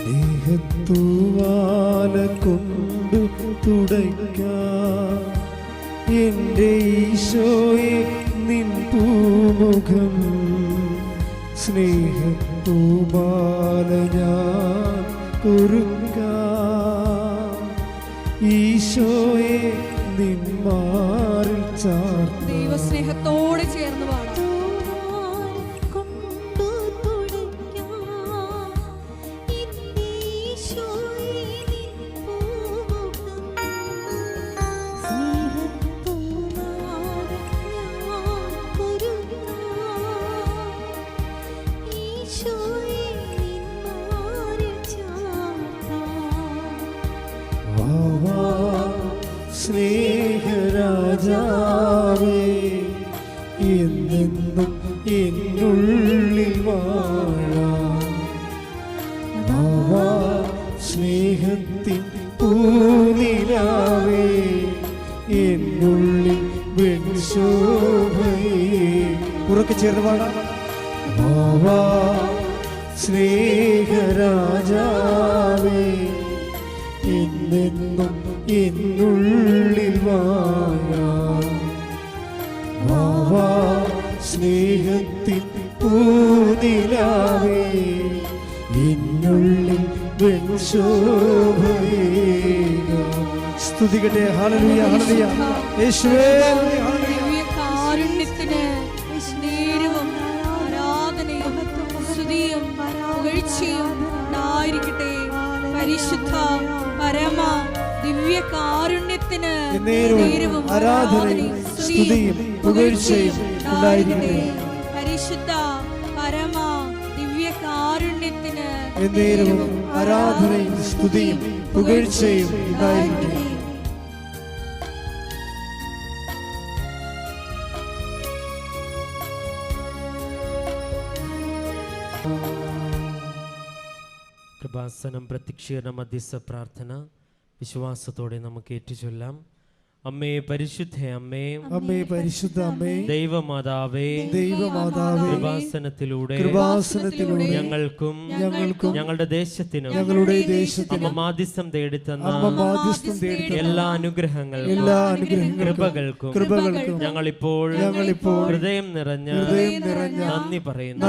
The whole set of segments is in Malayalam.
സ്നേഹത്തൂവാല കൊണ്ടു തുടയ്ക്കാം എൻ്റെ ഈശോയെ നിൻ പൂമുഖം. സ്നേഹത്തൂവാല ഞാൻ കുറുക്കാം ഈശോയെ നിൻ മാറിൽ ചാർത്താം. ദൈവസ്നേഹത്തോടെ ചേർന്ന് പാടാം. സ്നേഹരാജാവേ എന്നെന്നും എന്നുള്ളിൽ വാഴാം. സ്നേഹത്തിൻ പൂനിലാവേ എന്നുള്ളിൽ വെൺശോഭയേ. ഉറക്കെ ചേർന്ന് പാടാം. സ്നേഹരാജാവേ എന്നെന്നും എന്നുള്ളിൽ വാഴാം. സ്നേഹത്തിൻ പൂനിലാവേ എന്നുള്ളിൽ വെൺശോഭയേ. സ്തുതിക്കട്ടെ. ഹല്ലേലൂയ ഹല്ലേലൂയ യേശുവേ. കാരുണ്യത്തിന് സ്നേഹവും ആരാധനയും സ്തുതിയും പുകഴ്ചയും ഉണ്ടായിരിക്കട്ടെ. പരിശുദ്ധ പരമ ദിവ്യ കാരുണ്യത്തിന് നേരവും ആരാധനയും സ്തുതിയും പുകഴ്ചയും ഉണ്ടായിരിക്കട്ടെ. പരിശുദ്ധ പരമ ദിവ്യ കാരുണ്യത്തിന് നേരവും ആരാധനയും സ്തുതിയും പുകഴ്ചയും ഉണ്ടായിരിക്കട്ടെ. കൃപാസനം പ്രത്യക്ഷീകരണ മധ്യസ്ഥ പ്രാർത്ഥന വിശ്വാസത്തോടെ നമുക്ക് ഏറ്റുചൊല്ലാം. അമ്മേ പരിശുദ്ധ അമ്മേ, അമ്മേ പരിശുദ്ധ അമ്മേ, ദൈവമാതാവേ, ദൈവമാതാവേ, കൃപാസനത്തിലൂടെ ഞങ്ങൾക്കും ഞങ്ങളുടെ ദേശത്തിനും അമ്മ മാധ്യസ്ഥം തേടിത്തന്ന എല്ലാ അനുഗ്രഹങ്ങൾക്കും കൃപകൾക്കും ഞങ്ങളിപ്പോൾ ഹൃദയം നിറഞ്ഞ നന്ദി പറയുന്നു.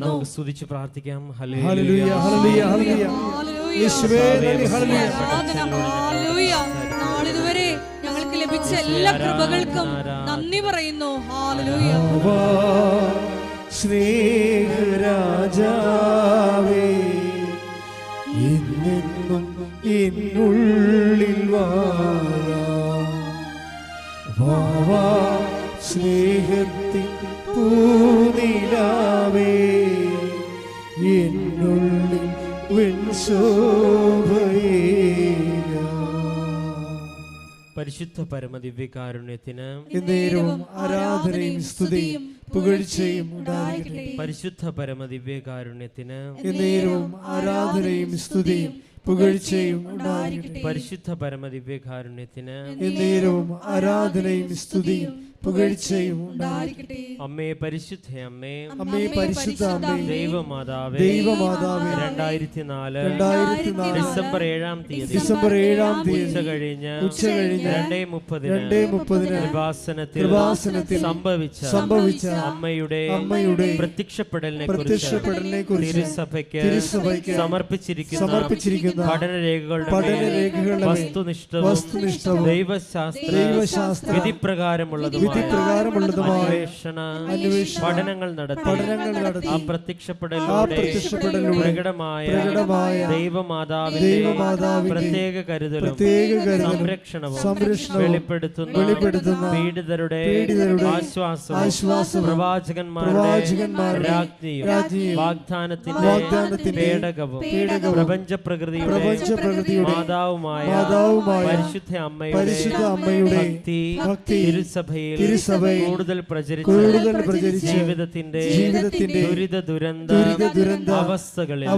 നമുക്ക് സ്തുതിച്ച് പ്രാർത്ഥിക്കാം. ഹല്ലേലൂയ ഹല്ലേലൂയ ഹല്ലേലൂയ യേശുവേ ഹല്ലേലൂയ. നാളിതുവരെ ഞങ്ങൾക്ക് ലഭിച്ച എല്ലാ കൃപകൾക്കും നന്ദി പറയുന്നു. ഹല്ലേലൂയ. സ്നേഹരാജാവേ എന്നെന്നും എന്നുള്ളിൽ വാഴാം. സ്നേഹത്തിൻ പൂനിലാവേ എന്നുള്ളിൽ വെൺശോഭയേ. പരിശുദ്ധ പരമദിവ്യകാരുണ്യത്തിന് നേരവും ആരാധനയും സ്തുതിയും പുകഴ്ചയും ഉണ്ടായിരിക്കട്ടെ. പരിശുദ്ധ പരമദിവ്യകാരുണ്യത്തിന് നേരവും ആരാധനയും സ്തുതിയും പുകഴ്ചയും ഉണ്ടായിരിക്കട്ടെ. പരിശുദ്ധ പരമദിവ്യകാരുണ്യത്തിന് നേരവും ആരാധനയും സ്തുതിയും പുകഴ്ചയും ഉണ്ടായിരിക്കട്ടെ. അമ്മേ പരിശുദ്ധ അമ്മേ, അമ്മേ പരിശുദ്ധ അമ്മേ, ദൈവമാതാവേ, ദൈവമാതാവേ, 2004 ഡിസംബർ 7-ാം തീയതി ഉച്ച കഴിഞ്ഞ് 2:30 കൃപാസനത്തിൽ സംഭവിച്ച അമ്മയുടെ പ്രത്യക്ഷപ്പെടലിനെ കുറിച്ച് തിരുസഭയ്ക്ക് സമർപ്പിച്ചിരിക്കുന്ന പഠനരേഖകളുടെ വസ്തുനിഷ്ഠവും ദൈവശാസ്ത്ര വിധിപ്രകാരമുള്ളതുമായ പഠനങ്ങൾ നടത്തി ആ പ്രത്യക്ഷപ്പെടലിലൂടെ പ്രകടമായ ദൈവമാതാവിന്റെ പ്രത്യേക കരുതലും സംരക്ഷണവും വെളിപ്പെടുത്തുന്ന പീഡിതരുടെ ആശ്വാസവും പ്രവാചകന്മാരുടെ രാജ്ഞിയും വാഗ്ദാനത്തിന്റെ പേടകവും പ്രപഞ്ച പ്രകൃതിയുടെ പ്രപഞ്ചപ്രകൃതിയുടെ മാതാവുമായ പരിശുദ്ധ അമ്മയുടെ ഭക്തി തിരുസഭയിൽ കൂടുതൽ പ്രചരിച്ച് ജീവിതത്തിന്റെ ദുരിത ദുരന്ത അവസ്ഥകളിൽ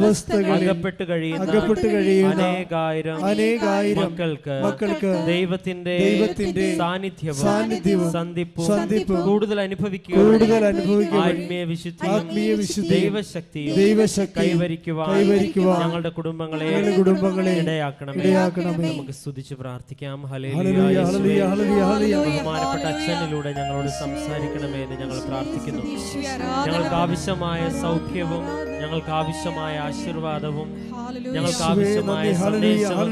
അകപ്പെട്ട് കഴിയുന്ന അനേകായിരം മക്കൾക്ക് ദൈവത്തിന്റെ സാന്നിധ്യവും സന്ധിപ്പും കൂടുതൽ അനുഭവിക്കുക ആത്മീയ വിശുദ്ധിയും ദൈവശക്തിയും കൈവരിക്കുവാൻ ഞങ്ങളുടെ കുടുംബങ്ങളെ ഇടയാക്കണമേ. നമുക്ക് സ്തുതിച്ച് പ്രാർത്ഥിക്കാം. ഹല്ലേലൂയ. ബഹുമാനപ്പെട്ട അച്ഛനിലൂടെ ഞങ്ങളോട് സംസാരിക്കണമേ എന്ന് ഞങ്ങൾ പ്രാർത്ഥിക്കുന്നു. ഞങ്ങൾക്ക് ആവശ്യമായ സൗഖ്യവും ഞങ്ങൾക്ക് ആവശ്യമായ ആശീർവാദവും ഞങ്ങൾക്ക് ആവശ്യമായ സന്ദേശവും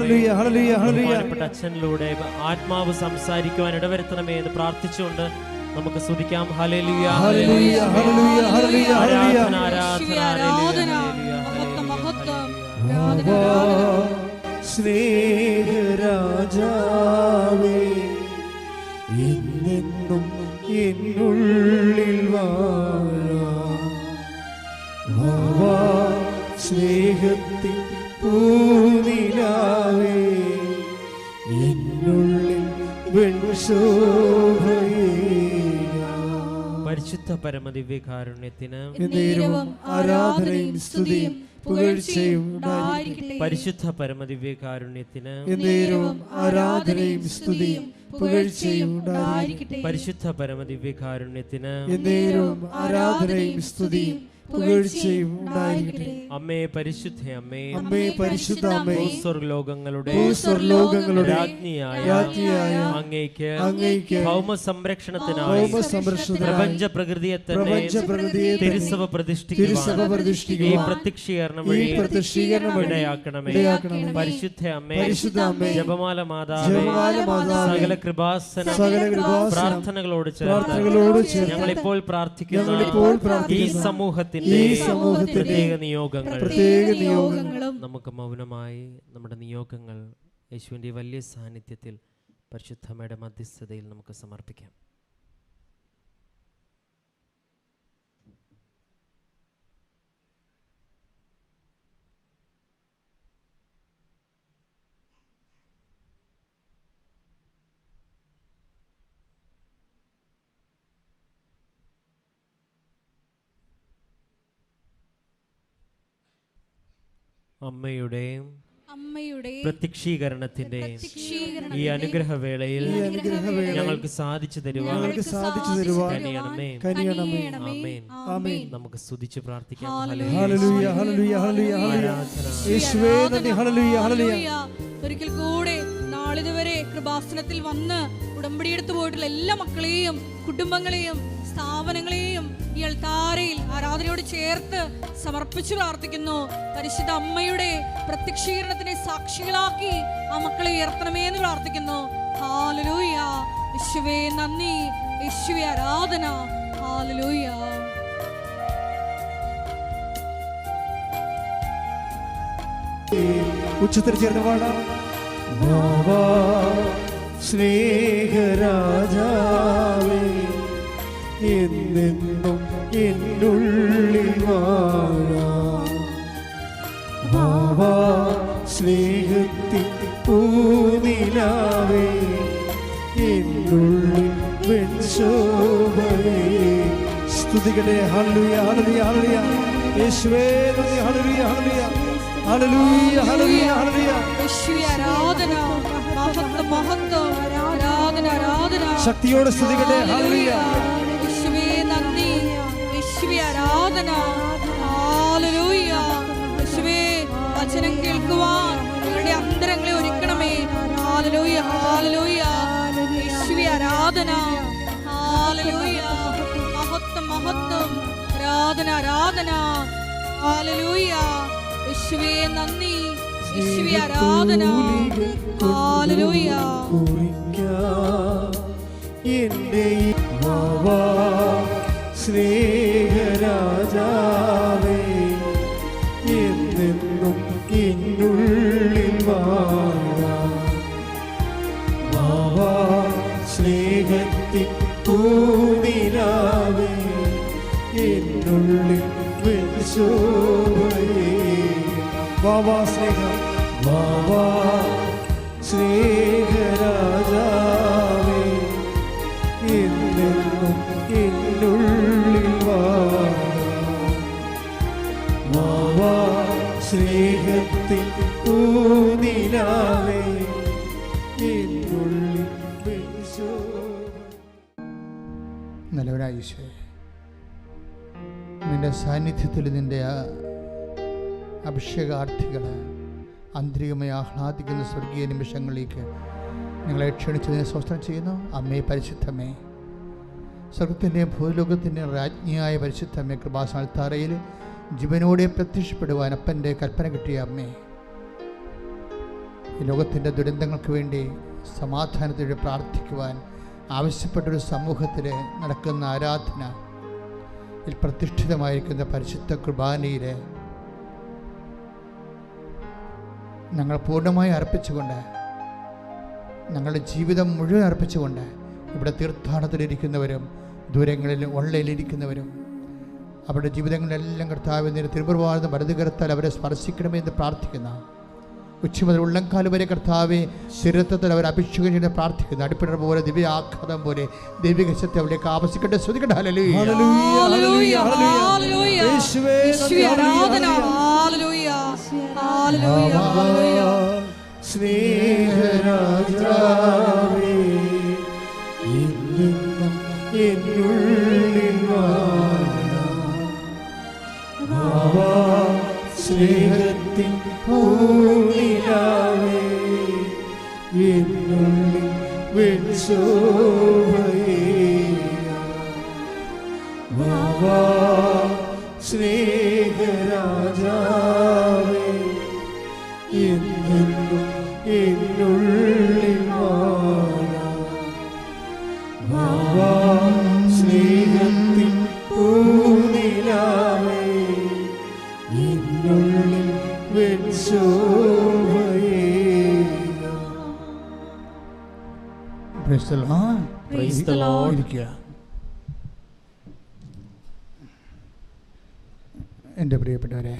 ബഹുമാനപ്പെട്ട അച്ഛനിലൂടെ ആത്മാവ് സംസാരിക്കുവാൻ ഇടവരുത്തണമേ എന്ന് പ്രാർത്ഥിച്ചുകൊണ്ട് നമുക്ക് സ്തുതിക്കാം. ഹല്ലേലൂയ, ഹല്ലേലൂയ, ഹല്ലേലൂയ, ആരാധന, ആരാധന, സ്നേഹരാജാവേ, എന്നെന്നും എന്നുള്ളിൽ വാഴാം സ്നേഹത്തിൻ പൂനിലാവേ, എന്നുള്ളിൽ വെൺശോഭയേ. പരിശുദ്ധ പരമദിവ്യകാരുണ്യത്തിന് ആരാധനയും സ്തുതിയും പുകഴ്ചയും ഉണ്ടായിരിക്കട്ടെ. പരിശുദ്ധ പരമദിവ്യകാരുണ്യത്തിന് ആരാധനയും സ്തുതിയും പുകഴ്ചയും ഉണ്ടായിരിക്കട്ടെ. പരിശുദ്ധ പരമദിവ്യകാരുണ്യത്തിന് ആരാധനയും സ്തുതിയും പുകഴ്ചയും ഉണ്ടായിരിക്കട്ടെ. അമ്മേ പരിശുദ്ധ അമ്മേ, അമ്മേ പരിശുദ്ധ അമ്മേ, സ്വർലോകങ്ങളുടെ രാജ്ഞിയായ അങ്ങേക്ക് ഭൗമ സംരക്ഷണത്തിനായി പ്രപഞ്ച പ്രകൃതിയെ തന്നെ തിരുസഭ പ്രതിഷ്ഠിക്കുക ഈ പ്രത്യക്ഷീകരണം വഴി ഇടയാക്കണമേ. പരിശുദ്ധ അമ്മേ, ജപമാല മാതാവേ, സകല കൃപാസന പ്രാർത്ഥനകളോട് ചേർന്ന് ഞങ്ങളിപ്പോൾ പ്രാർത്ഥിക്കുന്ന ഈ സമൂഹത്തിന്റെ പ്രത്യേക നിയോഗങ്ങളും നമുക്ക് മൗനമായി നമ്മുടെ നിയോഗങ്ങൾ യേശുവിന്റെ വലിയ സാന്നിധ്യത്തിൽ പരിശുദ്ധമ്മയുടെ മധ്യസ്ഥതയിൽ നമുക്ക് സമർപ്പിക്കാം. അമ്മയുടെ പ്രത്യക്ഷീകരണത്തിന്റെ ഈ അനുഗ്രഹവേളയിൽ ഞങ്ങൾക്ക് സാധിച്ചു തരുവാൻ നമുക്ക് സ്തുതിച്ച് പ്രാർത്ഥിക്കാം. ഒരിക്കൽ കൂടെ നാളിതുവരെ കൃപാസനത്തിൽ വന്ന് ഉടമ്പടിയെടുത്തു പോയിട്ടുള്ള എല്ലാ മക്കളെയും കുടുംബങ്ങളെയും സ്ഥാപനങ്ങളെയും ഈ അൾത്താരയിൽ ആരാധനയോട് ചേർത്ത് സമർപ്പിച്ചു പ്രാർത്ഥിക്കുന്നു. പരിശുദ്ധ അമ്മയുടെ പ്രത്യക്ഷീകരണത്തിനെ സാക്ഷികളാക്കി ആ മക്കളെ ഉയർത്തണമേ എന്ന് പ്രാർത്ഥിക്കുന്നു. ഹല്ലേലൂയ. യേശുവേ നന്ദി, യേശുവേ ആരാധന. ഹല്ലേലൂയ. ഉച്ചത്തിൽ ചേർന്ന് പാടാം. സ്നേഹരാജാവേ, എന്നെന്നും എന്നുള്ളിൽ വാഴാം സ്നേഹത്തിൻ പൂനിലാവേ, എന്നുള്ളിൽ വെൺശോഭയേ. സ്തുതിക്കട്ടെ. ഹല്ലേലൂയ, ഹല്ലേലൂയ, ഹല്ലേലൂയ. യേശുവേ നന്ദി. ഹല്ലേലൂയ, ഹല്ലേലൂയ, ഹല്ലേലൂയ, ഹല്ലേലൂയ, ഹല്ലേലൂയ. യേശുവേ ആരാധന, മഹത്വം, മഹത്വം, ആരാധന, ആരാധന. ശക്തിയോടെ സ്തുതിക്കട്ടെ. ഹല്ലേലൂയ. യേശുവേ നന്ദി, യേശുവേ ആരാധന. ഹല്ലേലൂയ. യേശുവേ വചനം കേൾക്കുവാൻ ഞങ്ങളുടെ അന്തരങ്ങളെ ഒരുക്കണമേ. ഹല്ലേലൂയ, ഹല്ലേലൂയ. യേശുവേ ആരാധന. ഹല്ലേലൂയ. മഹത്വം, മഹത്വം, ആരാധന, ആരാധന. ഹല്ലേലൂയ. യേശുവേ നന്ദി, യേശുവേ ആരാധന. ഹല്ലേലൂയ. എന്റെ സ്നേഹരാജാവേ, എന്നെന്നും എന്നുള്ളിൽ വാഴാം സ്നേഹത്തിൻ പൂനിലാവേ, എന്നുള്ളിൽ വെൺശോഭയേ. വാവാ സ്നേഹ വാവാ സ്നേഹരാജാവേ എന്നെന്നും എന്നുള്ളിൽ വാവാ സ്നേഹത്തിൻ പൂനിലാവേ എന്നുള്ളിൽ നല്ലവനായ ഈശോയെ, നിൻ്റെ സാന്നിധ്യത്തിൽ നിൻ്റെ അഭിഷേകാർത്ഥികൾ ആന്തരികമായി ആഹ്ലാദിക്കുന്ന സ്വർഗീയ നിമിഷങ്ങളിലേക്ക് നിങ്ങളെ ക്ഷണിച്ചതിനെ സ്വസ്ഥം ചെയ്യുന്നു. അമ്മേ പരിശുദ്ധമേ, സ്വർഗത്തിൻ്റെയും ഭൂലോകത്തിൻ്റെയും രാജ്ഞിയായ പരിശുദ്ധമേ, കൃപാസനത്താറയിൽ ജീവനോടെ പ്രത്യക്ഷപ്പെടുവാൻ അപ്പൻ്റെ കൽപ്പന കിട്ടിയ അമ്മേ, ഈ ലോകത്തിൻ്റെ ദുരന്തങ്ങൾക്ക് വേണ്ടി സമാധാനത്തോടെ പ്രാർത്ഥിക്കുവാൻ ആവശ്യപ്പെട്ടൊരു സമൂഹത്തിൽ നടക്കുന്ന ആരാധന പ്രതിഷ്ഠിതമായിരിക്കുന്ന പരിശുദ്ധ കുർബാനയിൽ ഞങ്ങൾ പൂർണ്ണമായി അർപ്പിച്ചുകൊണ്ട്, ഞങ്ങളുടെ ജീവിതം മുഴുവൻ അർപ്പിച്ചുകൊണ്ട് ഇവിടെ തീർത്ഥാടനത്തിലിരിക്കുന്നവരും ദൂരങ്ങളിൽ ഓൺലൈനിലിരിക്കുന്നവരും അവരുടെ ജീവിതങ്ങളിലെല്ലാം കർത്താവിൻ്റെ തിരുപ്രഭാതം വലതുകരത്താൽ അവരെ സ്പർശിക്കണമെന്ന് പ്രാർത്ഥിക്കുന്ന, ഉച്ച മുതൽ ഉള്ളംകാല് വരെ കർത്താവെ ശരീരത്തിൽ അവർ അഭിഷേകം ചെയ്ത് പ്രാർത്ഥിക്കുന്നു. അടിപ്പിടർ പോലെ ദിവ്യാഘാതം പോലെ ദൈവിക ശക്തി അവിടേക്ക് ആവശ്യിക്കട്ടെ. ശ്രദ്ധിക്കട്ടെ. ഹല്ലേലൂയ, ഹല്ലേലൂയ, ഹല്ലേലൂയ, യേശുവേ ആരാധന. ഹല്ലേലൂയ, ഹല്ലേലൂയ, ഹല്ലേലൂയ. സ്നേഹരാജാവേ എന്നെന്നും എന്നുള്ളിൽ വാവാ സ്നേഹത്തിൻ പൂനിലാവേ എന്നുള്ളിൽ വെൺശോഭയേ വാവാ സ്നേഹരാജാവേ എന്നെന്നും എന്നുള്ളിൽ വാവാ സ്നേഹത്തിൻ പൂനിലാവേ എന്നുള്ളിൽ വെൺശോഭയേ. Praise the Lord. ഇരിക്കുക. എൻ്റെ പ്രിയപ്പെട്ടവരെ,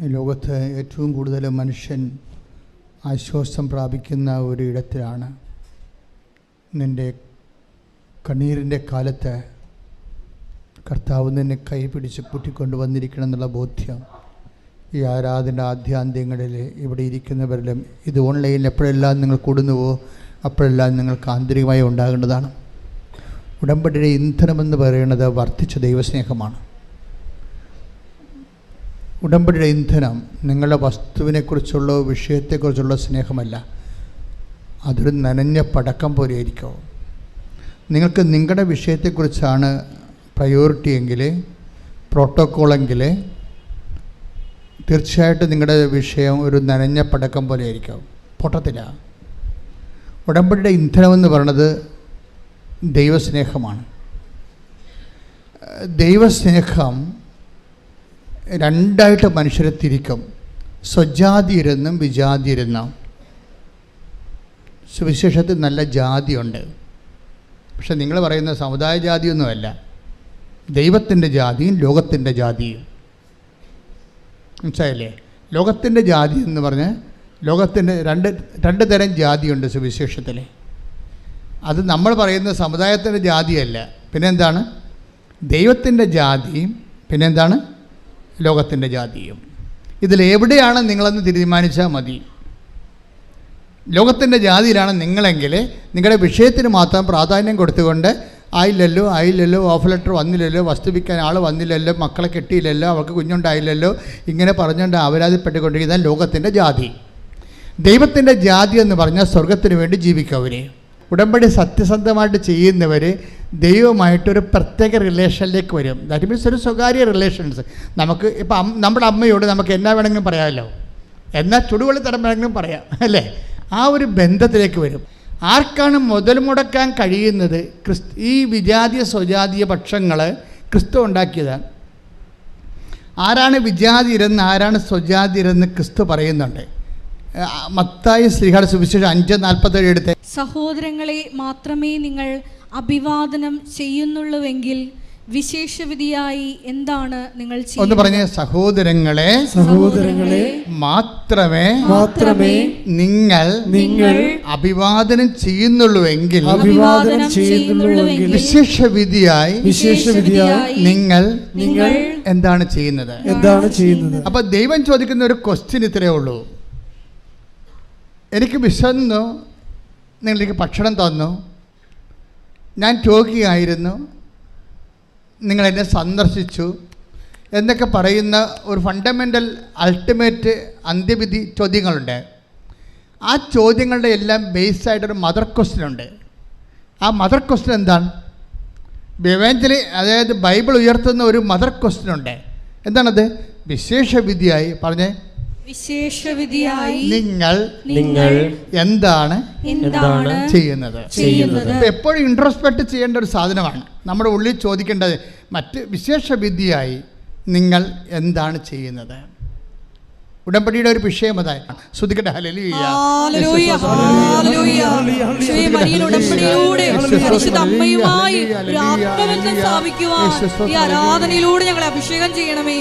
ഈ ലോകത്ത് ഏറ്റവും കൂടുതൽ മനുഷ്യൻ ആശ്വാസം പ്രാപിക്കുന്ന ഒരു ഇടത്തിലാണ് നിൻ്റെ കണ്ണീരിൻ്റെ കാലത്ത് കർത്താവ് നിന്നെ കൈപിടിച്ച് കൂട്ടിക്കൊണ്ട് വന്നിരിക്കണം എന്നുള്ള ബോധ്യം ഈ ആരാധന ആദ്യാന്ത്യങ്ങളിൽ ഇവിടെ ഇരിക്കുന്നവരിലും ഇത് ഓൺലൈനിൽ എപ്പോഴെല്ലാം നിങ്ങൾ കൂടുന്നുവോ അപ്പോഴെല്ലാം നിങ്ങൾക്ക് ആന്തരികമായി ഉണ്ടാകേണ്ടതാണ്. ഉടമ്പടിയുടെ ഇന്ധനമെന്ന് പറയുന്നത് വർദ്ധിച്ച ദൈവസ്നേഹമാണ്. ഉടമ്പടിയുടെ ഇന്ധനം നിങ്ങളുടെ വസ്തുവിനെക്കുറിച്ചുള്ള വിഷയത്തെക്കുറിച്ചുള്ള സ്നേഹമല്ല, അതൊരു നനഞ്ഞ പടക്കം പോലെ ആയിരിക്കും. നിങ്ങൾക്ക് നിങ്ങളുടെ വിഷയത്തെക്കുറിച്ചാണ് പ്രയോറിറ്റി എങ്കിൽ, പ്രോട്ടോക്കോളെങ്കിൽ, തീർച്ചയായിട്ടും നിങ്ങളുടെ വിഷയം ഒരു നനഞ്ഞ പടക്കം പോലെ ആയിരിക്കും, പൊട്ടത്തില്ല. ഉടമ്പടിയുടെ ഇന്ധനമെന്ന് പറയുന്നത് ദൈവസ്നേഹമാണ്. ദൈവസ്നേഹം രണ്ടായിട്ട് മനുഷ്യരെ തിരിക്കും, സ്വജാതിയരെന്നും വിജാതിയരെന്നും. സുവിശേഷത്തിൽ നല്ല ജാതിയുണ്ട്, പക്ഷെ നിങ്ങൾ പറയുന്ന സമുദായ ജാതിയൊന്നുമല്ല, ദൈവത്തിൻ്റെ ജാതിയും ലോകത്തിൻ്റെ ജാതിയും. മനസ്സിലായില്ലേ? ലോകത്തിൻ്റെ ജാതി എന്ന് പറഞ്ഞ് ലോകത്തിൻ്റെ രണ്ട് തരം ജാതിയുണ്ട് സുവിശേഷത്തിൽ. അത് നമ്മൾ പറയുന്ന സമുദായത്തിൻ്റെ ജാതിയല്ല, പിന്നെന്താണ്? ദൈവത്തിൻ്റെ ജാതിയും പിന്നെന്താണ്? ലോകത്തിൻ്റെ ജാതിയും. ഇതിലെവിടെയാണ് നിങ്ങളെന്ന് തീരുമാനിച്ചാൽ മതി. ലോകത്തിൻ്റെ ജാതിയിലാണ് നിങ്ങളെങ്കിൽ നിങ്ങളുടെ വിഷയത്തിന് മാത്രം പ്രാധാന്യം കൊടുത്തുകൊണ്ട് ആയില്ലല്ലോ ഓഫ് ലെറ്റർ വന്നില്ലല്ലോ, വസ്തു വിൽക്കാൻ ആൾ വന്നില്ലല്ലോ, മക്കളെ കെട്ടിയില്ലല്ലോ, അവർക്ക് കുഞ്ഞുണ്ടായില്ലല്ലോ, ഇങ്ങനെ പറഞ്ഞുകൊണ്ട് അപരാധപ്പെട്ടുകൊണ്ടിരിക്കുന്ന ലോകത്തിൻ്റെ ജാതി. ദൈവത്തിൻ്റെ ജാതി എന്ന് പറഞ്ഞാൽ സ്വർഗത്തിന് വേണ്ടി ജീവിക്കവർ, ഉടമ്പടി സത്യസന്ധമായിട്ട് ചെയ്യുന്നവർ ദൈവമായിട്ടൊരു പ്രത്യേക റിലേഷനിലേക്ക് വരും. ദാറ്റ് മീൻസ് ഒരു സ്വകാര്യ റിലേഷൻസ്. നമുക്ക് ഇപ്പം നമ്മുടെ അമ്മയോട് നമുക്ക് എന്നാ വേണമെങ്കിലും പറയാമല്ലോ, എന്നാൽ ചുടുവെള്ളി തരം വേണമെങ്കിലും പറയാം അല്ലേ? ആ ഒരു ബന്ധത്തിലേക്ക് വരും. ആർക്കാണ് മുതൽ മുടക്കാൻ കഴിയുന്നത്? ഈ വിജാതീയ സ്വജാതീയ പക്ഷങ്ങൾ ക്രിസ്തു ഉണ്ടാക്കിയതാണ്. ആരാണ് വിജാതിരെന്ന് ആരാണ് സ്വജാതിരെന്ന് ക്രിസ്തു പറയുന്നുണ്ട്. മത്തായി ശ്രീഹാട് സുവിശേഷം 5:47 എടുത്ത്, സഹോദരങ്ങളെ മാത്രമേ നിങ്ങൾ അഭിവാദനം ചെയ്യുന്നുള്ളൂവെങ്കിൽ വിശേഷവിധിയായി എന്താണ് നിങ്ങൾ ഒന്ന് പറഞ്ഞ സഹോദരങ്ങളെ മാത്രമേ നിങ്ങൾ അഭിവാദനം ചെയ്യുന്നുള്ളൂവെങ്കിൽ വിശേഷവിധിയായി നിങ്ങൾ എന്താണ് ചെയ്യുന്നത്? അപ്പൊ ദൈവം ചോദിക്കുന്ന ഒരു ക്വസ്റ്റ്യൻ ഇത്രയേ ഉള്ളൂ. എനിക്ക് വിശന്നു, നിങ്ങൾക്ക് ഭക്ഷണം തന്നു, ഞാൻ രോഗിയായിരുന്നു, നിങ്ങൾ എന്നെ സന്ദർശിച്ചു എന്നൊക്കെ പറയുന്ന ഒരു ഫണ്ടമെൻ്റൽ അൾട്ടിമേറ്റ് അന്ത്യവിധി ചോദ്യങ്ങളുണ്ട്. ആ ചോദ്യങ്ങളുടെ എല്ലാം ബേസായിട്ടൊരു മദർ ക്വസ്റ്റ്യൻ ഉണ്ട്. ആ മദർ ക്വസ്റ്റ്യൻ എന്താണ്? എവഞ്ചലി, അതായത് ബൈബിൾ ഉയർത്തുന്ന ഒരു മദർ ക്വസ്റ്റ്യൻ ഉണ്ട്. എന്താണത്? വിശേഷവിധിയായി പറഞ്ഞേ, വിശേഷവിധിയായി നിങ്ങൾ എന്താണ് ചെയ്യുന്നത്? എപ്പോഴും ഇൻട്രോസ്പെക്ട് ചെയ്യേണ്ട ഒരു സാധനമാണ്. നമ്മുടെ ഉള്ളിൽ ചോദിക്കേണ്ടത് മറ്റ് വിശേഷവിധിയായി നിങ്ങൾ എന്താണ് ചെയ്യുന്നത്? ഉടമ്പടിയുടെ ഒരു വിഷയം അതായിരുന്നു. ശ്രദ്ധിക്കട്ടെ. ഹല്ലേലൂയ. ആരാധനയിലൂടെ ഞങ്ങളെ അഭിഷേകം ചെയ്യണമേ.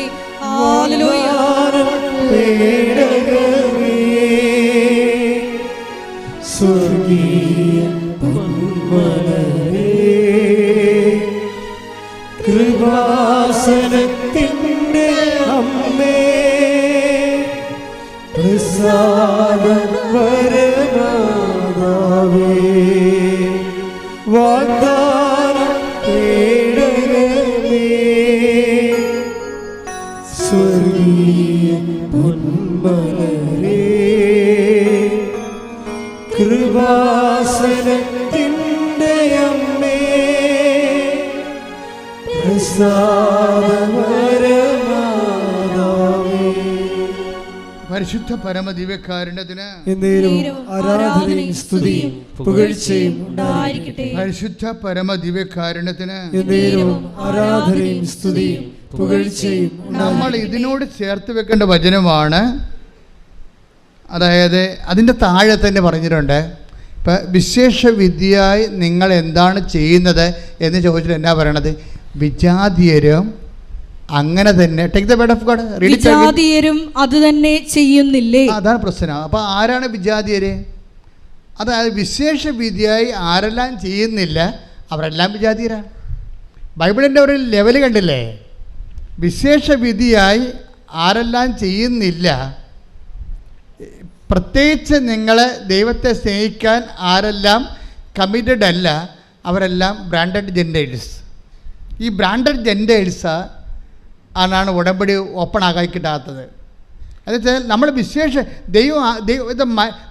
കൃപാസനത്തിൻ്റെ അമ്മേ, പ്രസാദവരനാദാവേ, വാഗ്ദാനം തേടണമേ, സ്വർഗീയ പൊന്മലരേ, കൃപാസനത്തിൻ്റെ അമ്മേ, പരിശുദ്ധ പരമദിവ്യകാരുണ്യത്തിന് ആരാധനയും സ്തുതിയും പുകഴ്ചയും ഉണ്ടായിരിക്കട്ടെ. പരിശുദ്ധ പരമദിവ്യകാരുണ്യത്തിന് ആരാധനയും സ്തുതിയും പുകഴ്ചയും. നമ്മൾ ഇതിനോട് ചേർത്ത് വെക്കേണ്ട വചനമാണ്. അതായത് അതിൻ്റെ താഴെ തന്നെ പറഞ്ഞിട്ടുണ്ട്. ഇപ്പം വിശേഷവിധിയായി നിങ്ങൾ എന്താണ് ചെയ്യുന്നത് എന്ന് ചോദിച്ചിട്ട് എന്നാ പറയണത്? വിജാതീയരും അങ്ങനെ തന്നെ. Take the word of God. വിജാതീയരും അത് തന്നെ ചെയ്യുന്നില്ലേ? അതാണ് പ്രശ്നം. അപ്പോൾ ആരാണ് വിജാതീയര്? അതായത് വിശേഷവിധിയായി ആരെല്ലാം ചെയ്യുന്നില്ല അവരെല്ലാം വിജാതീയരാണ്. ബൈബിളിൻ്റെ ഒരു ലെവൽ കണ്ടില്ലേ? വിശേഷവിധിയായി ആരെല്ലാം ചെയ്യുന്നില്ല, പ്രത്യേകിച്ച് നിങ്ങളെ ദൈവത്തെ സ്നേഹിക്കാൻ ആരെല്ലാം കമ്മിറ്റഡ് അല്ല, അവരെല്ലാം ബ്രാൻഡഡ് ജെൻഡേഴ്സ്. ഈ ബ്രാൻഡഡ് ജെൻഡേഴ്സ് ആണ് ഉടമ്പടി ഓപ്പൺ ആക്കി കിട്ടാത്തത്. എന്നുവെച്ചാൽ നമ്മൾ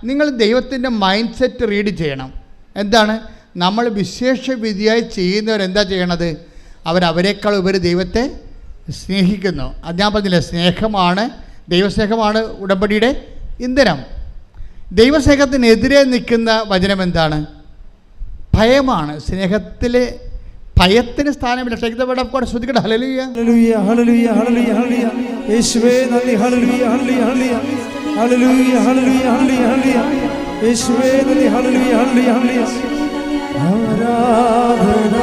നിങ്ങൾ ദൈവത്തിൻ്റെ മൈൻഡ് സെറ്റ് റീഡ് ചെയ്യണം. എന്താണ്? നമ്മൾ വിശേഷവിധിയായി ചെയ്യുന്നവരെന്താ ചെയ്യണത്? അവരേക്കാൾ ഉപരി ദൈവത്തെ സ്നേഹിക്കുന്നു. അത് ഞാൻ പറഞ്ഞില്ലേ, സ്നേഹമാണ്, ദൈവസ്നേഹമാണ് ഉടമ്പടിയുടെ ഇന്ധനം. ദൈവസ്നേഹത്തിനെതിരെ നിൽക്കുന്ന വചനം എന്താണ്? ഭയമാണ്. സ്നേഹത്തിലെ ഭയത്തിന് സ്ഥാനമില്ല. Take the word of God. ശ്രദ്ധിക്കട്ടെ. ഹല്ലേലൂയ, ഹല്ലേലൂയ, ഹല്ലേലൂയ, ഹല്ലേലൂയ, ഹല്ലേലൂയ. യേശുവേ നന്ദി. ഹല്ലേലൂയ, ഹല്ലേലൂയ, ഹല്ലേലൂയ, ഹല്ലേലൂയ, ഹല്ലേലൂയ, ഹല്ലേലൂയ, ഹല്ലേലൂയ. യേശുവേ നന്ദി. ഹല്ലേലൂയ, ഹല്ലേലൂയ, ഹല്ലേലൂയ. ആരാധന,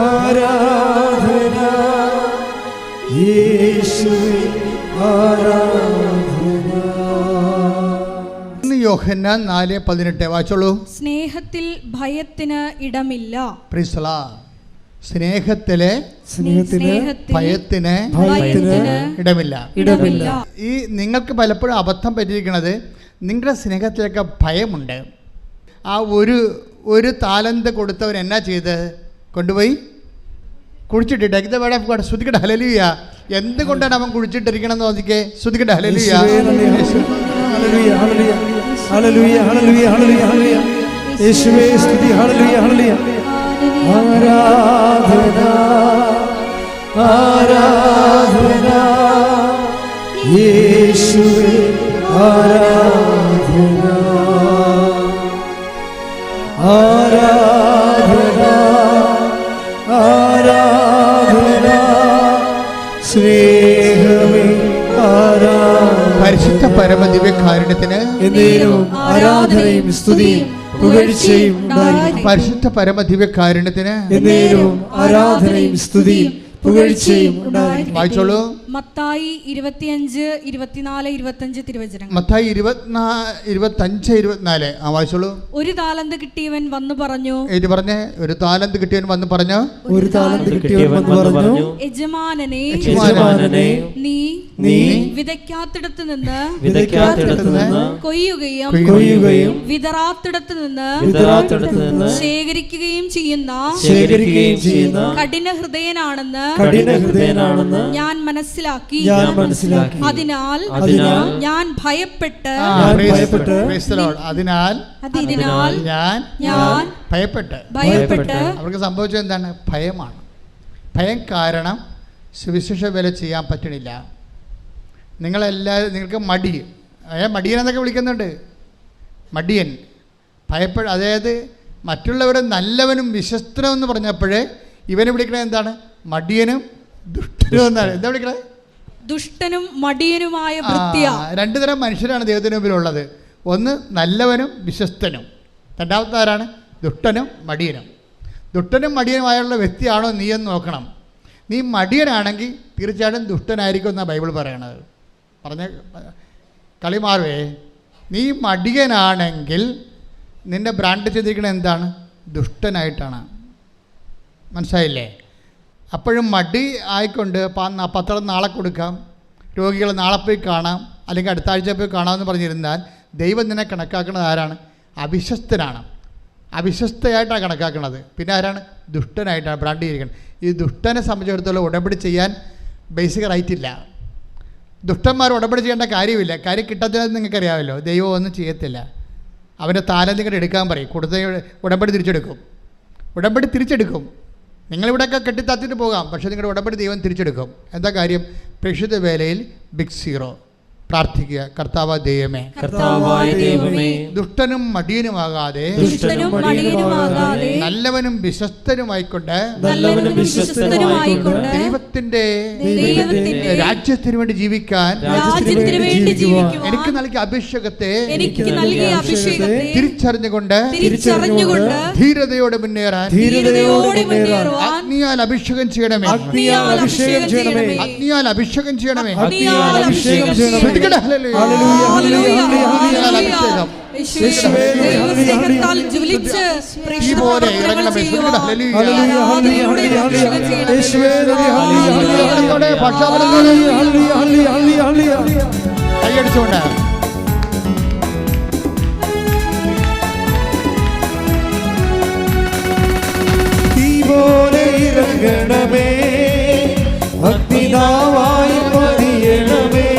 ആരാധന യേശുവേ, ആരാധന. യോഹന്നാൻ 4:18 വായിച്ചോളൂ. സ്നേഹത്തിൽ ഭയത്തിന് ഇടമില്ല. Praise the Lord. സ്നേഹത്തിലെ ഭയത്തിന് ഇടമില്ല. ഈ നിങ്ങൾക്ക് പലപ്പോഴും അബദ്ധം പറ്റിയിരിക്കുന്നത്, നിങ്ങളുടെ സ്നേഹത്തിലൊക്കെ ഭയമുണ്ട്. ആ ഒരു താലന്ത് കൊടുത്തവൻ എന്നാ ചെയ്ത് കൊണ്ടുപോയി കുഴിച്ചിട്ട്. Take the word of God. ശ്രദ്ധിക്കട്ടെ. ഹല്ലേലൂയ. എന്തുകൊണ്ടാണ് അവൻ കുഴിച്ചിട്ടിരിക്കണം എന്ന് നോക്കിക്കേ. ശ്രദ്ധിക്കട്ടെ. ഹല്ലേലൂയ, ഹല്ലേലൂയ, ഹല്ലേലൂയ, ഹല്ലേലൂയ, ഹല്ലേലൂയ, ഹല്ലേലൂയ. യേശുവേ സ്തുതി. ഹല്ലേലൂയ, ഹല്ലേലൂയ. ആരാധന, ആരാധന യേശുവേ, ആരാധന, ആരാധന, ആരാധന സ്നേഹമേ, പരിശുദ്ധ പരമദിവ്യകാരുണ്യത്തിന് എന്നേരവും ആരാധനയും സ്തുതിയും പുകഴ്ചയും ഉണ്ടായിരിക്കട്ടെ. പരിശുദ്ധ പരമദിവ്യകാരുണ്യത്തിന് എന്നേരവും ആരാധനയും സ്തുതിയും പുകഴ്ചയും ഉണ്ടായിരിക്കട്ടെ. വായിച്ചോളൂ. മത്തായി 25, 24, 25 തിരുവചനങ്ങൾ. മത്തായി 25, 24. വായിച്ചോളൂ. ഒരു താലന്ത് കിട്ടിയവൻ വന്നു പറഞ്ഞു. ഇത് പറഞ്ഞേ. ഒരു താലന്ത് കിട്ടിയവൻ വന്ന് പറഞ്ഞു. ഒരു താലന്ത് കിട്ടിയവൻ വന്ന് പറഞ്ഞു, യജമാനനെ, നീ വിതയ്ക്കാത്തിടത്ത് നിന്ന് കൊയ്യുകയും വിതറാത്തിടത്ത് നിന്ന് ശേഖരിക്കുകയും ചെയ്യുന്ന കഠിന ഹൃദയനാണെന്ന് ഞാൻ മനസ്സിലാക്കി. അതിനാൽ ഞാൻ ഭയപ്പെട്ട് ഞാൻ ഭയപ്പെട്ട്. അവർക്ക് സംഭവിച്ചത് എന്താണ്? ഭയമാണ്. ഭയം കാരണം സുവിശേഷ വേല ചെയ്യാൻ പറ്റണില്ല. നിങ്ങൾക്ക് മടിയൻ എന്നൊക്കെ വിളിക്കുന്നുണ്ട്. മടിയൻ അതായത് മറ്റുള്ളവരെ നല്ലവനും വിശ്വസ്തനും എന്ന് പറഞ്ഞപ്പോഴേ ഇവനെ വിളിക്കണത് എന്താണ്? മടിയനും ദുഷ്ടനും എന്നാണ്. എന്താ വിളിക്കണത്? ദുഷ്ടനും മടിയനുമായ രണ്ടു തരം മനുഷ്യരാണ് ദൈവത്തിന് മുമ്പിലുള്ളത്. ഒന്ന് നല്ലവനും വിശ്വസ്തനും, രണ്ടാമത്തെ ആരാണ്? ദുഷ്ടനും മടിയനും. ദുഷ്ടനും മടിയനുമായുള്ള വ്യക്തിയാണോ നീ എന്ന് നോക്കണം. നീ മടിയനാണെങ്കിൽ തീർച്ചയായിട്ടും ദുഷ്ടനായിരിക്കും എന്നാണ് ബൈബിൾ പറയണത്. പറഞ്ഞ കളി മാറുവേ. നീ മടിയനാണെങ്കിൽ നിൻ്റെ ബ്രാൻഡ് ചെയ്തിരിക്കുന്നത് എന്താണ്? ദുഷ്ടനായിട്ടാണ്. മനസ്സിലായില്ലേ? അപ്പോഴും മടി ആയിക്കൊണ്ട് പത്രം നാളെ കൊടുക്കാം, രോഗികളെ നാളെ പോയി കാണാം, അല്ലെങ്കിൽ അടുത്ത ആഴ്ച പോയി കാണാമെന്ന് പറഞ്ഞിരുന്നാൽ ദൈവം നിന്നെ കണക്കാക്കുന്നത് ആരാണ്? അവിശ്വസ്തനാണ്. അവിശ്വസ്തയായിട്ടാണ് കണക്കാക്കുന്നത്. പിന്നെ ആരാണ്? ദുഷ്ടനായിട്ടാണ് ബ്രാൻഡ് ചെയ്തിരിക്കുന്നത്. ഈ ദുഷ്ടനെ സംബന്ധിച്ചിടത്തോളം ഉടമ്പടി ചെയ്യാൻ ബേസിക് റൈറ്റ് ഇല്ല. ദുഷ്ടന്മാർ ഉടമ്പടി ചെയ്യേണ്ട കാര്യമില്ല. കാര്യം കിട്ടത്തില്ലെന്ന് നിങ്ങൾക്കറിയാമല്ലോ. ദൈവം ഒന്നും ചെയ്യത്തില്ല. അവൻ്റെ താലന്ത് ഇങ്ങോട്ട് എടുക്കാൻ പറയും. കൊടുത്ത ഉടമ്പടി തിരിച്ചെടുക്കും. നിങ്ങളിവിടെയൊക്കെ കെട്ടിത്താത്തിട്ട് പോകാം, പക്ഷേ നിങ്ങളുടെ ഉടമ്പടി ദൈവം തിരിച്ചെടുക്കും. എന്താ കാര്യം? പ്രേക്ഷിത വേലയിൽ ബിഗ് സീറോ പ്രാർത്ഥിക്കുക. കർത്താവായ ദൈവമേ, ദുഷ്ടനും മടിയനുമാകാതെ നല്ലവനും വിശ്വസ്തനുമായിക്കൊണ്ട് ദൈവത്തിന്റെ രാജ്യത്തിന് വേണ്ടി ജീവിക്കാൻ എനിക്ക് നൽകിയ അഭിഷേകത്തെ തിരിച്ചറിഞ്ഞുകൊണ്ട് ധീരതയോടെ മുന്നേറാൻ അഗ്നിയാൽ അഭിഷേകം ചെയ്യണമേ. അഗ്നിയാൽ അഭിഷേകം ചെയ്യണമേ. കൈയടിച്ചുകൊണ്ട് തീ പോലെ ഇറങ്ങണമേ, അഗ്നിനാവായി പതിയണമേ,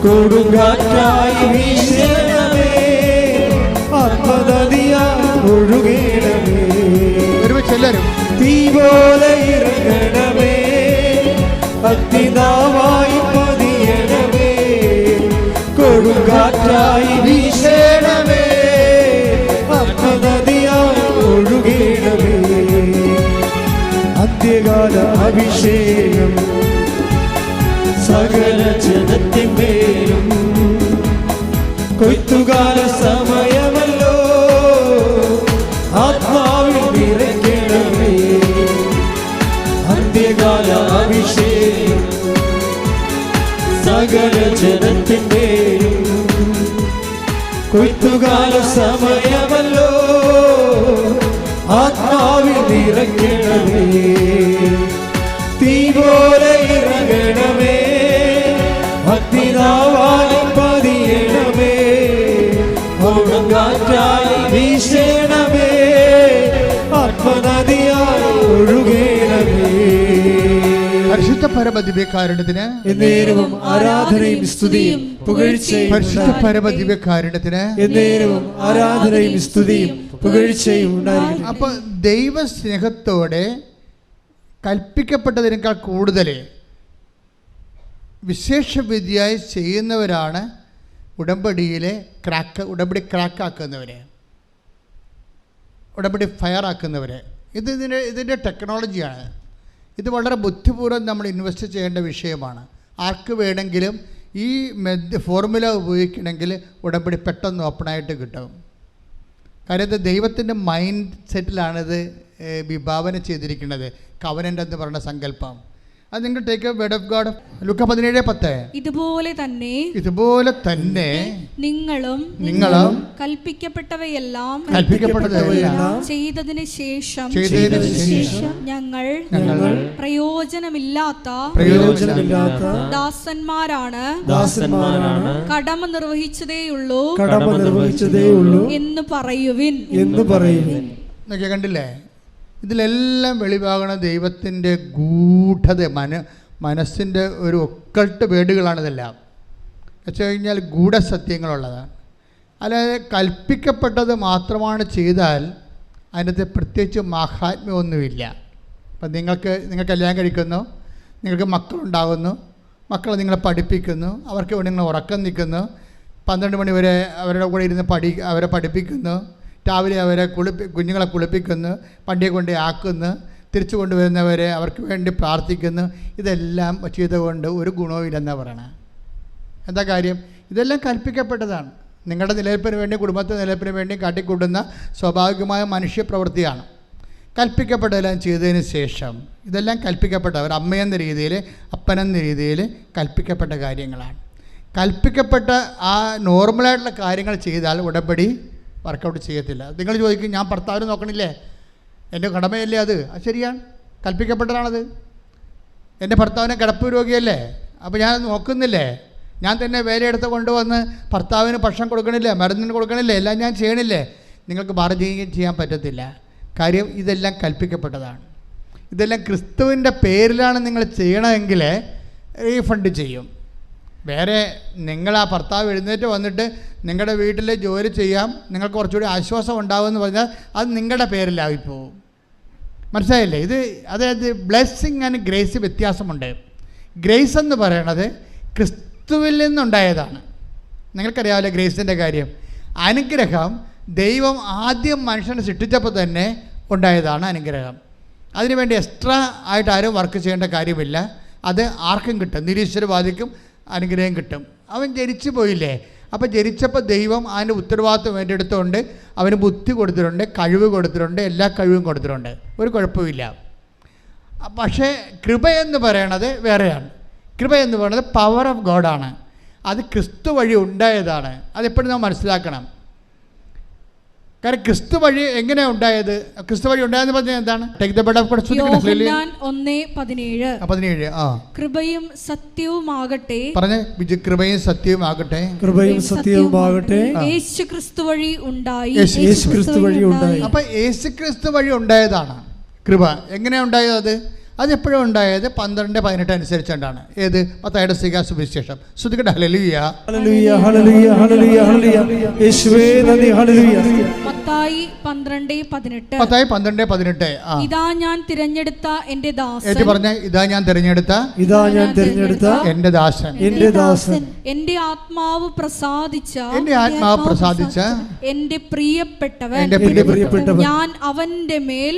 കൊടുങ്കാറ്റായി വീശണമേ, ആത്മനദിയായി ഒഴുകണമേ. ഒരുമിച്ചെല്ലാരും തീ പോലെ ഇറങ്ങണമേ, അഗ്നിനാവായി പതിയണമേ, കൊടുങ്കാറ്റായി വീശണമേ, ആത്മനദിയായി ഒഴുകണമേ. അന്ത്യകാല അഭിഷേകം സകല ജനത്തിന്മേലും, കൊയ്ത്തുകാല സമയമല്ലോ, ആത്മാവിൽ നിറയ്ക്കണമേ. അന്ത്യകാല അഭിഷേകം സകല ജനത്തിന്മേലും, കൊയ്ത്തുകാല സമയമല്ലോ, ആത്മാവിൽ നിറയ്ക്കണമേ. തീ പോലെ ഇറങ്ങണമേ, അഗ്നിനാവായി പതിയണമേ, കൊടുങ്കാറ്റായി വീശണമേ, ആത്മനദിയായി ഒഴുകണമേ. പരിശുദ്ധ പരമദിവ്യകാരുണ്യത്തിന് എന്നേരവും ആരാധനയും സ്തുതിയും പുകഴ്ചയും. പരിശുദ്ധ പരമദിവ്യകാരുണ്യത്തിന് എന്നേരവും ആരാധനയും സ്തുതിയും പുകഴ്ചയും ഉണ്ടായിരിക്കും. അപ്പൊ ദൈവസ്നേഹത്തോടെ കൽപ്പിക്കപ്പെട്ടതിനേക്കാൾ കൂടുതൽ വിശേഷവിധിയായി ചെയ്യുന്നവരാണ് ഉടമ്പടി ക്രാക്കാക്കുന്നവർ, ഉടമ്പടി ഫയറാക്കുന്നവർ. ഇതിൻ്റെ ടെക്നോളജിയാണ്. ഇത് വളരെ ബുദ്ധിപൂർവ്വം നമ്മൾ ഇൻവെസ്റ്റ് ചെയ്യേണ്ട വിഷയമാണ്. ആർക്ക് വേണമെങ്കിലും ഈ ഫോർമുല ഉപയോഗിക്കണമെങ്കിൽ ഉടമ്പടി പെട്ടെന്ന് ഓപ്പണായിട്ട് കിട്ടും. കാര്യം ഇത് ദൈവത്തിൻ്റെ മൈൻഡ് സെറ്റിലാണിത് വിഭാവന ചെയ്തിരിക്കുന്നത്. കവനൻ്റ് എന്ന് പറയുന്ന സങ്കല്പം അത് നിങ്ങൾ take a word of God. ലൂക്ക 17:10. ഇതുപോലെ തന്നെ നിങ്ങളും കൽപ്പിക്കപ്പെട്ടവയെല്ലാം ചെയ്തതിന് ശേഷം ഞങ്ങൾ പ്രയോജനമില്ലാത്ത ദാസന്മാരാണ് കടമ നിർവഹിച്ചതേയുള്ളൂ എന്ന് പറയുവിൻ. കണ്ടില്ലേ? ഇതിലെല്ലാം വെളിവാകണ ദൈവത്തിൻ്റെ ഗൂഢത, മനസ്സിൻ്റെ ഒരു ഒക്കൾട്ട് വേടുകളാണിതെല്ലാം. വെച്ച് കഴിഞ്ഞാൽ ഗൂഢസത്യങ്ങളുള്ളതാണ്. അല്ലാതെ കൽപ്പിക്കപ്പെട്ടത് മാത്രമാണ് ചെയ്താൽ അതിനകത്ത് പ്രത്യേകിച്ച് മാഹാത്മ്യമൊന്നുമില്ല. അപ്പം നിങ്ങൾ കല്യാണം കഴിക്കുന്നു, നിങ്ങൾക്ക് മക്കളുണ്ടാകുന്നു, മക്കളെ നിങ്ങളെ പഠിപ്പിക്കുന്നു, അവർക്ക് വേണ്ടി നിങ്ങൾ ഉറക്കം നിൽക്കുന്നു, 12 മണി വരെ അവരുടെ കൂടെ ഇരുന്ന് അവരെ പഠിപ്പിക്കുന്നു, രാവിലെ അവരെ കുഞ്ഞുങ്ങളെ കുളിപ്പിക്കുന്നു, പണ്ടിയെ കൊണ്ട് ആക്കുന്നു, തിരിച്ചു കൊണ്ടുവരുന്നവരെ അവർക്ക് വേണ്ടി പ്രാർത്ഥിക്കുന്നു. ഇതെല്ലാം ചെയ്തുകൊണ്ട് ഒരു ഗുണവുമില്ലെന്നാണ് പറയണത്. എന്താ കാര്യം? ഇതെല്ലാം കൽപ്പിക്കപ്പെട്ടതാണ്. നിങ്ങളുടെ നിലനിൽപ്പിന് വേണ്ടി, കുടുംബത്തിൻ്റെ നിലനിൽപ്പിന് വേണ്ടി കാട്ടിക്കൂട്ടുന്ന സ്വാഭാവികമായ മനുഷ്യപ്രവൃത്തിയാണ്. കൽപ്പിക്കപ്പെട്ടതെല്ലാം ചെയ്തതിന് ശേഷം ഇതെല്ലാം കൽപ്പിക്കപ്പെട്ട ഒരു അമ്മയെന്ന രീതിയിൽ, അപ്പനെന്ന രീതിയിൽ കൽപ്പിക്കപ്പെട്ട കാര്യങ്ങളാണ്. കൽപ്പിക്കപ്പെട്ട ആ നോർമലായിട്ടുള്ള കാര്യങ്ങൾ ചെയ്താൽ ഉടമ്പടി വർക്കൗട്ട് ചെയ്യത്തില്ല. നിങ്ങൾ ചോദിക്കും, ഞാൻ ഭർത്താവിനെ നോക്കണില്ലേ, എൻ്റെ കടമയല്ലേ അത്? ശരിയാണ്, കൽപ്പിക്കപ്പെട്ടതാണത്. എൻ്റെ ഭർത്താവിനെ കിടപ്പ് രോഗിയല്ലേ, അപ്പോൾ ഞാൻ നോക്കുന്നില്ലേ? ഞാൻ തന്നെ വേലയെടുത്ത് കൊണ്ടുവന്ന് ഭർത്താവിന് ഭക്ഷണം കൊടുക്കണില്ലേ, മരുന്നിന് കൊടുക്കണില്ലേ, എല്ലാം ഞാൻ ചെയ്യണില്ലേ? നിങ്ങൾക്ക് ബാർഗെയിൻ ചെയ്യാൻ പറ്റത്തില്ല. കാര്യം ഇതെല്ലാം കൽപ്പിക്കപ്പെട്ടതാണ്. ഇതെല്ലാം ക്രിസ്തുവിൻ്റെ പേരിലാണ് നിങ്ങൾ ചെയ്യണമെങ്കിൽ റീഫണ്ട് ചെയ്യും. വേറെ നിങ്ങൾ ആ ഭർത്താവ് എഴുന്നേറ്റ് വന്നിട്ട് നിങ്ങളുടെ വീട്ടിൽ ജോലി ചെയ്യാം, നിങ്ങൾക്ക് കുറച്ചുകൂടി ആശ്വാസം ഉണ്ടാകുമെന്ന് പറഞ്ഞാൽ അത് നിങ്ങളുടെ പേരിലായിപ്പോവും. മനസ്സിലായില്ലേ? അതായത് ബ്ലെസ്സിങ് ആൻഡ് ഗ്രേസ് വ്യത്യാസമുണ്ട്. ഗ്രേസ് എന്ന് പറയണത് ക്രിസ്തുവിൽ നിന്നുണ്ടായതാണ്. നിങ്ങൾക്കറിയാമല്ലോ ഗ്രേസിൻ്റെ കാര്യം. അനുഗ്രഹം ദൈവം ആദ്യം മനുഷ്യനെ സൃഷ്ടിച്ചപ്പോൾ തന്നെ ഉണ്ടായതാണ് അനുഗ്രഹം. അതിനുവേണ്ടി എക്സ്ട്രാ ആയിട്ട് ആരും വർക്ക് ചെയ്യേണ്ട കാര്യമില്ല. അത് ആർക്കും കിട്ടും, നിരീശ്വരവാദിക്കും അനുഗ്രഹം കിട്ടും. അവൻ ജനിച്ചു പോയില്ലേ, അപ്പോൾ ജനിച്ചപ്പോൾ ദൈവം അതിൻ്റെ ഉത്തരവാദിത്വം വേണ്ടിയെടുത്തുകൊണ്ട് അവന് ബുദ്ധി കൊടുത്തിട്ടുണ്ട്, കഴിവ് കൊടുത്തിട്ടുണ്ട്, എല്ലാ കഴിവും കൊടുത്തിട്ടുണ്ട്, ഒരു കുഴപ്പമില്ല. പക്ഷേ കൃപ എന്ന് പറയണത് വേറെയാണ്. കൃപ എന്ന് പറയുന്നത് പവർ ഓഫ് ഗോഡാണ്. അത് ക്രിസ്തു വഴി ഉണ്ടായതാണ്. അതെപ്പോഴും നാം മനസ്സിലാക്കണം. കാരണം ക്രിസ്തു വഴി എങ്ങനെയാണ് ഉണ്ടായത്? ക്രിസ്തു വഴി ഉണ്ടായെന്ന് പറഞ്ഞാൽ എന്താണ്? കൃപയും സത്യവുമാകട്ടെ, പറഞ്ഞേ കൃപയും സത്യവുമാകട്ടെ, കൃപയും സത്യവുമാകട്ടെ യേശു ക്രിസ്തു വഴി ഉണ്ടായി. അപ്പൊ യേശു ക്രിസ്തു വഴി ഉണ്ടായതാണ് കൃപ. എങ്ങനെയാണ് ഉണ്ടായത്? അതെപ്പോഴും ഉണ്ടായത് 12:18 അനുസരിച്ചുകൊണ്ടാണ്. ഏത്? മത്തായിയുടെ സുവിശേഷം. ശ്രുതികട്ടെ. ഹല്ലേലൂയ, ഹല്ലേലൂയ, ഹല്ലേലൂയ, ഹല്ലേലൂയ, ഹല്ലേലൂയ. യേശുവേ നന്ദി. ഹല്ലേലൂയ. മത്തായി 12:18. മത്തായി 12:18. ഇതാ ഞാൻ തിരഞ്ഞെടുത്ത എൻ്റെ ദാസൻ. പറഞ്ഞേ, ഇതാ ഞാൻ തിരഞ്ഞെടുത്ത എൻ്റെ ദാസൻ, എൻ്റെ ദാസൻ, എൻ്റെ ആത്മാവ് പ്രസാദിച്ച, എൻ്റെ പ്രിയപ്പെട്ടവൻ, ഞാൻ അവന്റെ മേൽ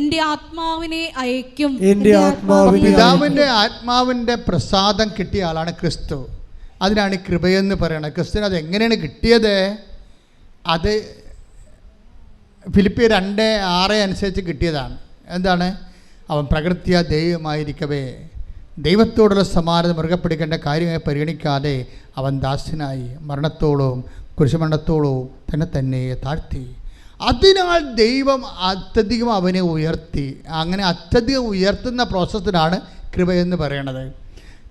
എൻ്റെ ആത്മാവിനെ അയക്കും. പിതാവിന്റെ ആത്മാവിന്റെ പ്രസാദം കിട്ടിയ ആളാണ് ക്രിസ്തു. അതിനാണ് കൃപയെന്ന് പറയുന്നത്. ക്രിസ്തുവിന് അത് എങ്ങനെയാണ് കിട്ടിയത്? അത് ഫിലിപ്പിയർ 2:6 അനുസരിച്ച് കിട്ടിയതാണ്. എന്താണ്? അവൻ പ്രകൃത്യ ദൈവമായിരിക്കവേ ദൈവത്തോടുള്ള സമാനത മുറുകെ പിടിക്കേണ്ട കാര്യമായി പരിഗണിക്കാതെ അവൻ ദാസ്യനായി മരണത്തോളവും കുരിശുമരണത്തോളവും തന്നെ താഴ്ത്തി. അതിനാൽ ദൈവം അത്യധികം അവനെ ഉയർത്തി. അങ്ങനെ അത്യധികം ഉയർത്തുന്ന പ്രോസസ്സിനാണ് കൃപയെന്ന് പറയണത്.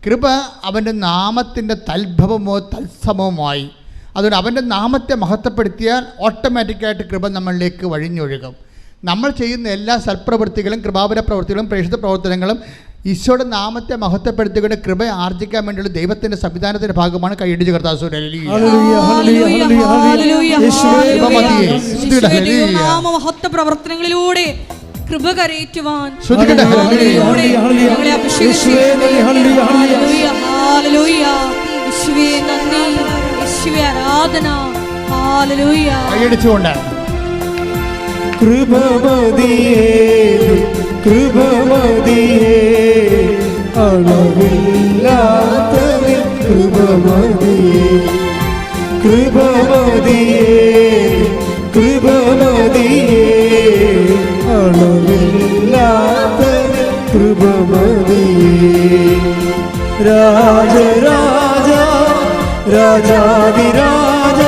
കൃപ അവൻ്റെ നാമത്തിൻ്റെ തൽഭവമോ തത്സമവുമായി. അതുകൊണ്ട് അവൻ്റെ നാമത്തെ മഹത്വപ്പെടുത്തിയാൽ ഓട്ടോമാറ്റിക്കായിട്ട് കൃപ നമ്മളിലേക്ക് വഴിഞ്ഞൊഴുകും. നമ്മൾ ചെയ്യുന്ന എല്ലാ സൽപ്രവൃത്തികളും, കൃപാപര പ്രവൃത്തികളും, പ്രേക്ഷിത പ്രവർത്തനങ്ങളും ഈശോയുടെ നാമത്തെ മഹത്വപ്പെടുത്തിക്കൊണ്ട് കൃപ ആർജിക്കാൻ വേണ്ടിയുള്ള ദൈവത്തിന്റെ സംവിധാനത്തിന്റെ ഭാഗമാണ്. കൈയടിച്ച് കർത്താവ് പ്രവർത്തനങ്ങളിലൂടെ കൃപ കരയേറ്റുവാൻ കൈയടിച്ചുകൊണ്ട് കൃപമതിയേ കൃപമതിയേ അളവിൽ കൃപമതിയേ കൃപമതിയേ കൃപമതിയേ അളവില്ലാത്ത കൃപമതിയേ രാജരാജ രാജാതിരാജ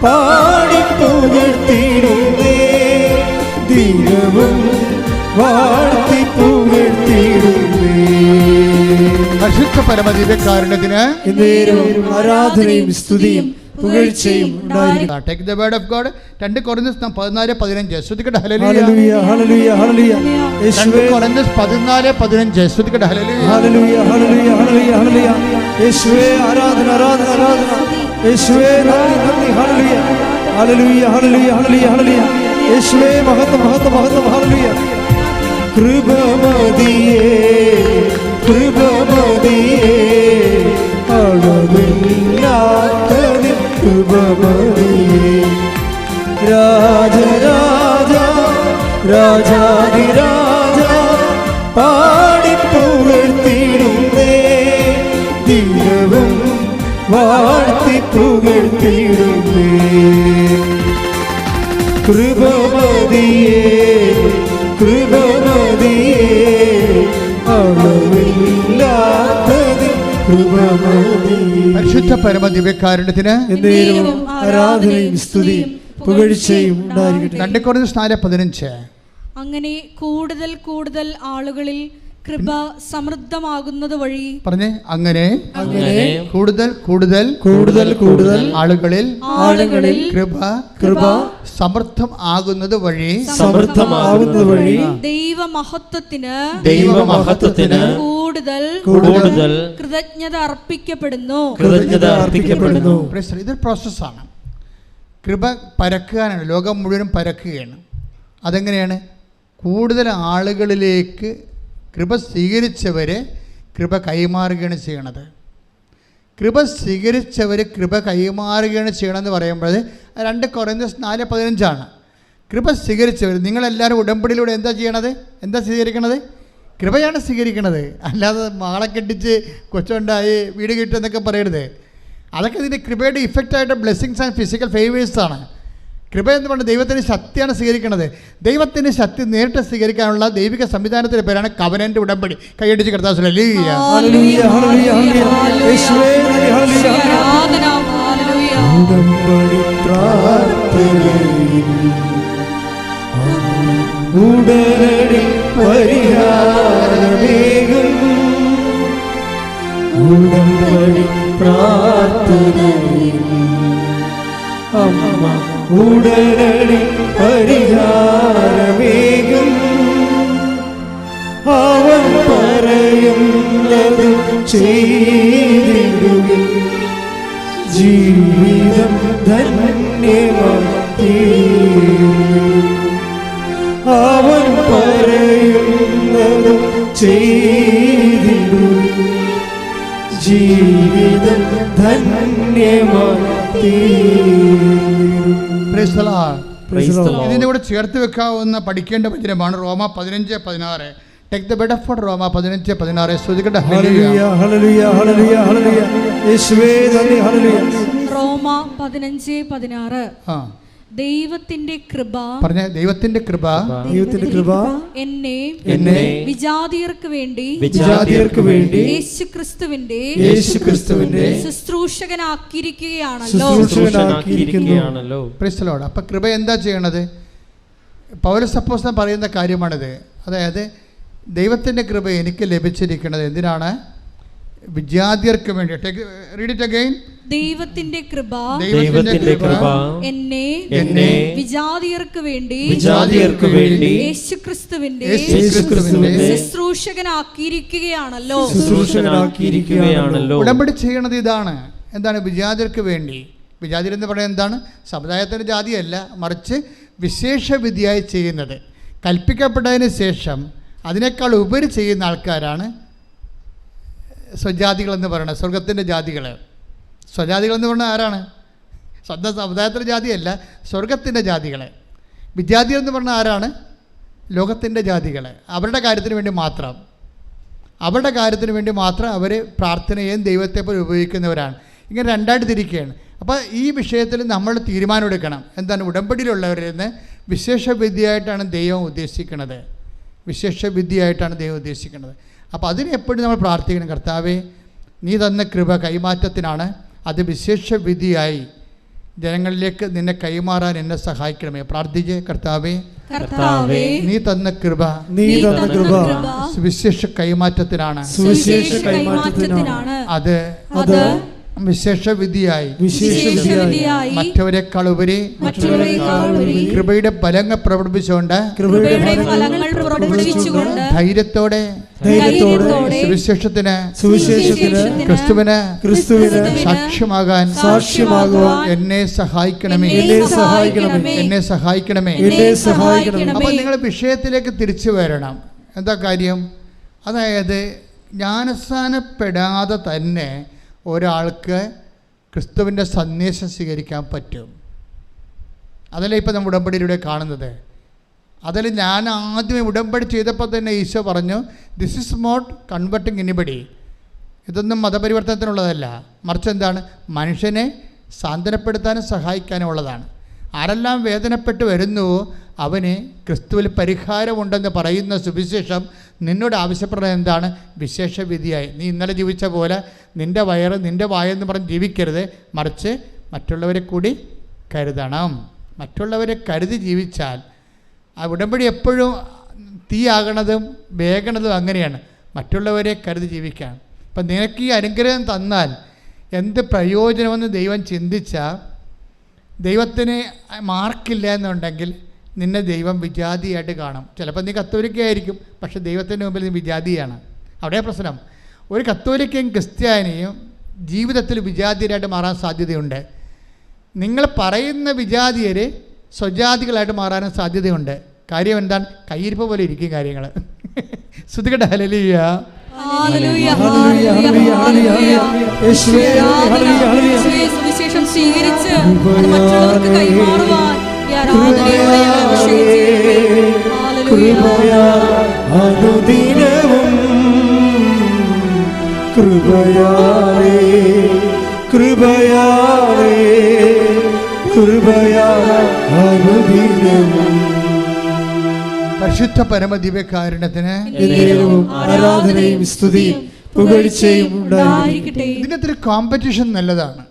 പാടിപ്പുകഴ്ത്തിടുന്നേ ദിനവും വാഴ്ത്തിപ്പുകഴ്ത്തിടുന്നേ പരിശുദ്ധ പരമദിവ്യകാരുണ്യത്തിന് എന്നേരവും ആരാധനയും സ്തുതിയും പുകഴ്ചയും ഉണ്ടായിരിക്കട്ടെ. Take the word of God. 2 Corinthians 14:15 ശ്രദ്ധിക്കട്ടെ. ഹല്ലേലൂയ ഹല്ലേലൂയ ഹല്ലേലൂയ യേശുവേ 2 കൊരിന്ത്യസ് 14:15 ശ്രദ്ധിക്കട്ടെ. ഹല്ലേലൂയ ഹല്ലേലൂയ ഹല്ലേലൂയ ഹല്ലേലൂയ ഹല്ലേലൂയ യേശുവേ ആരാധന ആരാധന ആരാധന യേശുവേ നന്ദി നന്ദി ഹല്ലേലൂയ ഹല്ലേലൂയ ഹല്ലേലൂയ ഹല്ലേലൂയ ഹല്ലേലൂയ യേശുവേ മഹത്വം മഹത്വം മഹത്വം ഹല്ലേലൂയ കൃപമതിയേ കൃപമതിയേ അളവില്ലാത്ത കൃപമതിയേ രാജരാജ രാജാതിരാജ പാടിപ്പുകഴ്ത്തിടുന്നേ ദിനവും വാഴ്ത്തിപ്പുകഴ്ത്തിടുന്നേ കൃപമതിയേ കൃപമതിയേ അളവില്ലാത്തത് കൃപമതിയേ. പരിശുദ്ധ പരമദിവ്യകാരുണ്യത്തിന് എന്നേരവും ആരാധനയും സ്തുതിയും പുകഴ്ചയും ഉണ്ടായിരിക്കട്ടെ. 2 കൊരിന്ത്യസ് 4:15 അങ്ങനെ കൂടുതൽ കൂടുതൽ ആളുകളിൽ കൃപ സമൃദ്ധമാകുന്നത് വഴി പറഞ്ഞേ. അങ്ങനെ അങ്ങനെ കൂടുതൽ കൂടുതൽ കൂടുതൽ കൂടുതൽ ആളുകളിൽ ആളുകളിൽ കൃപ കൃപ സമൃദ്ധം ആകുന്നത് വഴി സമൃദ്ധമാകുന്നത് വഴി ദൈവമഹത്വത്തിന് ദൈവമഹത്വത്തിന് കൂടുതൽ കൂടുതൽ കൃതജ്ഞത അർപ്പിക്കപ്പെടുന്നു. കൃതജ്ഞത അർപ്പിക്കപ്പെടുന്നു. ഇതൊരു പ്രോസസ്സാണ്. കൃപ പരക്കുകയാണ്, ലോകം മുഴുവനും പരക്കുകയാണ്. അതെങ്ങനെയാണ്? കൂടുതൽ ആളുകളിലേക്ക് കൃപ സ്വീകരിച്ചവരെ കൃപ കൈമാറുകയാണ് ചെയ്യണത്. കൃപ സ്വീകരിച്ചവർ കൃപ കൈമാറുകയാണ് ചെയ്യണമെന്ന് പറയുമ്പോൾ 2 കൊരിന്ത്യസ് 4:15 കൃപ സ്വീകരിച്ചവർ നിങ്ങളെല്ലാവരും ഉടമ്പടിയിലൂടെ എന്താ ചെയ്യണത്? എന്താ സ്വീകരിക്കണത്? കൃപയാണ് സ്വീകരിക്കണത്. അല്ലാതെ മാളെ കെട്ടിച്ച് കൊച്ചുണ്ടായി വീട് കിട്ടുമെന്നൊക്കെ പറയരുത്. അതൊക്കെ ഇതിൻ്റെ കൃപയുടെ ഇഫക്റ്റായിട്ട് ബ്ലെസ്സിങ്സ് ആൻഡ് ഫിസിക്കൽ ഫേവേഴ്സാണ്. കൃപ എന്ന് പറഞ്ഞാൽ ദൈവത്തിൻ്റെ ശക്തിയാണ് സ്വീകരിക്കുന്നത്. ദൈവത്തിൻ്റെ ശക്തി നേരിട്ട് സ്വീകരിക്കാനുള്ള ദൈവിക സംവിധാനത്തിൻ്റെ പേരാണ് കവനന്റ് ഉടമ്പടി. കൈയടിച്ച് കർത്താവ് ഹല്ലേലൂയ ഹല്ലേലൂയ ഹല്ലേലൂയ യേശുവേ നന്ദി ഹല്ലേലൂയ ആരാധന ഹല്ലേലൂയ. ഉടമ്പടി പ്രാർത്ഥനയിൽ ഉടനടി പരിഹാരമേകും ഉടമ്പടി പ്രാർത്ഥനയിൽ അമ്മ ഉടനടി പരിഹാരമേകും അവൻ പറയുന്നത് ചെയ്തിടുവിൻ ജീവിതം ധന്യമായിത്തീരും അവൻ പറയുന്നത് ചെയ്തിടുവിൻ ജീവിതം ധന്യമായിത്തീരും. ഇതിൻ്റെ കൂടെ ചേർത്ത് വെക്കാവുന്ന പഠിക്കേണ്ട വചനമാണ് റോമ 15:16. ടേക്ക് ദ ബെഡ് ഓഫ് റോമ 15:16 ശ്രദ്ധിക്കട്ടെ. ഹല്ലേലൂയ ഹല്ലേലൂയ ഹല്ലേലൂയ ഹല്ലേലൂയ യേശുവേ നന്ദി ഹല്ലേലൂയ. റോമ 15:16 ദൈവത്തിന്റെ കൃപ പറഞ്ഞ ദൈവത്തിന്റെ കൃപ ദൈവത്തിന്റെ കൃപ എന്നെ വിജാതിയർക്ക് വേണ്ടി യേശുക്രിസ്തുവിന്റെ ശുശ്രൂഷകനാക്കിയിരിക്കുകയാണല്ലോ. Price the Lord. അപ്പൊ കൃപ എന്താ ചെയ്യണത്? പൗലോസ് അപ്പോസ്തലൻ പറയുന്ന കാര്യമാണിത്. അതായത് ദൈവത്തിന്റെ കൃപ എനിക്ക് ലഭിച്ചിരിക്കുന്നത് എന്തിനാണ്? വിജാതിയർക്ക് വേണ്ടി. Read it again. ദൈവത്തിന്റെ കൃപ എന്നെ വിജാതിയർക്ക് വേണ്ടി യേശുക്രിസ്തുവിന്റെ ശുശ്രൂഷകനാക്കിയിരിക്കുകയാണല്ലോ. ഉടമ്പടി ചെയ്യണത് ഇതാണ്. എന്താണ്? വിജാതിയർക്ക് വേണ്ടി. വിജാതിർ എന്ന് പറയുന്നത് എന്താണ്? സമുദായത്തിൻ്റെ ജാതിയല്ല, മറിച്ച് വിശേഷവിധിയായി ചെയ്യുന്നത്. കൽപ്പിക്കപ്പെട്ടതിന് ശേഷം അതിനേക്കാൾ ഉപരി ചെയ്യുന്ന ആൾക്കാരാണ് സ്വജാതികളെന്ന് പറയുന്നത്. സ്വർഗത്തിൻ്റെ ജാതികൾ. സ്വജാതികളെന്ന് പറഞ്ഞാൽ ആരാണ്? സ്വന്തം സമുദായത്തിൻ്റെ ജാതിയല്ല, സ്വർഗത്തിൻ്റെ ജാതികൾ. വിജാതികൾ എന്ന് പറഞ്ഞാൽ ആരാണ്? ലോകത്തിൻ്റെ ജാതികൾ. അവരുടെ കാര്യത്തിന് വേണ്ടി മാത്രം. അവരുടെ കാര്യത്തിന് വേണ്ടി മാത്രം അവർ പ്രാർത്ഥനയും ദൈവത്തെ പോലെ ഉപയോഗിക്കുന്നവരാണ്. ഇങ്ങനെ രണ്ടായിട്ട് തിരിക്കുകയാണ്. അപ്പോൾ ഈ വിഷയത്തിൽ നമ്മൾ തീരുമാനമെടുക്കണം. എന്താണ്? ഉടമ്പടിയിലുള്ളവരിൽ നിന്ന് വിശേഷ വിദ്യയായിട്ടാണ് ദൈവം ഉദ്ദേശിക്കുന്നത്. വിശേഷ വിദ്യയായിട്ടാണ് ദൈവം ഉദ്ദേശിക്കുന്നത്. അപ്പോൾ അതിന് എപ്പോഴും നമ്മൾ പ്രാർത്ഥിക്കണം, കർത്താവേ നീ തന്ന കൃപ കൈമാറ്റത്തിനാണ്, അത് വിശേഷ വിധിയായി ജനങ്ങളിലേക്ക് നിന്നെ കൈമാറാൻ എന്നെ സഹായിക്കണമേ. പ്രാർത്ഥിച്ച്, കർത്താവേ നീ തന്ന കൃപ വിശേഷ കൈമാറ്റത്തിനാണ്, അത് വിശേഷ വിധിയായി മറ്റവരെക്കാൾ ഉപരി കൃപയുടെ ഫലങ്ങൾ പ്രകടിപ്പിച്ചുകൊണ്ട് ധൈര്യത്തോടെ സുവിശേഷത്തിന് ക്രിസ്തുവിന് സാക്ഷ്യമാകാൻ എന്നെ സഹായിക്കണമേ. അപ്പോൾ നിങ്ങൾ വിഷയത്തിലേക്ക് തിരിച്ചു വരണം. എന്താ കാര്യം? അതായത് ജ്ഞാനസ്നാനപ്പെടാതെ തന്നെ ഒരാൾക്ക് ക്രിസ്തുവിൻ്റെ സന്ദേശം സ്വീകരിക്കാൻ പറ്റും. അതല്ലേ ഇപ്പോൾ നമ്മൾ ഉടമ്പടിയിലൂടെ കാണുന്നത്. അതിൽ ഞാൻ ആദ്യമേ ഉടമ്പടി ചെയ്തപ്പോൾ തന്നെ ഈശോ പറഞ്ഞു, this is not converting anybody. ഇതൊന്നും മതപരിവർത്തനത്തിനുള്ളതല്ല, മറിച്ച് എന്താണ്? മനുഷ്യനെ സാന്ത്വനപ്പെടുത്താനും സഹായിക്കാനും ഉള്ളതാണ്. ആരെല്ലാം വേദനപ്പെട്ട് വരുന്നുവോ അവന് ക്രിസ്തുവിൽ പരിഹാരമുണ്ടെന്ന് പറയുന്ന സുവിശേഷം നിന്നോട് ആവശ്യപ്പെടുന്നത് എന്താണ്? വിശേഷ വിധിയായി. നീ ഇന്നലെ ജീവിച്ച പോലെ നിൻ്റെ വയറ് നിൻ്റെ വായെന്ന് പറഞ്ഞ് ജീവിക്കരുത്, മറിച്ച് മറ്റുള്ളവരെ കൂടി കരുതണം. മറ്റുള്ളവരെ കരുതി ജീവിച്ചാൽ ആ ഉടമ്പടി എപ്പോഴും തീയാകണതും വേഗണതും അങ്ങനെയാണ്, മറ്റുള്ളവരെ കരുതി ജീവിക്കാൻ. അപ്പം നിനക്ക് ഈ അനുഗ്രഹം തന്നാൽ എന്ത് പ്രയോജനമെന്ന് ദൈവം ചിന്തിച്ചാൽ, ദൈവത്തിന് മാർക്കില്ല എന്നുണ്ടെങ്കിൽ നിന്നെ ദൈവം വിജാതിയായിട്ട് കാണും. ചിലപ്പോൾ നീ കത്തോലിക്കയായിരിക്കും, പക്ഷേ ദൈവത്തിൻ്റെ മുമ്പിൽ നീ വിജാതിയാണ്. അവിടെ പ്രശ്നം. ഒരു കത്തോലിക്കയും ക്രിസ്ത്യാനിയും ജീവിതത്തിൽ വിജാതിയരായിട്ട് മാറാൻ സാധ്യതയുണ്ട്. നിങ്ങൾ പറയുന്ന വിജാതിയർ സ്വജാതികളായിട്ട് മാറാനും സാധ്യതയുണ്ട്. കാര്യം എന്താണ്? കയ്യിരിപ്പ് പോലെ ഇരിക്കും കാര്യങ്ങൾ. ശ്രുതികട്ടെ, ഹല്ലേലൂയ. സുവിശേഷം സ്വീകരിച്ച് മറ്റുള്ളവർക്ക് കൈമാറുവാൻ അനുദിനവും കൃപയാലേ കൃപയാലേ കൃപയാലേ അനുദിനവും. പരിശുദ്ധ പരമദിവ്യകാരുണ്യത്തിന് ആരാധനയും സ്തുതിയും പുകഴ്ചയും ഉണ്ടായിരിക്കട്ടെ. ഇതിനകത്തൊരു കോമ്പറ്റീഷൻ നല്ലതാണ്.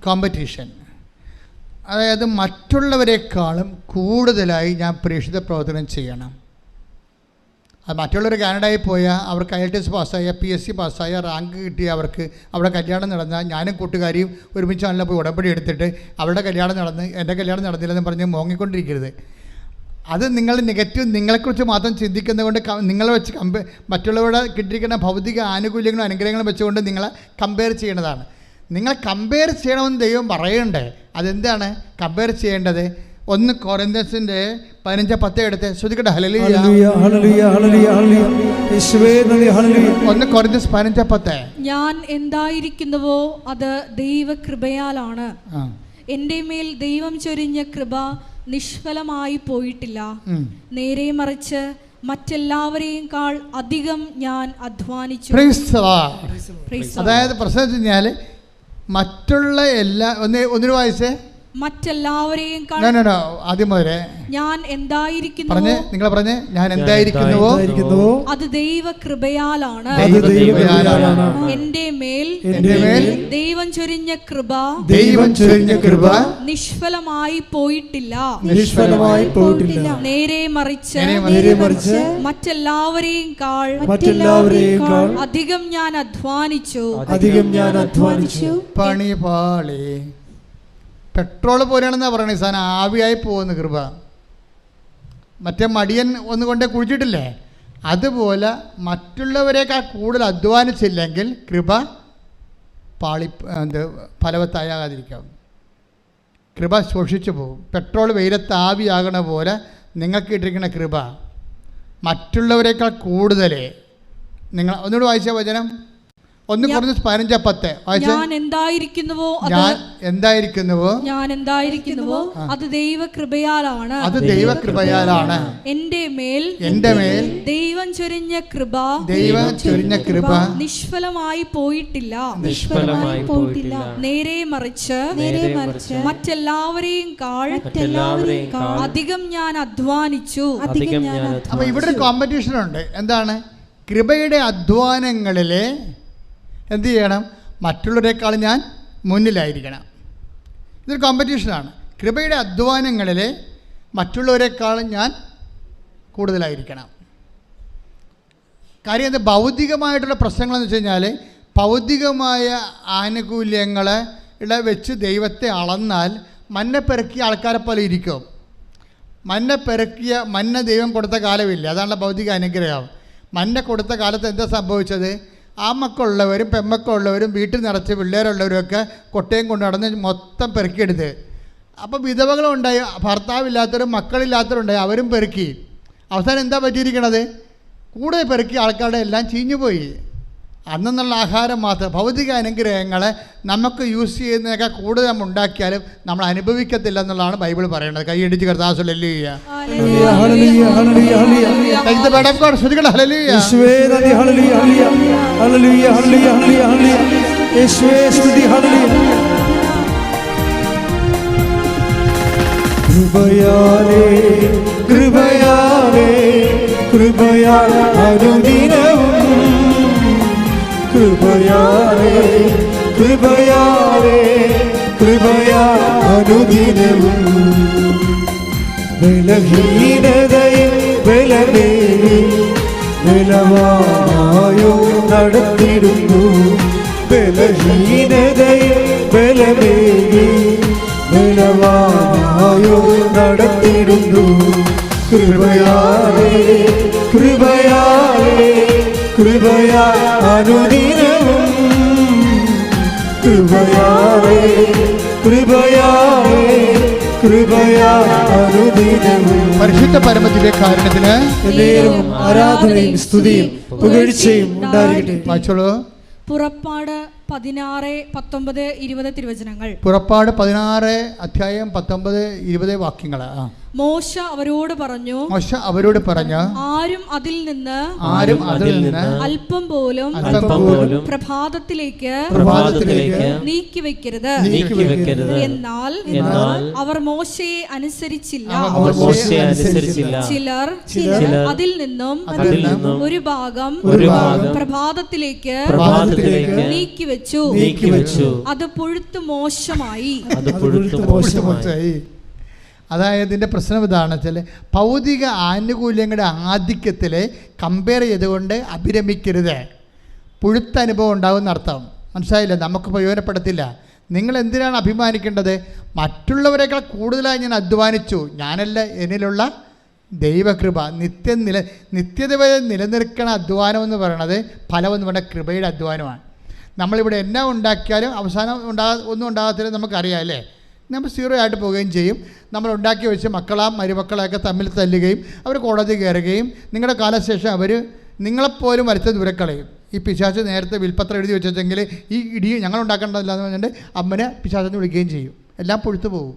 കോമ്പറ്റീഷൻ, അതായത് മറ്റുള്ളവരെക്കാളും കൂടുതലായി ഞാൻ പ്രേക്ഷിത പ്രവർത്തനം ചെയ്യണം. അത് മറ്റുള്ളവർ കാനഡയിൽ പോയാൽ അവർക്ക് IELTS പാസ്സായ PSC പാസ്സായ റാങ്ക് കിട്ടിയ അവർക്ക് അവിടെ കല്യാണം നടന്നാൽ ഞാനും കൂട്ടുകാരിയും ഒരുമിച്ചാണല്ലോ പോയി ഉടമ്പടി എടുത്തിട്ട് അവരുടെ കല്യാണം നടന്ന് എൻ്റെ കല്യാണം നടന്നില്ലെന്ന് പറഞ്ഞ് മോങ്ങിക്കൊണ്ടിരിക്കരുത്. അത് നിങ്ങൾ നെഗറ്റീവ് നിങ്ങളെക്കുറിച്ച് മാത്രം ചിന്തിക്കുന്നത് കൊണ്ട് നിങ്ങളെ വെച്ച് മറ്റുള്ളവരുടെ കിട്ടിയിരിക്കുന്ന ഭൗതിക ആനുകൂല്യങ്ങളും അനുഗ്രഹങ്ങളും വെച്ചുകൊണ്ട് നിങ്ങളെ കമ്പയർ ചെയ്യേണ്ടതാണ്. നിങ്ങൾ കമ്പയർ ചെയ്യണമെന്ന് ദൈവം പറയണ്ടേ. അതെന്താണ് കമ്പയർ ചെയ്യേണ്ടത്? 1 കൊരിന്ത്യൻസിന്റെ 15:10 എടുത്ത് ശ്രദ്ധിക്കട്ടെ. ഹല്ലേലൂയ ഹല്ലേലൂയ ഹല്ലേലൂയ യേശുവേ നന്ദി. ഹല്ലേലൂയ. 1 കൊരിന്ത്യൻസ് 15:10. ഞാൻ എന്തായിരിക്കുന്നുവോ അത് ദൈവകൃപയാലാണ്. എൻ്റെ മേൽ ദൈവം ചൊരിഞ്ഞ കൃപ നിഷ്ഫലമായി പോയിട്ടില്ല. നേരെ മറിച്ച് മറ്റെല്ലാവരെയും അധികം ഞാൻ അധ്വാനിച്ചു. അതായത് പ്രശ്നം വെച്ച് കഴിഞ്ഞാൽ മറ്റുള്ള എല്ലാ ഒന്നിനു വായിച്ചേ മറ്റെല്ലാവരെയും ആദ്യം മുതലേ ഞാൻ എന്തായിരിക്കുന്നു നിങ്ങൾ പറഞ്ഞേ ഞാൻ എന്തായിരിക്കുന്നുവോ അത് ദൈവകൃപയാലാണ്. എൻ്റെ മേൽ ദൈവം ചൊരിഞ്ഞ കൃപ നിഷ്ഫലമായി പോയിട്ടില്ല. നേരെ മറിച്ച് മറ്റെല്ലാവരെയും അധികം ഞാൻ അധ്വാനിച്ചു. പണിപാളി പെട്രോൾ പോലെയാണെന്നാ പറയണേ. സാധനം ആവിയായി പോകുന്ന കൃപ. മറ്റേ മടിയൻ ഒന്നുകൊണ്ടേ കുഴിച്ചിട്ടില്ലേ, അതുപോലെ മറ്റുള്ളവരെക്കാൾ കൂടുതൽ അധ്വാനിച്ചില്ലെങ്കിൽ കൃപ ഫലവത്താകാതിരിക്കാം. കൃപ ശോഷിച്ചു പോകും. പെട്രോൾ വെയിലത്ത് ആവിയാകണ പോലെ നിങ്ങൾക്ക് ഇട്ടിരിക്കുന്ന കൃപ മറ്റുള്ളവരെക്കാൾ കൂടുതൽ നിങ്ങൾ ഒന്നുകൂടി വായിച്ച വചനം 1 Corinthians 15:10 ഞാൻ എന്തായിരിക്കുന്നുവോ അത് ദൈവകൃപയാലാണ്. എന്റെ മേൽ ദൈവം ചൊരിഞ്ഞ കൃപ നിഷ്ഫലമായി പോയിട്ടില്ല. നേരെ മറിച്ച് മറ്റെല്ലാവരെയും അധികം ഞാൻ അധ്വാനിച്ചു. അപ്പൊ ഇവിടെ ഒരു കോമ്പറ്റീഷൻ ഉണ്ട്. എന്താണ്? കൃപയുടെ അധ്വാനങ്ങളിലെ എന്ത് ചെയ്യണം? മറ്റുള്ളവരെക്കാൾ ഞാൻ മുന്നിലായിരിക്കണം. ഇതൊരു കോമ്പറ്റീഷനാണ്. കൃപയുടെ അധ്വാനങ്ങളിൽ മറ്റുള്ളവരെക്കാൾ ഞാൻ കൂടുതലായിരിക്കണം. കാര്യം അത് ഭൗതികമായിട്ടുള്ള പ്രശ്നങ്ങളെന്ന് വെച്ച് കഴിഞ്ഞാൽ, ഭൗതികമായ ആനുകൂല്യങ്ങളെ വെച്ച് ദൈവത്തെ അളന്നാൽ മന്ന പെറുക്കിയ ആൾക്കാരെ പോലെ ഇരിക്കും. മന്ന ദൈവം കൊടുത്ത കാലമില്ല. അതാണല്ലോ ഭൗതിക അനുഗ്രഹം. മന്ന കൊടുത്ത കാലത്ത് എന്താ സംഭവിച്ചത്? ആ മക്കളുള്ളവരും പെമ്മക്കളുള്ളവരും വീട്ടിൽ നിറച്ച് പിള്ളേരുള്ളവരുമൊക്കെ കൊട്ടയും കൊണ്ട് നടന്ന് മൊത്തം പെറുക്കിയെടുത്ത്. അപ്പോൾ വിധവകളുണ്ടായി, ഭർത്താവില്ലാത്തവരും മക്കളില്ലാത്തവരുണ്ടായി, അവരും പെറുക്കി. അവസാനം എന്താ പറ്റിയിരിക്കണത്? കൂടുതൽ പെറുക്കിയ ആൾക്കാരുടെ എല്ലാം ചീഞ്ഞുപോയി. അന്നുള്ള ആഹാരം മാത്രം. ഭൗതിക അനുഗ്രഹങ്ങളെ നമുക്ക് യൂസ് ചെയ്യുന്നതൊക്കെ കൂടുതൽ നമ്മൾ ഉണ്ടാക്കിയാലും നമ്മൾ അനുഭവിക്കത്തില്ല എന്നുള്ളതാണ് ബൈബിൾ പറയുന്നത്. കൈയടിച്ച് കർത്താവ് ഹല്ലേലൂയ. കൃപയാ അനുദിനവും ബലഹീനതയിൽ ബലമേറി ബലവാനായോ നടത്തിടുന്നു. ബലഹീനതയിൽ ബലമേറി ബലവാനായോ നടത്തിടുന്നു. കൃപയാലേ കൃപയാലേ കൃപയാ അനുദിനവും കൃപയാലേ കൃപയാലേ കൃപയാ അനുദിനവും. പരിശുദ്ധ പരമദിവ്യകാരുണ്യത്തിന് ആരാധനയും സ്തുതിയും പുകഴ്ചയും ഉണ്ടായിരിക്കട്ടെ. വായിച്ചോളൂ. പുറപ്പാട് 16:19-20 തിരുവചനങ്ങൾ. പുറപ്പാട് 16:19-20 വാക്യങ്ങൾ. മോശ അവരോട് പറഞ്ഞു, ആരും അതിൽ നിന്ന് അല്പം പോലും പ്രഭാതത്തിലേക്ക് നീക്കിവെക്കരുത്. എന്നാൽ അവർ മോശയെ അനുസരിച്ചില്ല. ചിലർ അതിൽ നിന്നും ഒരു ഭാഗം പ്രഭാതത്തിലേക്ക് നീക്കിവെച്ചു. അത് പുഴുത്തു മോശമായി. അതായത് ഇതിൻ്റെ പ്രശ്നം ഇതാണ് വെച്ചാൽ, ഭൗതിക ആനുകൂല്യങ്ങളുടെ ആധിക്യത്തിൽ കമ്പയർ ചെയ്തുകൊണ്ട് അഭിരമിക്കരുത്. പുഴുത്ത അനുഭവം ഉണ്ടാകുമെന്ന് അർത്ഥം. മനസ്സിലായില്ല? നമുക്ക് പ്രയോജനപ്പെടത്തില്ല. നിങ്ങൾ എന്തിനാണ് അഭിമാനിക്കേണ്ടത്? മറ്റുള്ളവരെക്കാൾ കൂടുതലായി ഞാൻ അധ്വാനിച്ചു. ഞാനല്ല, എന്നിലുള്ള ദൈവകൃപ. നിത്യത വരെ നിലനിൽക്കണ അധ്വാനം എന്ന് പറയണത്, ഫലമെന്ന് പറഞ്ഞാൽ കൃപയുടെ അധ്വാനമാണ്. നമ്മളിവിടെ എന്നാ ഉണ്ടാക്കിയാലും അവസാനം ഒന്നും ഉണ്ടാകത്തില്ല. നമുക്കറിയാം അല്ലേ? നമ്മൾ 0 ആയിട്ട് പോവുകയും ചെയ്യും. നമ്മൾ ഉണ്ടാക്കി വെച്ച് മരുമക്കളെയൊക്കെ തമ്മിൽ തല്ലുകയും അവർ കോടതി കയറുകയും നിങ്ങളുടെ കാലശേഷം അവർ നിങ്ങളെപ്പോലും വരുത്ത ദൂരക്കളയും. ഈ പിശാച് നേരത്തെ വിൽപ്പത്രം എഴുതി വെച്ചെങ്കിൽ ഈ ഇടി ഞങ്ങൾ ഉണ്ടാക്കേണ്ടതില്ല എന്ന് പറഞ്ഞിട്ട് അമ്മനെ പിശാചെന്ന് വിളിക്കുകയും ചെയ്യും. എല്ലാം പൊഴുത്തു പോകും.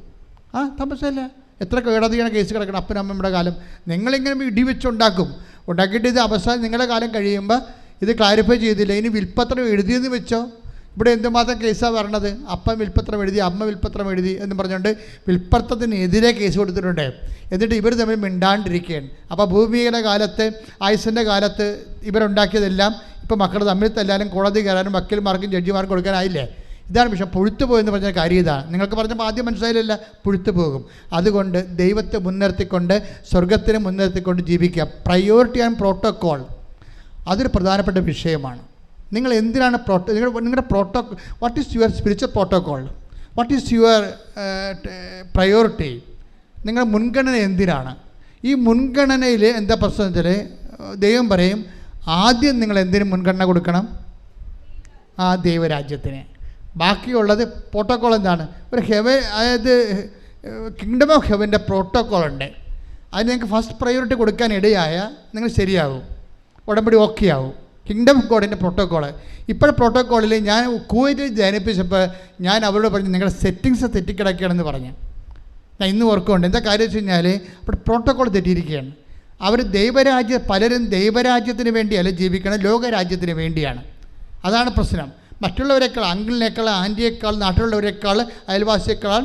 തമസല്ല. എത്ര കോടതിയാണ് കേസ് കിടക്കണം അപ്പനമ്മയുടെ കാലം. നിങ്ങളിങ്ങനെ ഇടി ഉണ്ടാക്കിയിട്ട് ഇത് അവസാനം നിങ്ങളുടെ കാലം കഴിയുമ്പോൾ ഇത് ക്ലാരിഫൈ ചെയ്തില്ല, ഇനി വിൽപ്പത്രം എഴുതിയെന്ന് വെച്ചോ. ഇവിടെ എന്തുമാത്രം കേസാണ് വരണത്? അപ്പൻ വിൽപ്പത്രം എഴുതി, അമ്മ വിൽപ്പത്രം എഴുതി എന്ന് പറഞ്ഞുകൊണ്ട് വിൽപ്പത്രത്തിനെതിരെ കേസ് കൊടുത്തിട്ടുണ്ട്. എന്നിട്ട് ഇവർ തമ്മിൽ മിണ്ടാണ്ടിരിക്കുകയാണ്. അപ്പോൾ ഭൂമിയുടെ കാലത്ത്, ആയുസിൻ്റെ കാലത്ത് ഇവരുണ്ടാക്കിയതെല്ലാം ഇപ്പോൾ മക്കൾ തമ്മിൽ തല്ലാനും കോടതി കയറാനും വക്കീൽമാർക്കും ജഡ്ജിമാർക്കും കൊടുക്കാനായില്ലേ? ഇതാണ് വിഷയം. പുഴുത്തു പോയെന്ന് പറഞ്ഞ കാര്യം ഇതാണ്. നിങ്ങൾക്ക് പറഞ്ഞപ്പോൾ ആദ്യം മനസ്സിലായില്ല, പുഴുത്തു പോകും. അതുകൊണ്ട് ദൈവത്തെ മുൻനിർത്തിക്കൊണ്ട്, സ്വർഗത്തിനെ മുൻനിർത്തിക്കൊണ്ട് ജീവിക്കുക. പ്രയോറിറ്റി ആൻഡ് പ്രോട്ടോക്കോൾ അതൊരു പ്രധാനപ്പെട്ട വിഷയമാണ്. നിങ്ങൾ എന്തിനാണ് നിങ്ങളുടെ what is your spiritual protocol? What is your priority? നിങ്ങളുടെ മുൻഗണന എന്തിനാണ്? ഈ മുൻഗണനയിൽ എന്താ പ്രശ്നം വെച്ചാൽ, ദൈവം പറയും ആദ്യം നിങ്ങൾ എന്തിനു മുൻഗണന കൊടുക്കണം? ദൈവരാജ്യത്തിന്. ബാക്കിയുള്ളത് പ്രോട്ടോക്കോൾ എന്താണ്? ഒരു അതായത് കിങ്ഡം ഓഫ് ഹെവൻ്റെ പ്രോട്ടോക്കോൾ ഉണ്ട്. അതിന് നിങ്ങൾക്ക് ഫസ്റ്റ് പ്രയോറിറ്റി കൊടുക്കാൻ ഇടയായ നിങ്ങൾ ശരിയാകും, ഉടമ്പടി ഓക്കെ ആവും. കിങ്ഡം ഓഫ് ഗോഡിൻ്റെ പ്രോട്ടോക്കോള്. ഇപ്പോൾ പ്രോട്ടോക്കോളിൽ ഞാൻ കുവൈറ്റിൽ ധ്യാനിപ്പിച്ചപ്പോൾ ഞാൻ അവരോട് പറഞ്ഞു നിങ്ങളുടെ സെറ്റിങ്സ് തെറ്റിക്കിടക്കുകയാണെന്ന് പറഞ്ഞു. ഞാൻ ഇന്ന് ഓർക്കുന്നുണ്ട്. എന്താ കാര്യം വെച്ച് കഴിഞ്ഞാൽ അവിടെ പ്രോട്ടോക്കോൾ തെറ്റിയിരിക്കുകയാണ്. അവർ പലരും ദൈവരാജ്യത്തിന് വേണ്ടിയല്ല ജീവിക്കണം, ലോകരാജ്യത്തിന് വേണ്ടിയാണ്. അതാണ് പ്രശ്നം. മറ്റുള്ളവരെക്കാൾ, അങ്കിളിനേക്കാൾ, ആൻറ്റിയേക്കാൾ, നാട്ടിലുള്ളവരെക്കാൾ, അയൽവാസിയേക്കാൾ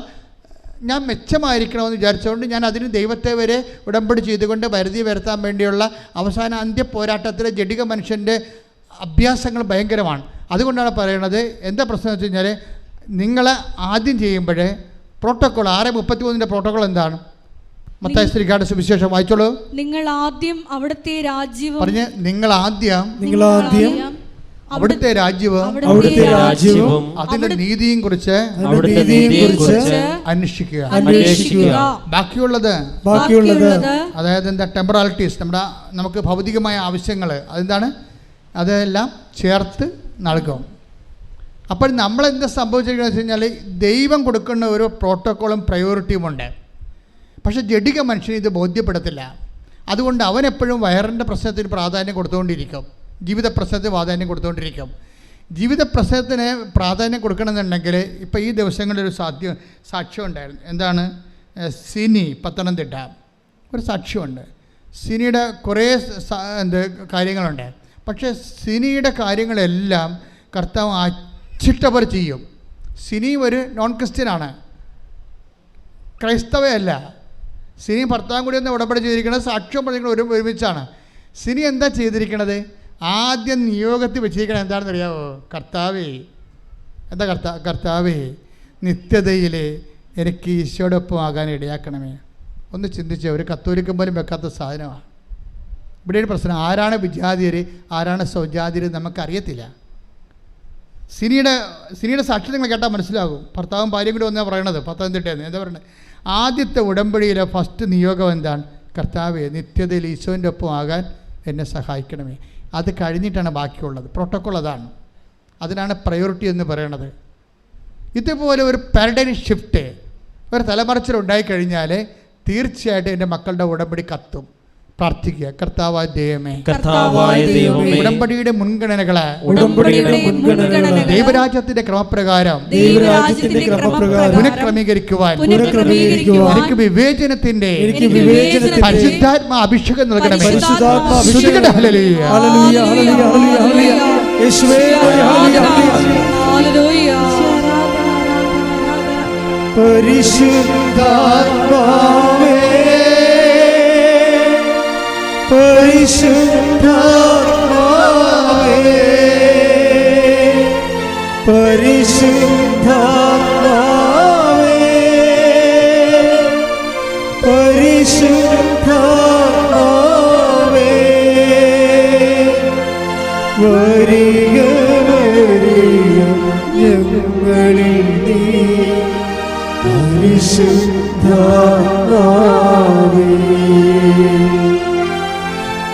ഞാൻ മെച്ചമായിരിക്കണമെന്ന് വിചാരിച്ചുകൊണ്ട് ഞാൻ അതിന് ദൈവത്തെ വരെ ഉടമ്പടി ചെയ്തുകൊണ്ട് വരുതി വരുത്താൻ വേണ്ടിയുള്ള അവസാന അന്ത്യ പോരാട്ടത്തിലെ ജഡിക മനുഷ്യൻ്റെ അഭ്യാസങ്ങൾ ഭയങ്കരമാണ്. അതുകൊണ്ടാണ് പറയണത്. എന്താ പ്രശ്നം വെച്ച് കഴിഞ്ഞാൽ നിങ്ങൾ ആദ്യം ചെയ്യുമ്പോൾ പ്രോട്ടോക്കോൾ 6:33 പ്രോട്ടോക്കോൾ എന്താണ്? മത്തായി ശ്രീകാട് സുവിശേഷം വായിച്ചോളൂ. നിങ്ങൾ ആദ്യം അവിടുത്തെ രാജ്യവും പറഞ്ഞ് നിങ്ങൾ ആദ്യം അവിടുത്തെ രാജ്യവും അതിന്റെ നീതിയും കുറിച്ച് അന്വേഷിക്കുക. ബാക്കിയുള്ളത് അതായത് എന്താ ടെമ്പറാലിറ്റീസ്, നമുക്ക് ഭൗതികമായ ആവശ്യങ്ങൾ അതെന്താണ്, അതെല്ലാം ചേർത്ത് നൽകും. അപ്പോൾ നമ്മളെന്താ സംഭവിച്ചിരിക്കുന്നത് വെച്ച് കഴിഞ്ഞാൽ ദൈവം കൊടുക്കുന്ന ഒരു പ്രോട്ടോക്കോളും പ്രയോറിറ്റിയുമുണ്ട്. പക്ഷേ ജഡിക മനുഷ്യന് ഇത് ബോധ്യപ്പെടത്തില്ല. അതുകൊണ്ട് അവനെപ്പോഴും വയറിൻ്റെ പ്രശ്നത്തിന് പ്രാധാന്യം കൊടുത്തുകൊണ്ടിരിക്കും, ജീവിത പ്രശ്നത്തിന് പ്രാധാന്യം കൊടുത്തുകൊണ്ടിരിക്കും. ജീവിത പ്രശ്നത്തിന് പ്രാധാന്യം കൊടുക്കണമെന്നുണ്ടെങ്കിൽ ഇപ്പോൾ ഈ ദിവസങ്ങളിലൊരു സാക്ഷ്യം ഉണ്ടായിരുന്നു. എന്താണ്? സിനി, പത്തനംതിട്ട ഒരു സാക്ഷ്യമുണ്ട്. സിനിയുടെ കുറേ കാര്യങ്ങളുണ്ട്. പക്ഷേ സിനിയുടെ കാര്യങ്ങളെല്ലാം കർത്താവ് അച്ചിട്ടവർ ചെയ്യും. സിനി ഒരു നോൺ ക്രിസ്ത്യനാണ്, ക്രൈസ്തവയല്ല. സിനി ഭർത്താവും കൂടി ഒന്ന് ഉടമ്പടി ചെയ്തിരിക്കുന്നത്, സാക്ഷ്യം പറഞ്ഞിരിക്കുന്നത് ഒരുമിച്ചാണ്. സിനി എന്താ ചെയ്തിരിക്കണത്? ആദ്യം നിയോഗത്തിൽ വെച്ചിരിക്കണത് എന്താണെന്ന് അറിയാമോ? കർത്താവേ, എന്താ കർത്താവേ, നിത്യതയിൽ എനിക്ക് ഈശോടൊപ്പം ആകാൻ ഇടയാക്കണമേ. ഒന്ന് ചിന്തിച്ചേ, ഒരു കത്തോലിക്കൻ പോലും വെക്കാത്ത സാധനമാണ്. ഇവിടെ ഒരു പ്രശ്നം, ആരാണ് വിജാതിയർ ആരാണ് സ്വജാതിയർ നമുക്കറിയത്തില്ല. സിനിയുടെ സാക്ഷ്യം നിങ്ങൾ കേട്ടാൽ മനസ്സിലാകും. ഭർത്താവും ഭാര്യയും കൂടി ഒന്നാണ് പറയണത്, പത്തനംതിട്ടയെന്ന്. എന്താ പറയുന്നത്? ആദ്യത്തെ ഉടമ്പടിയിലെ ഫസ്റ്റ് നിയോഗം എന്താണ്? കർത്താവേ, നിത്യതയിൽ ഈശോൻ്റെ ഒപ്പം ആകാൻ എന്നെ സഹായിക്കണമേ. അത് കഴിഞ്ഞിട്ടാണ് ബാക്കിയുള്ളത്. പ്രോട്ടോക്കോൾ അതാണ്. അതിനാണ് പ്രയോറിറ്റി എന്ന് പറയണത്. ഇതുപോലെ ഒരു പാരഡൈം ഷിഫ്റ്റ്, ഒരു തലമറിച്ചിലുണ്ടായിക്കഴിഞ്ഞാൽ തീർച്ചയായിട്ടും എൻ്റെ മക്കളുടെ ഉടമ്പടി കത്തും. പ്രാർത്ഥിക്കുക. കർത്താവായ ദൈവമേ, ഉടമ്പടിയുടെ മുൻഗണനകളെ ദൈവരാജ്യത്തിന്റെ ക്രമപ്രകാരം പുനഃക്രമീകരിക്കുവാൻ എനിക്ക് വിവേചനത്തിന്റെ പരിശുദ്ധാത്മാ അഭിഷേകം നൽകണമേ. പരിശുദ്ധാത്മാവേ, പരിശുദ്ധാത്മാവേ, പരിശുദ്ധാത്മാവേ, പരിശുദ്ധാത്മാവേ, വരിക വരിക ഞങ്ങളിൽ നീ പരിശുദ്ധാത്മാവേ.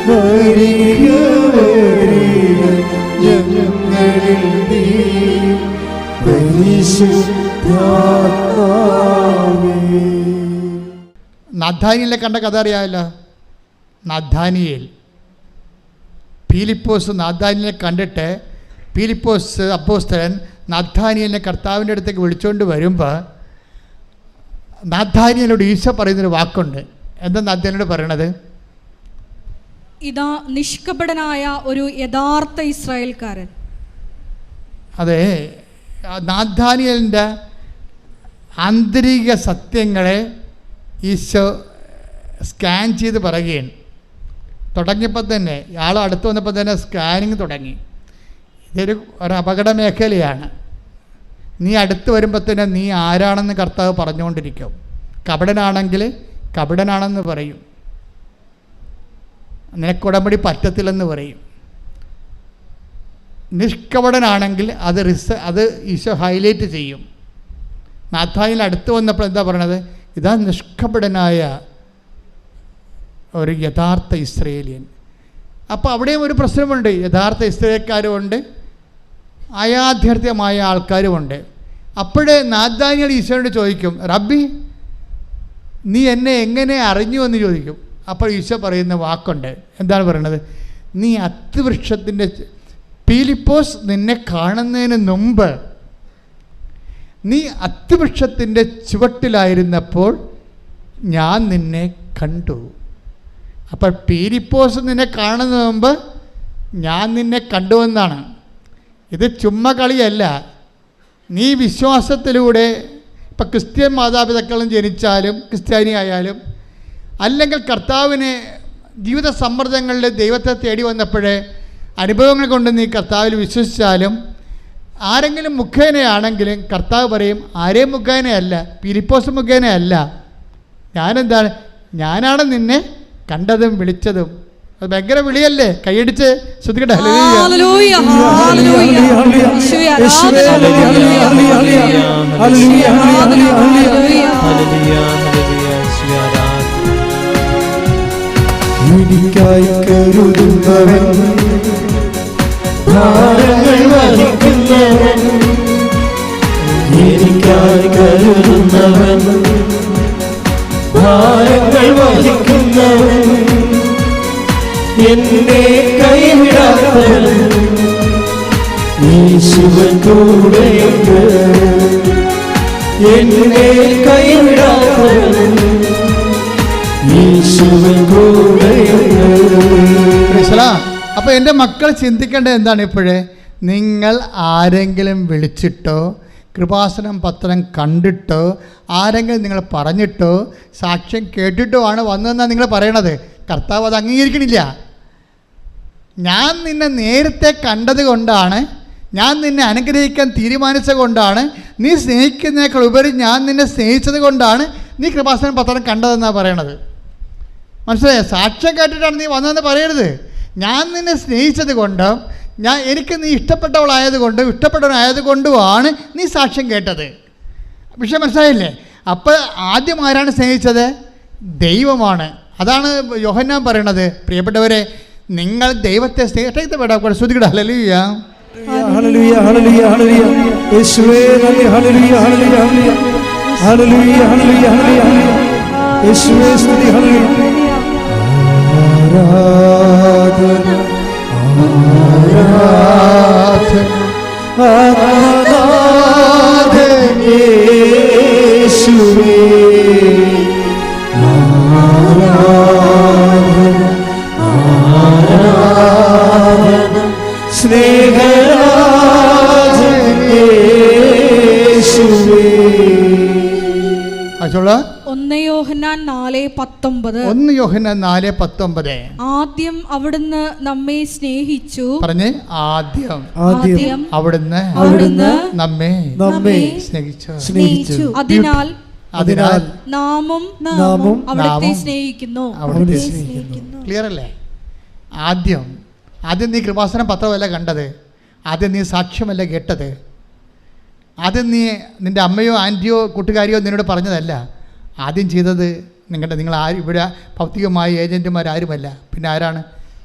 വരിക വരിക ഞങ്ങളിൽ നീ പരിശുദ്ധാത്മാവേ. നാഥാനിയലിനെ കണ്ട കഥ അറിയാമല്ലോ. നാഥാനിയേൽ, ഫിലിപ്പോസ് നാഥാനിയലിനെ കണ്ടിട്ട് ഫിലിപ്പോസ് അപ്പോസ്തലൻ നാഥാനിയലിനെ കർത്താവിൻ്റെ അടുത്തേക്ക് വിളിച്ചുകൊണ്ട് വരുമ്പോൾ നാഥാനിയലോട് ഈശോ പറയുന്നൊരു വാക്കുണ്ട്. എന്താ നാഥാനിയോട് പറയണത്? ഇതാ നിഷ്കപടനായ ഒരു യഥാർത്ഥ ഇസ്രായേൽക്കാരൻ. അതെ, നാഥാനിയലിൻ്റെ ആന്തരിക സത്യങ്ങളെ ഈശോ സ്കാൻ ചെയ്ത് പറയുകയാണ്. തുടങ്ങിയപ്പോൾ തന്നെ ഇയാൾ അടുത്ത് വന്നപ്പോൾ തന്നെ സ്കാനിങ് തുടങ്ങി. ഇതൊരു അപകട മേഖലയാണ്. നീ അടുത്ത് വരുമ്പോൾ തന്നെ നീ ആരാണെന്ന് കർത്താവ് പറഞ്ഞുകൊണ്ടിരിക്കും. കപടനാണെങ്കിൽ കപടനാണെന്ന് പറയും, നിനക്കുടമ്പടി പറ്റത്തില്ലെന്ന് പറയും. നിഷ്കപടനാണെങ്കിൽ അത് ഈശോ ഹൈലൈറ്റ് ചെയ്യും. നാഥാനിൽ അടുത്ത് വന്നപ്പോൾ എന്താ പറയണത്? ഇതാ നിഷ്കപടനായ ഒരു യഥാർത്ഥ ഇസ്രയേലിയൻ. അപ്പോൾ അവിടെയും ഒരു പ്രശ്നമുണ്ട്. യഥാർത്ഥ ഇസ്രയേൽക്കാരുമുണ്ട്, അയാഥാർത്ഥ്യമായ ആൾക്കാരുമുണ്ട്. അപ്പോഴേ നാഥാനിയേൽ ഈശോയോട് ചോദിക്കും, റബ്ബി നീ എന്നെ എങ്ങനെ അറിഞ്ഞു എന്ന് ചോദിക്കും. അപ്പോൾ ഈശോ പറയുന്ന വാക്കുണ്ട്. എന്താണ് പറയണത്? നീ അത്തിവൃക്ഷത്തിൻ്റെ പീലിപ്പോസ് നിന്നെ കാണുന്നതിന് മുമ്പ് നീ അത്തിവൃക്ഷത്തിൻ്റെ ചുവട്ടിലായിരുന്നപ്പോൾ ഞാൻ നിന്നെ കണ്ടു. അപ്പോൾ പീലിപ്പോസ് നിന്നെ കാണുന്നതിന് മുമ്പ് ഞാൻ നിന്നെ കണ്ടുവെന്നാണ്. ഇത് ചുമ്മാ കളിയല്ല. നീ വിശ്വാസത്തിലൂടെ ഇപ്പം ക്രിസ്ത്യൻ മാതാപിതാക്കളും ജനിച്ചാലും ക്രിസ്ത്യാനി ആയാലും, അല്ലെങ്കിൽ കർത്താവിനെ ജീവിത സമ്മർദ്ദങ്ങളിൽ ദൈവത്തെ തേടി വന്നപ്പോഴേ അനുഭവങ്ങൾ കൊണ്ട് നീ കർത്താവിൽ വിശ്വസിച്ചാലും, ആരെങ്കിലും മുഖേനയാണെങ്കിലും കർത്താവ് പറയും ആരെയും മുഖേനയല്ല, ഫിലിപ്പോസ് മുഖേനയല്ല, ഞാനെന്താണ്, ഞാനാണ് നിന്നെ കണ്ടതും വിളിച്ചതും. അത് ഭയങ്കര വിളിയല്ലേ? കൈയടിച്ച് ശ്രദ്ധിക്കട്ടെ. ഹല്ലേലൂയ, ഹല്ലേലൂയ. യേശുവേ ആരാധന. ഹല്ലേലൂയ, ഹല്ലേലൂയ, ഹല്ലേലൂയ, ഹല്ലേലൂയ. എനിക്കായി കരുതുന്നവൻ, ഭാരങ്ങൾ വഹിക്കുന്നവൻ, എനിക്കായി കരുതുന്നവൻ, ഭാരങ്ങൾ വഹിക്കുന്നവൻ, എന്നെ കൈവിടാത്തവൻ, യേശുവൻ കൂടെയുണ്ട്, എന്നെ കൈവിടാത്തവൻ, യേശുവൻ കൂടെയുണ്ട്. അപ്പോൾ എൻ്റെ മക്കൾ ചിന്തിക്കേണ്ടത് എന്താണ്? ഇപ്പോഴേ നിങ്ങൾ ആരെങ്കിലും വിളിച്ചിട്ടോ കൃപാസനം പത്രം കണ്ടിട്ടോ ആരെങ്കിലും നിങ്ങൾ പറഞ്ഞിട്ടോ സാക്ഷ്യം കേട്ടിട്ടോ ആണ് വന്നതെന്നാണ് നിങ്ങൾ പറയണത്. കർത്താവ് അത് അംഗീകരിക്കണില്ല. ഞാൻ നിന്നെ നേരത്തെ കണ്ടത് കൊണ്ടാണ്, ഞാൻ നിന്നെ അനുഗ്രഹിക്കാൻ തീരുമാനിച്ചത് കൊണ്ടാണ്, നീ സ്നേഹിക്കുന്നതിനേക്കാൾ ഉപരി ഞാൻ നിന്നെ സ്നേഹിച്ചത് കൊണ്ടാണ് നീ കൃപാസനം പത്രം കണ്ടതെന്നാണ് പറയണത്. മനസ്സിലായോ? സാക്ഷ്യം കേട്ടിട്ടാണ് നീ വന്നതെന്ന് പറയരുത്. ഞാൻ നിന്നെ സ്നേഹിച്ചത് കൊണ്ടും എനിക്ക് നീ ഇഷ്ടപ്പെട്ടവളായതുകൊണ്ടും ഇഷ്ടപ്പെട്ടവനായതുകൊണ്ടുമാണ് നീ സാക്ഷ്യം കേട്ടത്. വിഷയം മനസ്സിലായില്ലേ? അപ്പോൾ ആദ്യം ആരാണ് സ്നേഹിച്ചത്? ദൈവമാണ്. അതാണ് യോഹന്നാൻ പറയണത്. പ്രിയപ്പെട്ടവരെ, നിങ്ങൾ ദൈവത്തെ സ്നേഹിച്ചിട്ട് വിടാം. ശ്രദ്ധിക്കട്ടെ. ഹല്ലേലൂയ, ഹല്ലേലൂയ, ഹല്ലേലൂയ, ഹല്ലേലൂയ. യേശുവേ നന്ദി. ഹല്ലേലൂയ, ഹല്ലേലൂയ, ഹല്ലേലൂയ, ഹല്ലേലൂയ, ഹല്ലേലൂയ, ഹല്ലേലൂയ. യേശുവേ സ്തുതി. ഹല്ലേലൂയ. ആരാധന, ആരാധന, ആരാധന യേശുവേ, ആരാധന, ആരാധന സ്നേഹരാജൻ യേശുവേ. അച്ചോള 1 യോഹന്നാൻ 4:19. 1 യോഹന്നാൻ 4:19. ആദ്യം അവിടുന്ന് നമ്മെ സ്നേഹിച്ചു. പറഞ്ഞേ, ആദ്യം അവിടുന്ന് നമ്മെ സ്നേഹിച്ചു. അതിനാൽ നാമും അവിടുത്തെ സ്നേഹിക്കുന്നു. ക്ലിയർ അല്ലേ? ആദ്യം നീ കൃപാസനം പത്രമല്ല കണ്ടത്, ആദ്യം നീ സാക്ഷ്യമല്ല കേട്ടത്, ആദ്യം നിൻ്റെ അമ്മയോ ആൻറ്റിയോ കൂട്ടുകാരിയോ നിന്നോട് പറഞ്ഞതല്ല. ആദ്യം ചെയ്തത് നിങ്ങൾ ആരും ഇവിടെ ഭൗതികമായ ഏജൻറ്റുമാരാരുമല്ല. പിന്നെ ആരാണ്?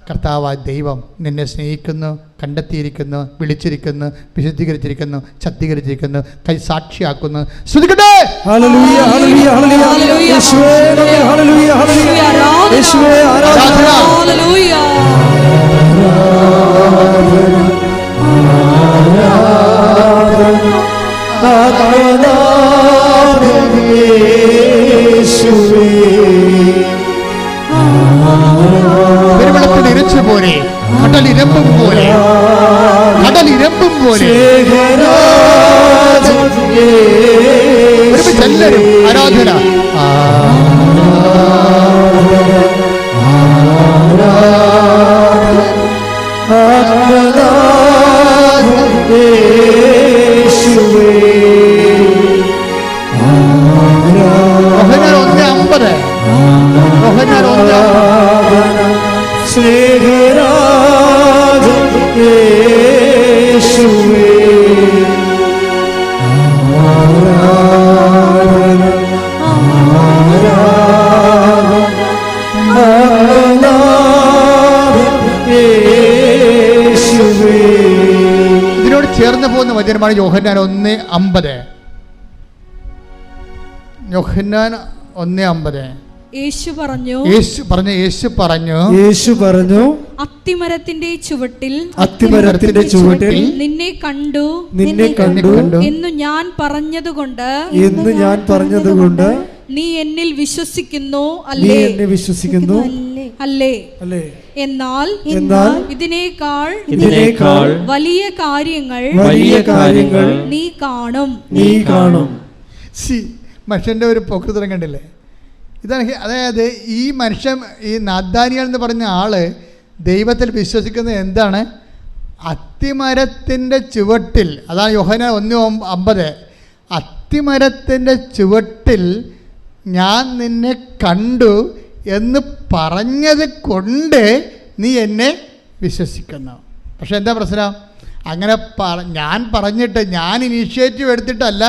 കർത്താവായ ദൈവം നിന്നെ സ്നേഹിക്കുന്നു, കണ്ടെത്തിയിരിക്കുന്നു, വിളിച്ചിരിക്കുന്നു, വിശുദ്ധീകരിച്ചിരിക്കുന്നു, ശക്തീകരിച്ചിരിക്കുന്നു, കൈ സാക്ഷിയാക്കുന്നു. ശ്രദ്ധിക്കട്ടെ. ഹല്ലേലൂയ, ഹല്ലേലൂയ, ഹല്ലേലൂയ. യേശുവേ നന്ദി. ഹല്ലേലൂയ, ഹല്ലേലൂയ. യേശുവേ ആരാധന, ഹല്ലേലൂയ. പെരുവെള്ളത്തിൽ ഇരച്ചു പോലെ, കടലിരമ്പും പോലെ, എല്ലാവരും ആരാധന. ഇതിനോട് ചേർന്ന് പോകുന്ന വചനമാണ് യോഹന്നാൻ 1:50. യോഹന്നാൻ 1:50. യേശു പറഞ്ഞു, യേശു പറഞ്ഞു, അത്തിമരത്തിന്റെ ചുവട്ടിൽ നിന്നെ കണ്ടു എന്നു ഞാൻ പറഞ്ഞതുകൊണ്ട് നീ എന്നിൽ വിശ്വസിക്കുന്നു അല്ലേ? അല്ലേ? എന്നാൽ ഇതിനേക്കാൾ വലിയ കാര്യങ്ങൾ നീ കാണും. മനുഷ്യൻ്റെ ഒരു പ്രകൃതം കണ്ടില്ലേ? ഇതാണ്. അതായത് ഈ മനുഷ്യൻ, ഈ നാഥാനിയേൽ എന്ന് പറഞ്ഞ ആള് ദൈവത്തിൽ വിശ്വസിക്കുന്നത് എന്താണ്? അത്തിമരത്തിൻ്റെ ചുവട്ടിൽ, അതാണ് യോഹന്നാൻ 1:50, അത്തിമരത്തിൻ്റെ ചുവട്ടിൽ ഞാൻ നിന്നെ കണ്ടു എന്ന് പറഞ്ഞത് കൊണ്ട് നീ എന്നെ വിശ്വസിക്കുന്നു. പക്ഷെ എന്താ പ്രശ്നം? അങ്ങനെ ഞാൻ പറഞ്ഞിട്ട്, ഞാൻ ഇനീഷ്യേറ്റീവ് എടുത്തിട്ടല്ല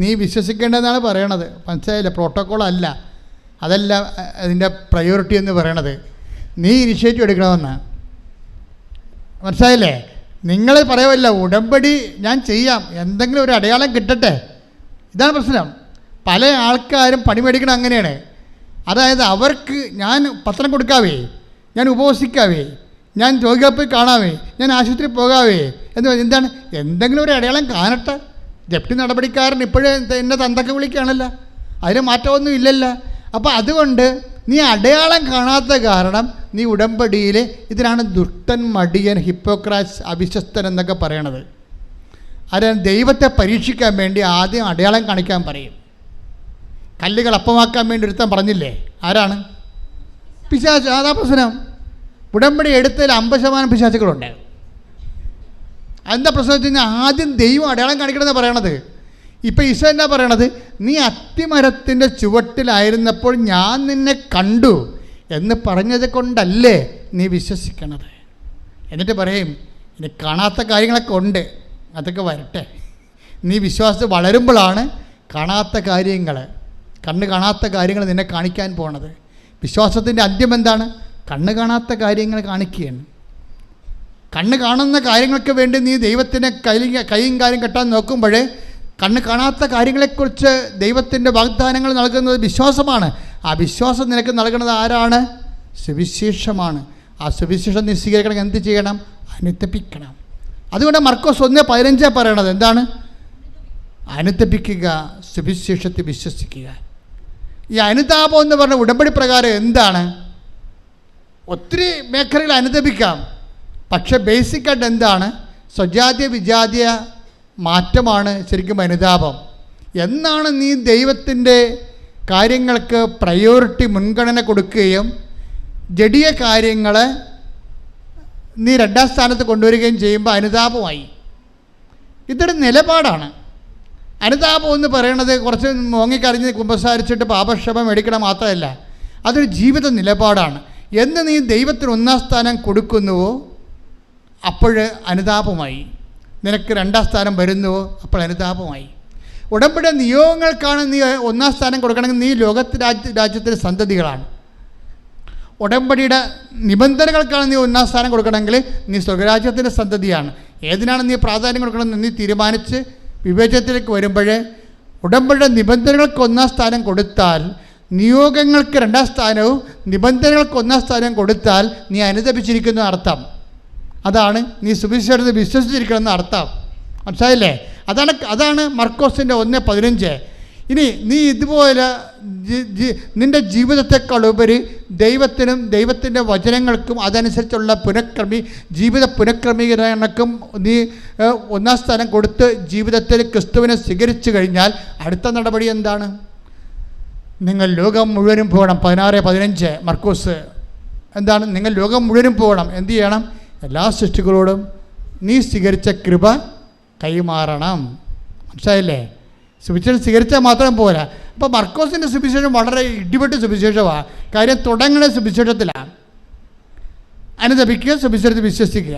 നീ വിശ്വസിക്കേണ്ടതെന്നാണ് പറയണത്. മനസ്സിലായില്ല? പ്രോട്ടോക്കോളല്ല, അതല്ല അതിൻ്റെ പ്രയോറിറ്റി എന്ന് പറയണത്. നീ ഇനിഷ്യേറ്റീവ് എടുക്കണമെന്ന്. മനസ്സിലായില്ലേ? നിങ്ങൾ പറയുമല്ല ഉടമ്പടി ഞാൻ ചെയ്യാം, എന്തെങ്കിലും ഒരു അടയാളം കിട്ടട്ടെ. ഇതാണ് പ്രശ്നം. പല ആൾക്കാരും പണി മേടിക്കണം അങ്ങനെയാണ്. അതായത് അവർക്ക് ഞാൻ പത്രം കൊടുക്കാവേ, ഞാൻ ഉപവസിക്കാവേ, ഞാൻ രോഗികളെ കാണാവേ, ഞാൻ ആശുപത്രി പോകാവേ എന്ന് എന്താണ്, എന്തെങ്കിലും ഒരു അടയാളം കാണട്ടെ. ജപ്തി നടപടിക്കാരൻ ഇപ്പോഴേ എന്നെ തന്തക്ക വിളിക്കുകയാണല്ലോ, അതിന് മാറ്റമൊന്നും ഇല്ലല്ലോ. അപ്പോൾ അതുകൊണ്ട് നീ അടയാളം കാണാത്ത കാരണം നീ ഉടമ്പടിയിൽ, ഇതിനാണ് ദുഷ്ടൻ, മടിയൻ, ഹിപ്പോക്രാറ്റ്സ്, അവിശ്വസ്തൻ എന്നൊക്കെ പറയണത്. ആരാണ്? ദൈവത്തെ പരീക്ഷിക്കാൻ വേണ്ടി ആദ്യം അടയാളം കാണിക്കാൻ പറയും. കല്ലുകൾ അപ്പമാക്കാൻ വേണ്ടി ഒരുത്തൻ പറഞ്ഞില്ലേ? ആരാണ്? പിശാച്. അതാ പ്രശ്നം. ഉടമ്പടി എടുത്തതിൽ 50% പിശാചുകളുണ്ട്. എന്താ പ്രശ്നം വെച്ച് കഴിഞ്ഞാൽ ആദ്യം ദൈവം അടയാളം കാണിക്കണമെന്ന് പറയണത്. ഇപ്പം ഈശോ എന്നാ പറയണത്? നീ അത്തിമരത്തിൻ്റെ ചുവട്ടിലായിരുന്നപ്പോൾ ഞാൻ നിന്നെ കണ്ടു എന്ന് പറഞ്ഞത് കൊണ്ടല്ലേ നീ വിശ്വസിക്കണത്. എന്നിട്ട് പറയും ഇനി കാണാത്ത കാര്യങ്ങളൊക്കെ ഉണ്ട്, അതൊക്കെ വരട്ടെ. നീ വിശ്വാസം വളരുമ്പോഴാണ് കാണാത്ത കാര്യങ്ങൾ, കണ്ണ് കാണാത്ത കാര്യങ്ങൾ നിന്നെ കാണിക്കാൻ പോണത്. വിശ്വാസത്തിൻ്റെ അന്ത്യം എന്താണ്? കണ്ണ് കാണാത്ത കാര്യങ്ങൾ കാണിക്കുകയാണ്. കണ്ണ് കാണുന്ന കാര്യങ്ങൾക്ക് വേണ്ടി നീ ദൈവത്തിനെ കൈയും കാര്യം കെട്ടാൻ നോക്കുമ്പോഴേ കണ്ണ് കാണാത്ത കാര്യങ്ങളെക്കുറിച്ച് ദൈവത്തിൻ്റെ വാഗ്ദാനങ്ങൾ നൽകുന്നത് വിശ്വാസമാണ്. ആ വിശ്വാസം നിനക്ക് നൽകുന്നത് ആരാണ്? സുവിശേഷമാണ്. ആ സുവിശേഷം നീ സ്വീകരിക്കണമെങ്കിൽ എന്ത് ചെയ്യണം? അനുതപിക്കണം. അതുകൊണ്ട് മർക്കോസ് 1:15 പറയണത് എന്താണ്? അനുതപിക്കുക, സുവിശേഷത്തിൽ വിശ്വസിക്കുക. ഈ അനുതാപം എന്ന് പറഞ്ഞ ഉടമ്പടി പ്രകാരം എന്താണ്? ഒത്തിരി മേഖലയിൽ അനുതപിക്കാം, പക്ഷെ ബേസിക്കായിട്ട് എന്താണ്? സ്വജാതീയ വിജാതീയ മാറ്റമാണ് ശരിക്കും അനുതാപം. എന്നാണ് നീ ദൈവത്തിൻ്റെ കാര്യങ്ങൾക്ക് പ്രയോറിറ്റി, മുൻഗണന കൊടുക്കുകയും ജഡീയ കാര്യങ്ങളെ നീ 2ാം സ്ഥാനത്ത് കൊണ്ടുവരികയും ചെയ്യുമ്പോൾ അനുതാപമായി. ഇതൊരു നിലപാടാണ്. അനുതാപം എന്ന് പറയണത് കുറച്ച് മോങ്ങിക്കറിഞ്ഞ് കുമ്പസാരിച്ചിട്ട് പാപക്ഷമ മേടിക്കണം മാത്രമല്ല, അതൊരു ജീവിത നിലപാടാണ്. എന്ന് നീ ദൈവത്തിന് 1ാം സ്ഥാനം കൊടുക്കുന്നുവോ അപ്പോൾ അനുതാപമായി. നിനക്ക് 2ാം സ്ഥാനം വരുന്നുവോ അപ്പോൾ അനുതാപമായി. ഉടമ്പടി നിയോഗങ്ങൾക്കാണ് നീ 1ാം സ്ഥാനം കൊടുക്കണമെങ്കിൽ നീ രാജ്യത്തിൻ്റെ സന്തതികളാണ്. ഉടമ്പടിയുടെ നിബന്ധനകൾക്കാണ് നീ 1ാം സ്ഥാനം കൊടുക്കണമെങ്കിൽ നീ സ്വർഗരാജ്യത്തിൻ്റെ സന്തതിയാണ്. ഏതിനാണ് നീ പ്രാധാന്യം കൊടുക്കണമെന്ന് നീ തീരുമാനിച്ച് വിവേചനത്തിലേക്ക് വരുമ്പോഴേ ഉടമ്പടിയുടെ നിബന്ധനകൾക്ക് 1ാം സ്ഥാനം കൊടുത്താൽ, നിയോഗങ്ങൾക്ക് 2ാം സ്ഥാനവും നിബന്ധനകൾക്ക് 1ാം സ്ഥാനവും കൊടുത്താൽ നീ അനുതപിച്ചിരിക്കുന്ന അർത്ഥം. അതാണ് നീ സുവിശേഷത്തിൽ വിശ്വസിച്ചിരിക്കണമെന്ന അർത്ഥം. മനസ്സിലായില്ലേ? അതാണ് മർക്കോസിൻ്റെ 1:15. ഇനി നീ ഇതുപോലെ നിൻ്റെ ഉപരി ദൈവത്തിനും ദൈവത്തിൻ്റെ വചനങ്ങൾക്കും അതനുസരിച്ചുള്ള ജീവിത പുനഃക്രമീകരണക്കും നീ 1ാം സ്ഥാനം കൊടുത്ത് ജീവിതത്തിൽ ക്രിസ്തുവിനെ സ്വീകരിച്ചു കഴിഞ്ഞാൽ അടുത്ത നടപടി എന്താണ്? നിങ്ങൾ ലോകം മുഴുവനും പോകണം. 16:15 മർക്കോസ്. എന്താണ്? നിങ്ങൾ ലോകം മുഴുവനും പോകണം. എന്ത് ചെയ്യണം? എല്ലാ സൃഷ്ടികളോടും നീ സ്വീകരിച്ച കൃപ കൈമാറണം. മനസ്സിലായില്ലേ? സുവിശേഷം സ്വീകരിച്ചാൽ മാത്രം പോരാ. അപ്പോൾ മർക്കോസിൻ്റെ സുവിശേഷം വളരെ ഇടിപെട്ട സുവിശേഷമാണ്. കാര്യം തുടങ്ങുന്ന സുവിശേഷത്തിലാണ്. അനുതപിക്കുക, സുവിശേഷത്തിൽ വിശ്വസിക്കുക.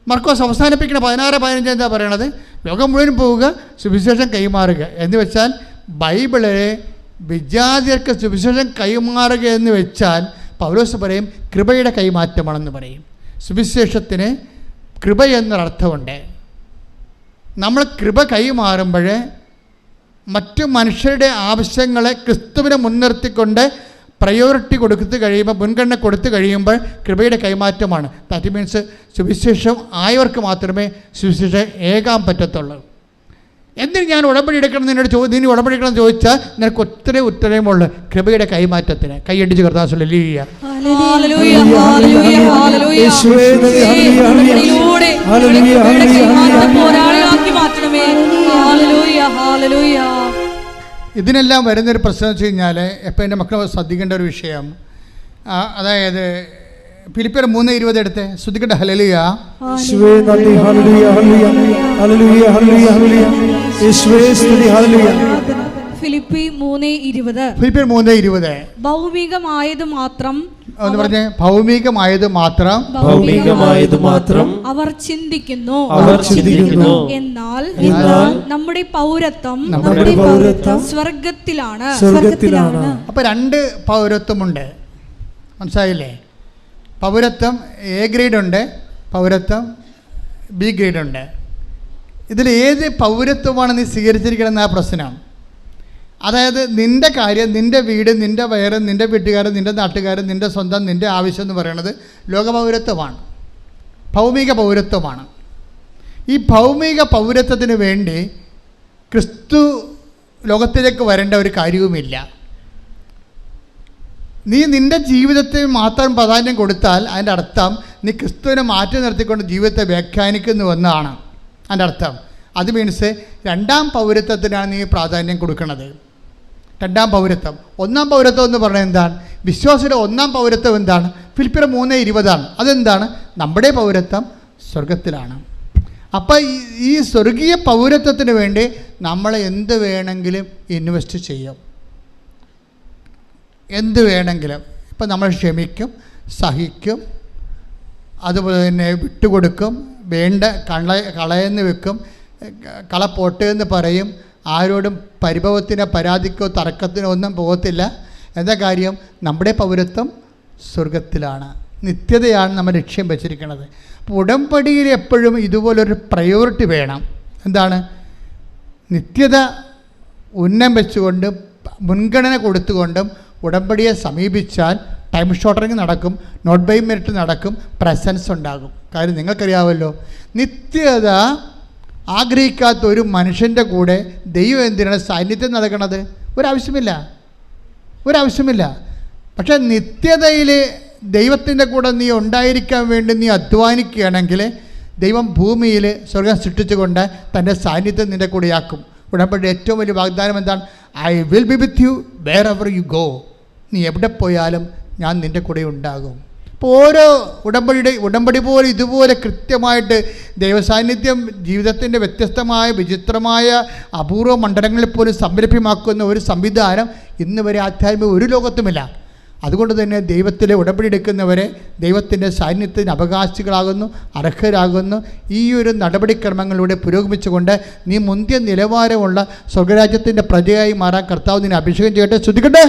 മർക്കോസ് അവസാനിപ്പിക്കുന്ന 16:15 എന്താ പറയണത്? ലോകം മുഴുവൻ പോവുക, സുവിശേഷം കൈമാറുക എന്ന് വെച്ചാൽ ബൈബിളിലെ വിജാതിയർക്ക് സുവിശേഷം കൈമാറുക എന്ന് വെച്ചാൽ പൗലോസ് പറയും കൃപയുടെ കൈമാറ്റമാണെന്ന് പറയും. സുവിശേഷത്തിന് കൃപ എന്നൊരർത്ഥമുണ്ട്. നമ്മൾ കൃപ കൈമാറുമ്പോൾ മറ്റു മനുഷ്യരുടെ ആവശ്യങ്ങളെ ക്രിസ്തുവിനെ മുൻനിർത്തിക്കൊണ്ട് പ്രയോറിറ്റി കൊടുത്തു കഴിയുമ്പോൾ, മുൻഗണന കൊടുത്തു കഴിയുമ്പോൾ കൃപയുടെ കൈമാറ്റമാണ്. ദാറ്റ് മീൻസ് സുവിശേഷം ആയവർക്ക് മാത്രമേ സുവിശേഷം ഏകാൻ പറ്റത്തുള്ളൂ. എന്തിന് ഞാൻ ഉടമ്പടി എടുക്കണം എന്നോട് നീ ഉടമ്പടി എടുക്കണം എന്ന് ചോദിച്ചാൽ നിനക്ക് ഒത്തിരി ഉത്തരവുമുള്ളൂ കൃപയുടെ കൈമാറ്റത്തിന്. കൈയടിച്ച് കർത്താവ് ഹല്ലേലൂയ. ഇതിനെല്ലാം വരുന്നൊരു പ്രശ്നം വെച്ച് കഴിഞ്ഞാൽ എപ്പോൾ എൻ്റെ മക്കൾ ശ്രദ്ധിക്കേണ്ട ഒരു വിഷയം, അതായത് ഫിലിപ്പിയർ 3:20 എടുത്ത് ശ്രദ്ധിക്കട്ടെ. ഹല്ലേലൂയ. ഫിലിപ്പിയർ 3:20 ഭൗമികമായത് മാത്രം എന്ന് പറഞ്ഞേ, ഭൗമികമായത് മാത്രം അവർ ചിന്തിക്കുന്നു, എന്നാൽ നമ്മുടെ പൗരത്വം സ്വർഗത്തിലാണ്. അപ്പൊ 2 പൗരത്വമുണ്ട്, മനസ്സിലായില്ലേ? പൗരത്വം എ ഗ്രേഡ് ഉണ്ട്, പൗരത്വം ബി ഗ്രേഡ് ഉണ്ട്. ഇതിൽ ഏത് പൗരത്വമാണ് നീ സ്വീകരിച്ചിരിക്കണമെന്ന പ്രശ്നം. അതായത് നിൻ്റെ കാര്യം, നിൻ്റെ വീട്, നിൻ്റെ വയറ്, നിൻ്റെ വീട്ടുകാരൻ, നിൻ്റെ നാട്ടുകാരൻ, നിൻ്റെ സ്വന്തം, നിൻ്റെ ആവശ്യം എന്ന് പറയുന്നത് ലോകപൗരത്വമാണ്, ഭൗമിക പൗരത്വമാണ്. ഈ ഭൗമിക പൗരത്വത്തിന് വേണ്ടി ക്രിസ്തു ലോകത്തിലേക്ക് വരേണ്ട ഒരു കാര്യവുമില്ല. നീ നിൻ്റെ ജീവിതത്തെ മാത്രം പ്രാധാന്യം കൊടുത്താൽ അതിൻ്റെ അർത്ഥം നീ ക്രിസ്തുവിനെ മാറ്റി നിർത്തിക്കൊണ്ട് ജീവിതത്തെ വ്യാഖ്യാനിക്കുന്നുവെന്നാണ് അതിൻ്റെ അർത്ഥം. അത് മീൻസ് 2ാം പൗരത്വത്തിനാണ് നീ പ്രാധാന്യം കൊടുക്കുന്നത്. 2ാം പൗരത്വം. 1ാം പൗരത്വം എന്ന് പറഞ്ഞാൽ എന്താണ്? വിശ്വാസിയുടെ 1ാം പൗരത്വം എന്താണ്? ഫിലിപ്പിയർ 3:20 അതെന്താണ്? നമ്മുടെ പൗരത്വം സ്വർഗത്തിലാണ്. അപ്പം ഈ സ്വർഗീയ പൗരത്വത്തിന് വേണ്ടി നമ്മൾ എന്ത് വേണമെങ്കിലും ഇൻവെസ്റ്റ് ചെയ്യും, എന്ത് വേണമെങ്കിലും. ഇപ്പം നമ്മൾ ക്ഷമിക്കും, സഹിക്കും, അതുപോലെ തന്നെ വിട്ടുകൊടുക്കും, വേണ്ട കളയെന്ന് വെക്കും, കളപ്പോട്ട് എന്ന് പറയും, ആരോടും പരിഭവത്തിനോ പരാതിക്കോ തർക്കത്തിനോ ഒന്നും പോകത്തില്ല. എന്താ കാര്യം? നമ്മുടെ പൗരത്വം സ്വർഗത്തിലാണ്, നിത്യതയാണ് നമ്മൾ ലക്ഷ്യം വെച്ചിരിക്കുന്നത്. അപ്പോൾ ഉടമ്പടിയിൽ എപ്പോഴും ഇതുപോലൊരു പ്രയോറിറ്റി വേണം. എന്താണ്? നിത്യത ഉന്നം വെച്ചുകൊണ്ട് മുൻഗണന കൊടുത്തുകൊണ്ടും ഉടമ്പടിയെ സമീപിച്ചാൽ ടൈം ഷോർട്ടറിങ് നടക്കും, നോട്ട് ബൈ മെറിറ്റ് നടക്കും, പ്രസൻസ് ഉണ്ടാകും. കാര്യം നിങ്ങൾക്കറിയാമല്ലോ, നിത്യത ആഗ്രഹിക്കാത്ത ഒരു മനുഷ്യൻ്റെ കൂടെ ദൈവം എന്തിനാണ് സാന്നിധ്യം നടക്കുന്നത്? ഒരാവശ്യമില്ല. പക്ഷേ നിത്യതയിൽ ദൈവത്തിൻ്റെ കൂടെ നീ ഉണ്ടായിരിക്കാൻ വേണ്ടി നീ അധ്വാനിക്കുകയാണെങ്കിൽ ദൈവം ഭൂമിയിൽ സ്വർഗം സൃഷ്ടിച്ചുകൊണ്ട് തൻ്റെ സാന്നിധ്യം നിൻ്റെ കൂടെയാക്കും. ഉടമ്പടി ഏറ്റവും വലിയ വാഗ്ദാനം എന്താണ്? I will be with you wherever you go. നീ എവിടെ പോയാലും ഞാൻ നിൻ്റെ കൂടെ ഉണ്ടാകും. അപ്പോൾ ഓരോ ഉടമ്പടി പോലെ ഇതുപോലെ കൃത്യമായിട്ട് ദൈവസാന്നിധ്യം ജീവിതത്തിൻ്റെ വ്യത്യസ്തമായ വിചിത്രമായ അപൂർവ മണ്ഡലങ്ങളിൽ പോലും സംരഭ്യമാക്കുന്ന ഒരു സംവിധാനം ഇന്ന് വരെ ആധ്യാത്മിക ഒരു ലോകത്തുമില്ല. അതുകൊണ്ട് തന്നെ ദൈവത്തിലെ ഉടമ്പടി എടുക്കുന്നവരെ ദൈവത്തിൻ്റെ സാന്നിധ്യത്തിന് അവകാശികളാകുന്നു, അർഹരാകുന്നു. ഈ ഒരു നടപടിക്രമങ്ങളിലൂടെ പുരോഗമിച്ചുകൊണ്ട് നീ മുന്തിയ നിലവാരമുള്ള സ്വർഗരാജ്യത്തിൻ്റെ പ്രജയായി മാറാൻ കർത്താവ് നിന്നെ അഭിഷേകം ചെയ്യട്ടെ. ശ്രദ്ധിക്കട്ടെ.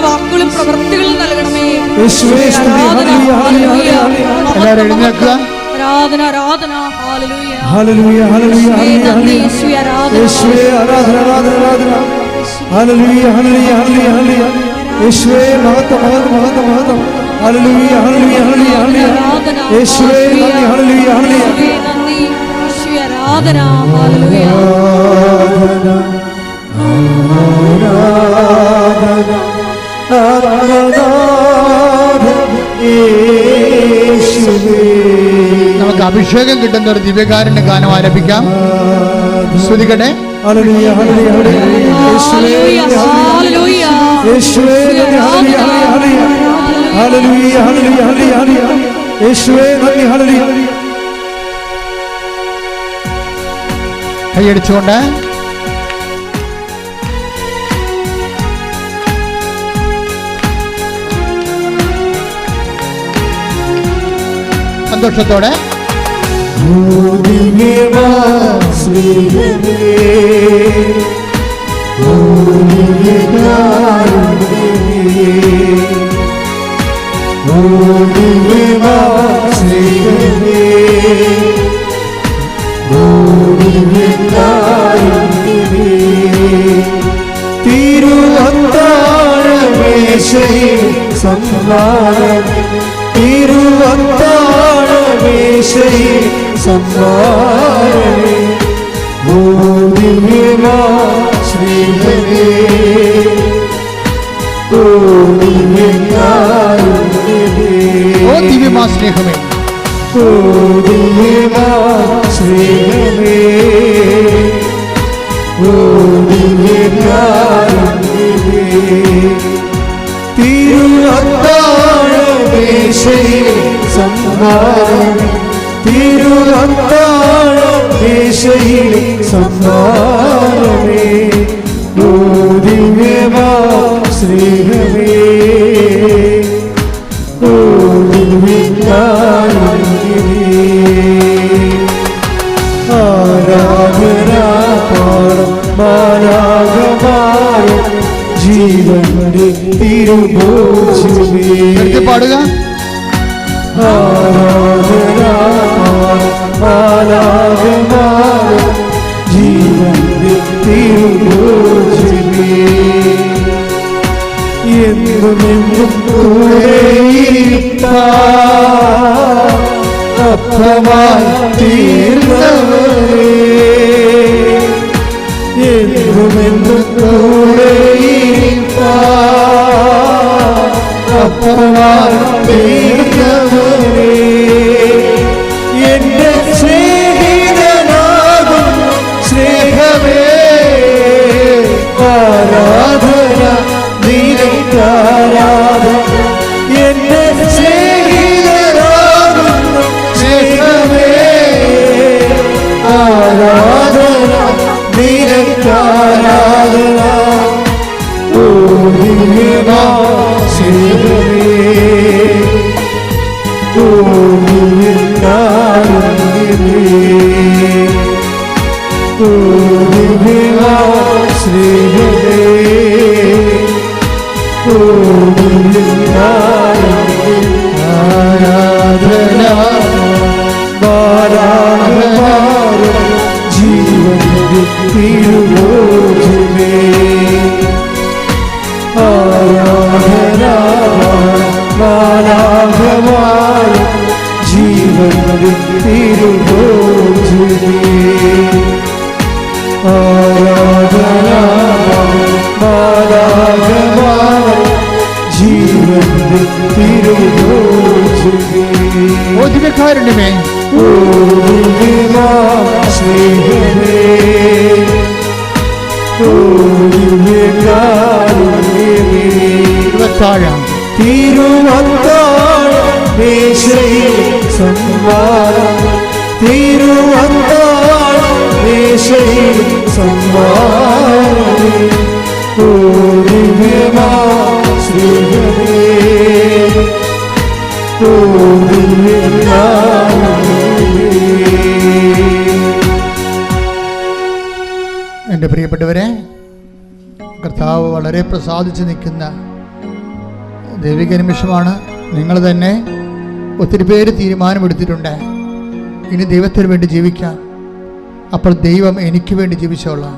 വാക്കുകളും പ്രവൃത്തികളും നൽകണമേ. എല്ലാവരും എഴുന്നേൽക്കുക. ആരാധന ആരാധന. ഹല്ലേലൂയ ഹല്ലേലൂയ ഹല്ലേലൂയ ഹല്ലേലൂയ യേശുവേ ആരാധന ആരാധന ഹല്ലേലൂയ ഹല്ലേലൂയ ഹല്ലേലൂയ യേശുവേ മഹത്വം മഹത്വം മഹത്വം മഹത്വം ഹല്ലേലൂയ ഹല്ലേലൂയ ഹല്ലേലൂയ ഹല്ലേലൂയ യേശുവേ നന്ദി ഹല്ലേലൂയ ഹല്ലേലൂയ നന്ദി യേശുവേ ആരാധന. ഹല്ലേലൂയ ആരാധന യേശുവേ. നമുക്ക് അഭിഷേകം കിട്ടുന്ന ഒരു ദിവ്യകാരുണ്യ ഗാനം ആലപിക്കാം. ശ്രദ്ധിക്കട്ടെ. ഹല്ലേലൂയ ഹല്ലേലൂയ യേശുവേ ഹല്ലേലൂയ യേശുവേ ഹല്ലേലൂയ ഹല്ലേലൂയ ഹല്ലേലൂയ യേശുവേ നന്ദി ഹല്ലേലൂയ. കൈയടിച്ചുകൊണ്ട് സന്തോഷത്തോടെ Oh, മേശയിൽ സമ്മാനം, തിരുവത്താഴ മേശയിൽ സമ്മാനമേ. ഓ ദിവ്യമാ സ്നേഹമേ, ഓ ദിവ്യകാരുണ്യമേ, ഓ ദിവ്യമാ സ്നേഹമേ, ഓ ദിവ്യമാ സ്നേഹമേ, ഓ ദിവ്യകാരുണ്യമേ. തിരുവത്താഴ മേശയിൽ സമ്മാനം, തിരുവത്താഴ മേശയിൽ സമ്മാനമേ. ഓ ദിവ്യമാ സ്നേഹമേ, ഓ ദിവ്യകാരുണ്യമേ. ആരാധന പാടം മാലാഖമാരും ജീവന്റെ തിരുഭോജ്യമേ. പാടുക. ആരാധന മാലാഖമാരും ജീവന്റെ തിരുഭോജ്യമേ. എന്നുമെന്നും കൂടെയിരിപ്പാൻ അപ്പമായി തീർന്നവരേ, എന്നുമെന്നും കൂടെയിരിപ്പാൻ അപ്പമായി തീർന്നവരേ. എന്റെ സ്നേഹിതനാകും സ്നേഹമേ, ആരാധന നിനക്കാരാധന. എന്റെ സ്നേഹിതനാകും സ്നേഹമേ, ആരാധന നിനക്കാരാധന. ഓ ദിവ്യമാ സ്നേഹമേ, ഓ ദിവ്യകാരുണ്യമേ, ഓ ദിവ്യമാ സ്നേഹമേ, ഓ ദിവ്യകാരുണ്യമേ. ആരാധന മാലാഖമാരും ജീവന്റെ തിരുഭോജ്യമേ. ആരാധന മാലാഖമാരും ജീവന്റെ തിരുഭോജ്യമേ. ആരാധന മാലാഖമാരും ജീവന്റെ തിരുഭോജ്യമേ. ഓ ദിവ്യകാരുണ്യമേ, ഓ ദിവ്യമാ സ്നേഹമേ, ഓ ദിവ്യകാരുണ്യമേ. താഴാം. തിരുവത്താഴ മേശയിൽ സമ്മാനം, തിരുവത്താഴ മേശയിൽ സമ്മാനമേ. ഓ ദിവ്യമാ സ്നേഹമേ, ഓ ദിവ്യകാരുണ്യമേ. എൻ്റെ പ്രിയപ്പെട്ടവരെ, കർത്താവ് വളരെ പ്രസാദിച്ച് നിൽക്കുന്ന ദൈവിക നിമിഷമാണ്. നിങ്ങൾ തന്നെ ഒത്തിരി പേര് തീരുമാനമെടുത്തിട്ടുണ്ട് ഇനി ദൈവത്തിന് വേണ്ടി ജീവിക്കാം. അപ്പോൾ ദൈവം എനിക്ക് വേണ്ടി ജീവിച്ചോളാം.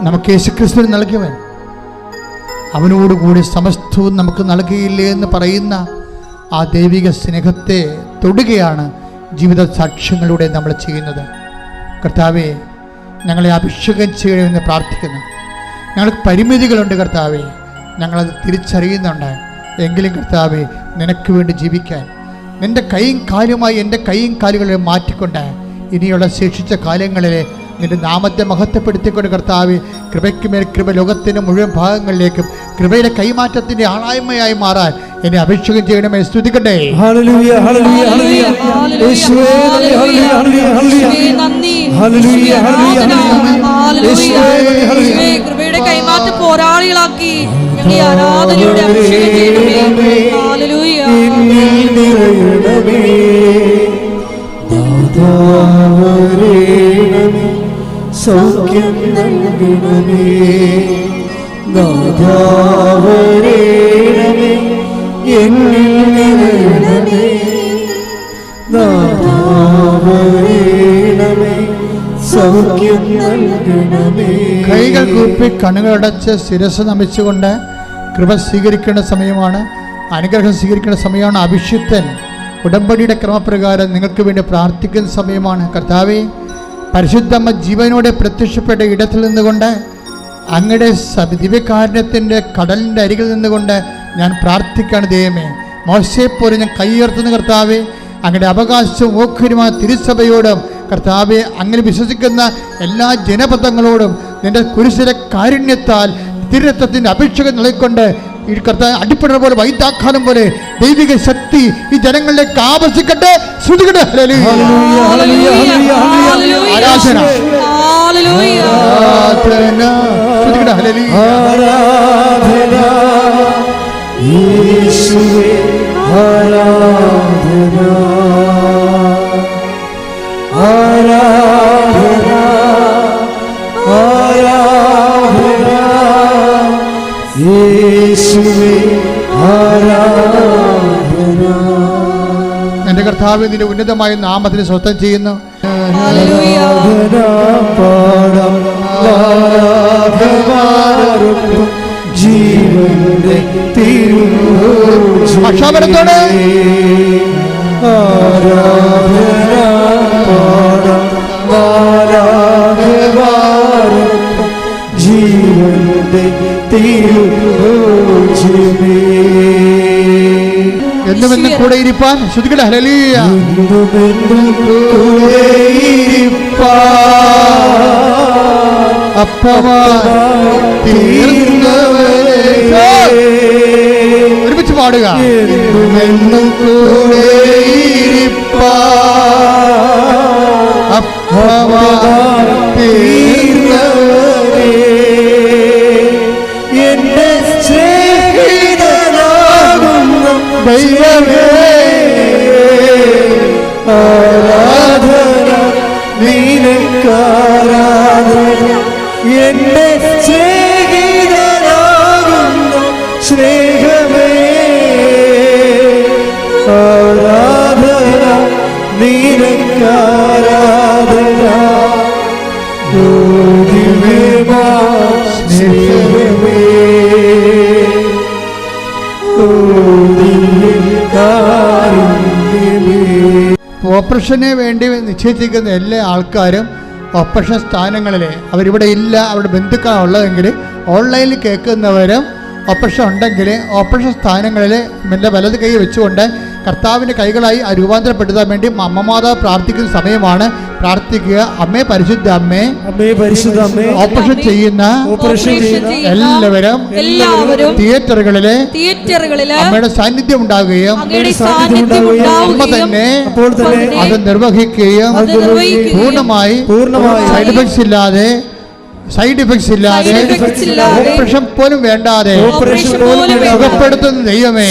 നമുക്ക് യേശുക്രിസ്തുവിന് നൽകിയവൻ അവനോടുകൂടി സമസ്തവും നമുക്ക് നൽകിയില്ലേ എന്ന് പറയുന്ന ആ ദൈവിക സ്നേഹത്തെ തൊടുകയാണ് ജീവിത സാക്ഷ്യങ്ങളിലൂടെ നമ്മൾ ചെയ്യുന്നത്. കർത്താവേ, ഞങ്ങളെ അഭിഷേകം ചെയ്യണമെന്ന് പ്രാർത്ഥിക്കുന്നു. ഞങ്ങൾക്ക് പരിമിതികളുണ്ട് കർത്താവേ, ഞങ്ങളത് തിരിച്ചറിയുന്നുണ്ട്. എങ്കിലും കർത്താവേ, നിനക്ക് വേണ്ടി ജീവിക്കാൻ നിൻ്റെ കൈയും കാലുമായി എൻ്റെ കൈയും കാലുകളെ മാറ്റിക്കൊണ്ട് ഇനിയുള്ള ശേഷിച്ച കാലങ്ങളിലെ നിന്റെ നാമത്തെ മഹത്വപ്പെടുത്തിക്കൊണ്ട് കർത്താവേ, കൃപയ്ക്ക് മേൽ കൃപ ലോകത്തിൻ്റെ മുഴുവൻ ഭാഗങ്ങളിലേക്കും കൃപയുടെ കൈമാറ്റത്തിൻ്റെ ആളായ്മയായി മാറാൻ എന്നെ അഭിഷേകം ചെയ്യണമേ. സ്തുതിക്കട്ടെ. ഹല്ലേലൂയ, ഹല്ലേലൂയ, ഹല്ലേലൂയ. യേശുവേ നന്ദി, ഹല്ലേലൂയ, ഹല്ലേലൂയ, ഹല്ലേലൂയ. ഹല്ലേലൂയ, ഹല്ലേലൂയ, ഹല്ലേലൂയ. കൃപയുടെ കൈമാറ്റ പോരാളികളാക്കി ഞങ്ങളെ ആരാധനയുടെ അഭിഷേകം ചെയ്യണമേ. ഹല്ലേലൂയ. സൗഖ്യം നൽകണമേ, നാഥാവരേണമേ, എന്നിൽ നിറയണമേ, നാഥാവരേണമേ, സൗഖ്യം നൽകണമേ. കൈകൾ കൂപ്പി കണ്ണുകളടച്ച് ശിരസ് നമിച്ചുകൊണ്ട് കൃപ സ്വീകരിക്കേണ്ട സമയമാണ്, അനുഗ്രഹം സ്വീകരിക്കേണ്ട സമയമാണ്. അഭിഷിക്തൻ ഉടമ്പടിയുടെ ക്രമപ്രകാരം നിങ്ങൾക്ക് വേണ്ടി പ്രാർത്ഥിക്കുന്ന സമയമാണ്. കർത്താവേ, പരിശുദ്ധമ്മ ജീവനോടെ പ്രത്യക്ഷപ്പെട്ട ഇടത്തിൽ നിന്നുകൊണ്ട് അങ്ങയുടെ ദിവ്യകാരുണ്യത്തിൻ്റെ കടലിൻ്റെ അരികിൽ നിന്നുകൊണ്ട് ഞാൻ പ്രാർത്ഥിക്കുകയാണ്. ദൈവമേ, മോശയെപ്പോലെ ഞാൻ കൈയുയർത്തുന്ന കർത്താവേ, അങ്ങയുടെ അവകാശവും ഓഹരിയുമായ തിരുസഭയോടും കർത്താവെ, അങ്ങനെ വിശ്വസിക്കുന്ന എല്ലാ ജനപദങ്ങളോടും നിന്റെ കുരിശിലെ കാരുണ്യത്താൽ തിരുരത്വത്തിൻ്റെ അപേക്ഷകൾ നൽകിക്കൊണ്ട് ഈ കർത്താവ് അടിപ്പട പോലെ വൈദ്യാഖാനം പോലെ ദൈവിക ശക്തി ഈ ജനങ്ങളിലേക്ക് ആവസിക്കട്ടെ. ശ്രുതികട്ടെ. ആരാധന എന്റെ കർത്താവ് നിന്റെ ഉന്നതമായ നാമത്തിന് സ്വസ്ഥം ചെയ്യുന്നു. ജീവന്റെ ഭക്ഷാപനത്തോടെ ജീവന്റെ എന്നുമെന്നും കൂടെ ഇരിപ്പാൻ ശ്രുതികട ഹല്ലേലൂയ. ഒരുമിച്ച് പാടുക. എന്നും കൂടെ എന്റെ സ്നേഹിതനാകുന്ന ദൈവമേ, ആരാധന നിനക്കാരാധന. എന്റെ സ്നേഹിതനാകുന്ന സ്നേഹമേ, ആരാധന നിനക്കാരാധന. സ്നേഹമേ, ഓപ്പറേഷന് വേണ്ടി നിശ്ചയിച്ചിരിക്കുന്ന എല്ലാ ആൾക്കാരും ഓപ്പറേഷൻ സ്ഥാനങ്ങളിൽ അവരിവിടെ ഇല്ല, അവരുടെ ബന്ധുക്കളാണ് ഉള്ളതെങ്കിൽ ഓൺലൈനിൽ കേൾക്കുന്നവരും ഓപ്പറേഷൻ ഉണ്ടെങ്കിൽ ഓപ്പറേഷൻ സ്ഥാനങ്ങളിൽ എൻ്റെ വലത് കൈ വെച്ചുകൊണ്ട് കർത്താവിൻ്റെ കൈകളായി രൂപാന്തരപ്പെടുത്താൻ വേണ്ടി അമ്മമാതാവ് പ്രാർത്ഥിക്കുന്ന സമയമാണ്. പ്രാർത്ഥിക്കുക. അമ്മേ, പരിശുദ്ധ അമ്മേ, ഓപ്പറേഷൻ ചെയ്യുന്ന എല്ലാവരും തിയേറ്ററുകളിലെ അമ്മയുടെ സാന്നിധ്യം ഉണ്ടാകുകയും അമ്മ തന്നെ അത് നിർവഹിക്കുകയും പൂർണ്ണമായി സൈഡ് എഫക്ട്സ് ഇല്ലാതെ ഓപ്പറേഷൻ പോലും വേണ്ടാതെ സുഖപ്പെടുത്തുന്ന ദൈവമേ,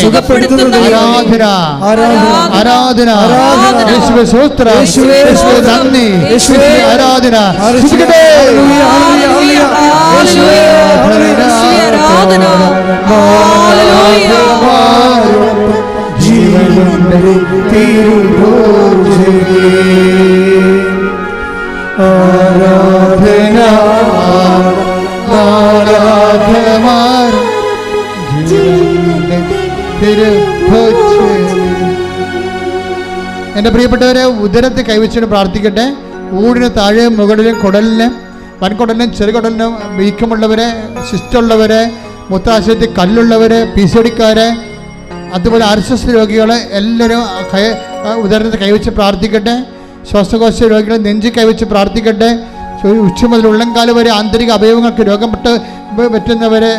ആരാധന യേശുവേ, സ്തോത്രം യേശുവേ, നന്ദി യേശുവേ, ആരാധന. എൻ്റെ പ്രിയപ്പെട്ടവരെ, ഉദരത്തെ കൈവച്ചിട്ട് പ്രാർത്ഥിക്കട്ടെ. ഊടിന് താഴെ മുകളിലും കുടലിന്, വൻകുടലിനും ചെറുകുടലിനും വീക്കമുള്ളവരെ, സിസ്റ്റുള്ളവരെ, മൂത്രാശയത്തിൽ കല്ലുള്ളവരെ, PCODക്കാരെ, അതുപോലെ RSS രോഗികളെ എല്ലാവരും ഉദരത്തെ കൈവച്ച് പ്രാർത്ഥിക്കട്ടെ. ശ്വാസകോശ രോഗികളെ നെഞ്ചി കൈവച്ച് പ്രാർത്ഥിക്കട്ടെ. ഉച്ച മുതൽ ഉള്ളംകാല് വരെ ആന്തരിക അവയവങ്ങൾക്ക് രോഗം പറ്റുന്നവരെ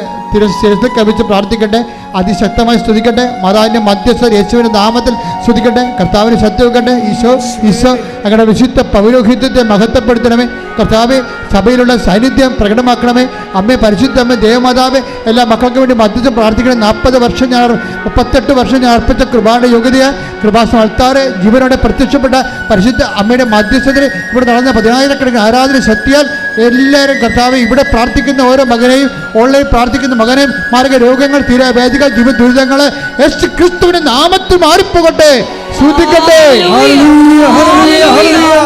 ശിരസിൽ കവിച്ച് പ്രാർത്ഥിക്കട്ടെ. അതിശക്തമായി സ്തുതിക്കട്ടെ. മാതാവിൻ്റെ മധ്യസ്ഥ യേശുവിൻ്റെ നാമത്തിൽ സ്തുതിക്കട്ടെ. കർത്താവിന് ശക്തി വെക്കട്ടെ. ഈശോ ഞങ്ങളുടെ വിശുദ്ധ പൗരോഹിത്യത്തെ മഹത്വപ്പെടുത്തണമേ. കർത്താവെ, സഭയിലുള്ള സാന്നിധ്യം പ്രകടമാക്കണമേ. അമ്മേ, പരിശുദ്ധ അമ്മ, ദേവമാതാവെ, എല്ലാ മക്കൾക്ക് വേണ്ടി മധ്യസ്ഥം പ്രാർത്ഥിക്കണം. 38 വർഷം ഞാൻ അർപ്പിച്ച കൃപാന്റെ യോഗ്യതയാ കൃപാസനം അൾത്താറെ ജീവനോടെ പ്രത്യക്ഷപ്പെട്ട പരിശുദ്ധ അമ്മയുടെ മധ്യസ്ഥതയിൽ ഇവിടെ നടന്ന 10,000 ആരാധന ശക്തിയാൽ എല്ലാവരും കർത്താവ് ഇവിടെ പ്രാർത്ഥിക്കുന്ന ഓരോ മകനെയും ഓൺലൈൻ പ്രാർത്ഥിക്കുന്ന മകനെയും മാർഗ രോഗങ്ങൾ, തീരാവേദികൾ, ജീവ ദുരിതങ്ങൾ യേശു ക്രിസ്തുവിന്റെ നാമത്തിൽ മാറിപ്പോകട്ടെ. ശ്രദ്ധിക്കട്ടെ. ഹല്ലേലൂയ, ഹല്ലേലൂയ, ഹല്ലേലൂയ.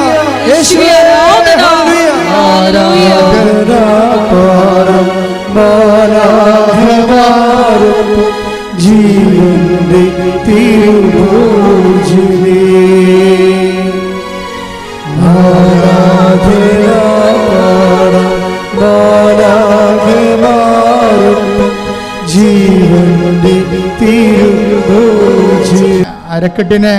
യേശുവേ ആരാധന. ഹല്ലേലൂയ. ആരാധന മാലാഖമാരും ജീവന്റെ തിരുഭോജിനേ. ആരാധന മാലാഖമാരും ജീവന്റെ തിരുഭോജിനേ. അരക്കെട്ടിന്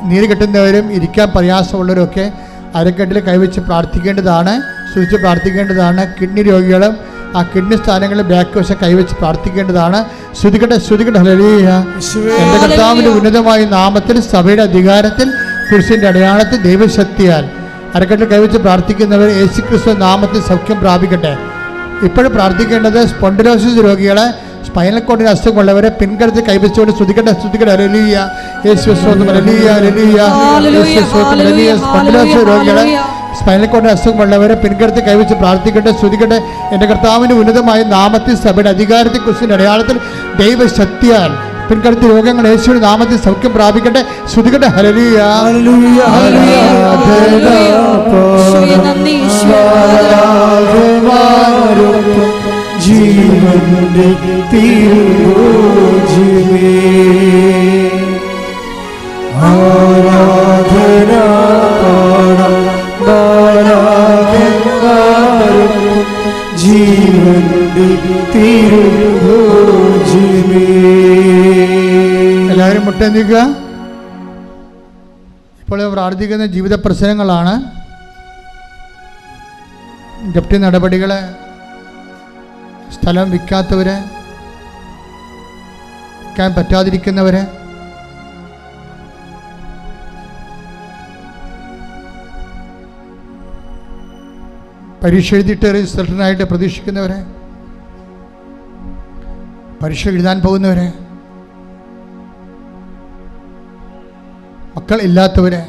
നീര് കെട്ടുന്നവരും ഇരിക്കാൻ പ്രയാസമുള്ളവരൊക്കെ അരക്കെട്ടിൽ കൈവച്ച് പ്രാർത്ഥിക്കേണ്ടതാണ്, സൂക്ഷിച്ച് പ്രാർത്ഥിക്കേണ്ടതാണ്. കിഡ്നി രോഗികളും ആ കിഡ്നി സ്ഥാനങ്ങളിൽ ബാക്ക് വശം കൈവച്ച് പ്രാർത്ഥിക്കേണ്ടതാണ്. ശ്രുതികട്ടെ, ശ്രുതികട്ടെ. ഹല്ലേലൂയ. എൻ്റെ കർത്താവിൻ്റെ ഉന്നതമായ നാമത്തിൽ, സഭയുടെ അധികാരത്തിൽ, കുരിശിൻ്റെ അടയാളത്തിൽ, ദൈവശക്തിയാൽ അരക്കെട്ടിൽ കൈവച്ച് പ്രാർത്ഥിക്കുന്നവർ യേശുക്രിസ്തു നാമത്തിൽ സൗഖ്യം പ്രാപിക്കട്ടെ. ഇപ്പോഴും പ്രാർത്ഥിക്കേണ്ടത് സ്പോണ്ടിലോസിസ് രോഗികളെ, സ്പൈനൽ കോഡിന് അസുഖമുള്ളവരെ പിൻകരുത്ത് കൈവച്ചുകൊണ്ട് ശ്രുതിക്കട്ടെ, ശ്രുതിക്കട്ടെ. ഹല്ലേലൂയ. യേശുവേ സ്തോത്രം. ഹല്ലേലൂയ, ഹല്ലേലൂയ. യേശുവേ സ്തോത്രം. ഹല്ലേലൂയ. സ്പോണ്ടിലോസിസ് രോഗികളെ, സ്പൈനൽ കോഡിന് അസുഖമുള്ളവരെ പിൻകരുത്ത് കൈവച്ച് പ്രാർത്ഥിക്കട്ടെ, ശ്രുതിക്കട്ടെ. എൻ്റെ കർത്താവിൻ്റെ ഉന്നതമായ നാമത്തിൽ, സഭയുടെ അധികാരത്തിൽ, കുരിശിൻ്റെ അടയാളത്തിൽ, ദൈവശക്തിയാൽ പിൻകരുത്ത് രോഗങ്ങൾ യേശുവിന്റെ നാമത്തിൽ സൗഖ്യം പ്രാപിക്കട്ടെ. ശ്രുതിക്കട്ടെ. ഹല്ലേലൂയ, ഹല്ലേലൂയ, ഹല്ലേലൂയ. ജീവന്റെ തിരുഭോജിനേ. ആരാധന മാലാഖമാരും ജീവന്റെ തിരുഭോജിനേ. എല്ലാവരും മുട്ടെന്തിക്കുക. ഇപ്പോൾ പ്രാർത്ഥിക്കുന്ന ജീവിത പ്രശ്നങ്ങളാണ്. ജപ്തി നടപടികൾ, സ്ഥലം വിൽക്കാത്തവർ, വിൽക്കാൻ പറ്റാതിരിക്കുന്നവർ, പരീക്ഷ എഴുതിയിട്ട് റിസൾട്ടിനായിട്ട് പ്രതീക്ഷിക്കുന്നവരെ, പരീക്ഷ എഴുതാൻ പോകുന്നവരെ, മക്കൾ ഇല്ലാത്തവരെ,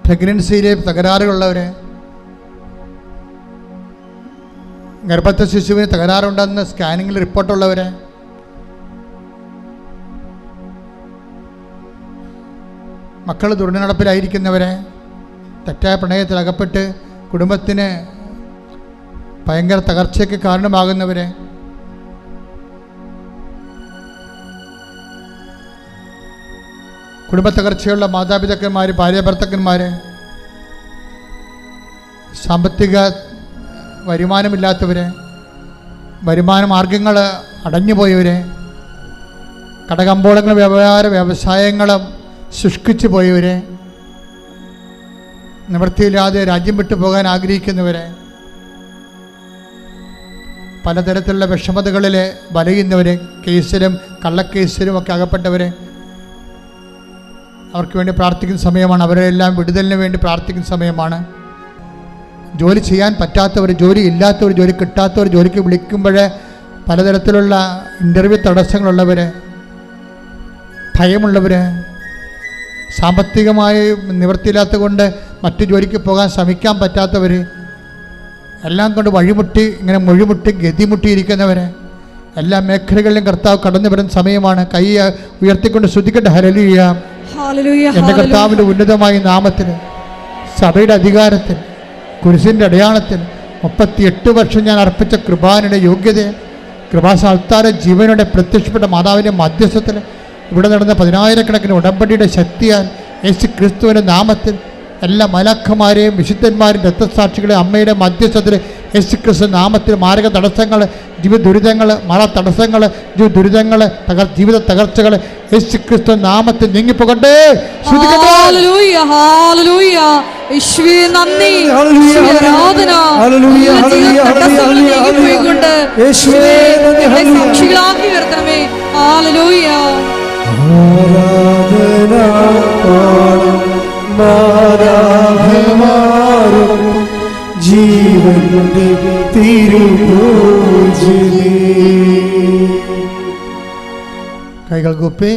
പ്രഗ്നൻസിയിലെ തകരാറുകളുള്ളവരെ, ഗർഭസ്ഥ ശിശുവിന് തകരാറുണ്ടെന്ന് സ്കാനിങ്ങിൽ റിപ്പോർട്ടുള്ളവരെ, മക്കൾ ദുർനടപ്പിലായിരിക്കുന്നവരെ, തെറ്റായ പ്രണയത്തിൽ അകപ്പെട്ട് കുടുംബത്തിന് ഭയങ്കര തകർച്ചയ്ക്ക് കാരണമാകുന്നവരെ, കുടുംബ തകർച്ചയുള്ള മാതാപിതാക്കന്മാർ, ഭാര്യ ഭർത്താക്കന്മാർ, സാമ്പത്തിക വരുമാനമില്ലാത്തവർ, വരുമാന മാർഗങ്ങൾ അടഞ്ഞുപോയവർ, കടകമ്പോളങ്ങൾ വ്യവസായങ്ങളും ശുഷ്കിച്ചു പോയവർ, നിവൃത്തിയില്ലാതെ രാജ്യം വിട്ടു പോകാൻ ആഗ്രഹിക്കുന്നവരെ, പലതരത്തിലുള്ള വിഷമതകളിൽ വലയുന്നവർ, കേസിലും കള്ളക്കേസിലും ഒക്കെ അകപ്പെട്ടവരെ, അവർക്ക് വേണ്ടി പ്രാർത്ഥിക്കുന്ന സമയമാണ്. അവരെല്ലാം വിടുതലിന് വേണ്ടി പ്രാർത്ഥിക്കുന്ന സമയമാണ്. ജോലി ചെയ്യാൻ പറ്റാത്തവർ, ജോലി ഇല്ലാത്തവർ, ജോലി കിട്ടാത്തവർ, ജോലിക്ക് വിളിക്കുമ്പോൾ പലതരത്തിലുള്ള ഇൻ്റർവ്യൂ തടസ്സങ്ങളുള്ളവർ, ഭയമുള്ളവർ, സാമ്പത്തികമായി നിവൃത്തിയില്ലാത്തത് കൊണ്ട് മറ്റു ജോലിക്ക് പോകാൻ ശ്രമിക്കാൻ പറ്റാത്തവർ, എല്ലാം കൊണ്ട് വഴിമുട്ടി ഇങ്ങനെ മൊഴിമുട്ടി ഗതിമുട്ടിയിരിക്കുന്നവർ, എല്ലാ മേഖലകളിലും കർത്താവ് കടന്നു വരുന്ന സമയമാണ്. കൈ ഉയർത്തിക്കൊണ്ട് ശ്രുതിക്കട്ടെ. ഹല്ലേലൂയ. എൻ്റെ കർത്താവിൻ്റെ ഉന്നതമായ നാമത്തിൽ, സഭയുടെ അധികാരത്തിൽ, കുരിശിൻ്റെ അടയാളത്തിൽ 38 വർഷം ഞാൻ അർപ്പിച്ച കൃപാനയുടെ യോഗ്യത, കൃപാസാൽത്താര ജീവനോടെ പ്രത്യക്ഷപ്പെട്ട മാതാവിൻ്റെ മധ്യസ്ഥത്തിൽ ഇവിടെ നടന്ന 10,000 ഉടമ്പടിയുടെ ശക്തിയാൽ യേശു ക്രിസ്തുവിൻ്റെ നാമത്തിൽ എല്ലാ മലാഖമാരെയും വിശുദ്ധന്മാരും രക്തസാക്ഷികളെയും അമ്മയുടെ മധ്യസ്ഥത്തിൽ യേശു ക്രിസ്തു നാമത്തിൽ മാരക തടസ്സങ്ങൾ, ജീവിത ദുരിതങ്ങൾ, മഴ തടസ്സങ്ങൾ, ദുരിതങ്ങൾ, ജീവിത തകർച്ചകൾ യേശു ക്രിസ്തു നാമത്തിൽ നീങ്ങിപ്പോകട്ടെ. ജീവന്റെ തിരുഭോജിനേ. കൈകൾ കൂപ്പി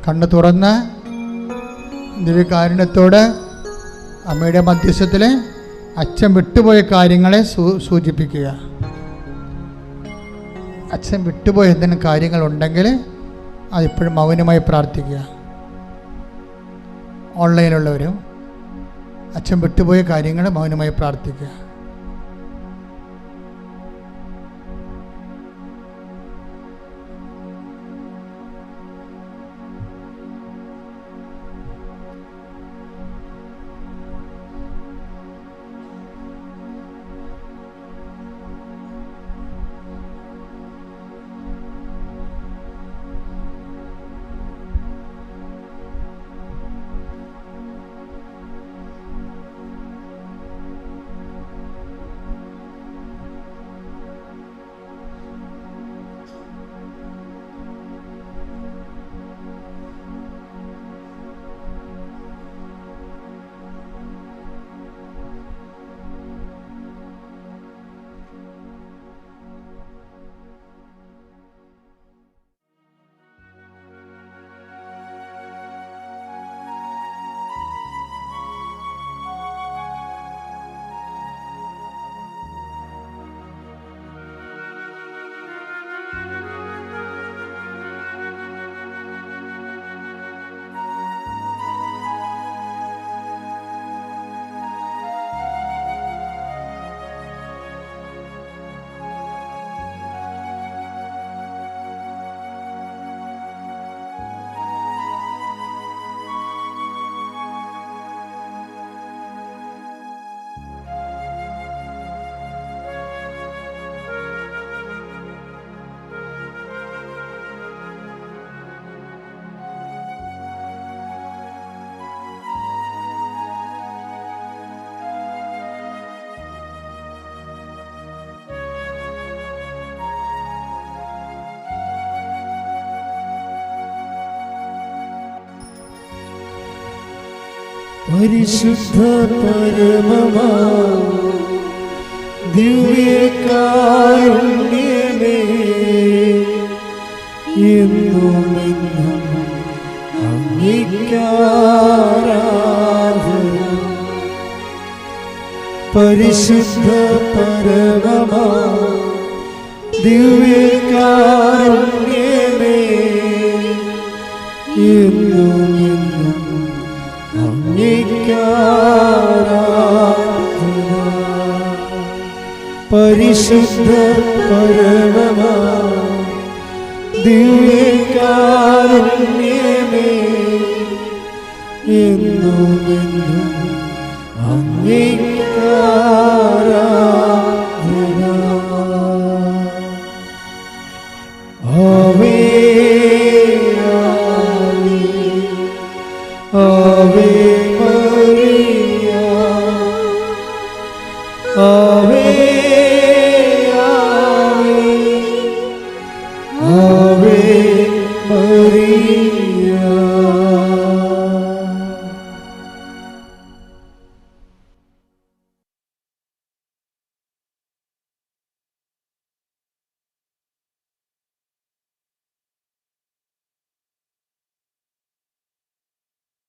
കണ്ണ് തുറന്ന് ദിവ്യകാരുണ്യത്തോട് അമ്മയുടെ മധ്യസ്ഥത്തിൽ അച്ഛൻ വിട്ടുപോയ കാര്യങ്ങളെ സൂചിപ്പിക്കുക. അച്ഛൻ വിട്ടുപോയ എന്തെങ്കിലും കാര്യങ്ങളുണ്ടെങ്കിൽ അതിപ്പോഴും മൗനമായി പ്രാർത്ഥിക്കുക. ഓൺലൈനിലുള്ളവരും അച്ഛൻ വിട്ടുപോയ കാര്യങ്ങൾ മൗനമായി പ്രാർത്ഥിക്കുക. പരിശുദ്ധ പരമമാ ദിവ്യകാരുണ്യമേ, എന്നുമെന്നും അങ്ങേക്കാരാധന. പരിശുദ്ധ പരമമാ ദിവ്യകാരുണ്യമേ, എന്നുമെന്നും അങ്ങേക്കാരാധന. പരിശുദ്ധ പരമമാ ദിവ്യകാരുണ്യമേ, എന്നുമെന്നും അങ്ങേക്കാരാധന.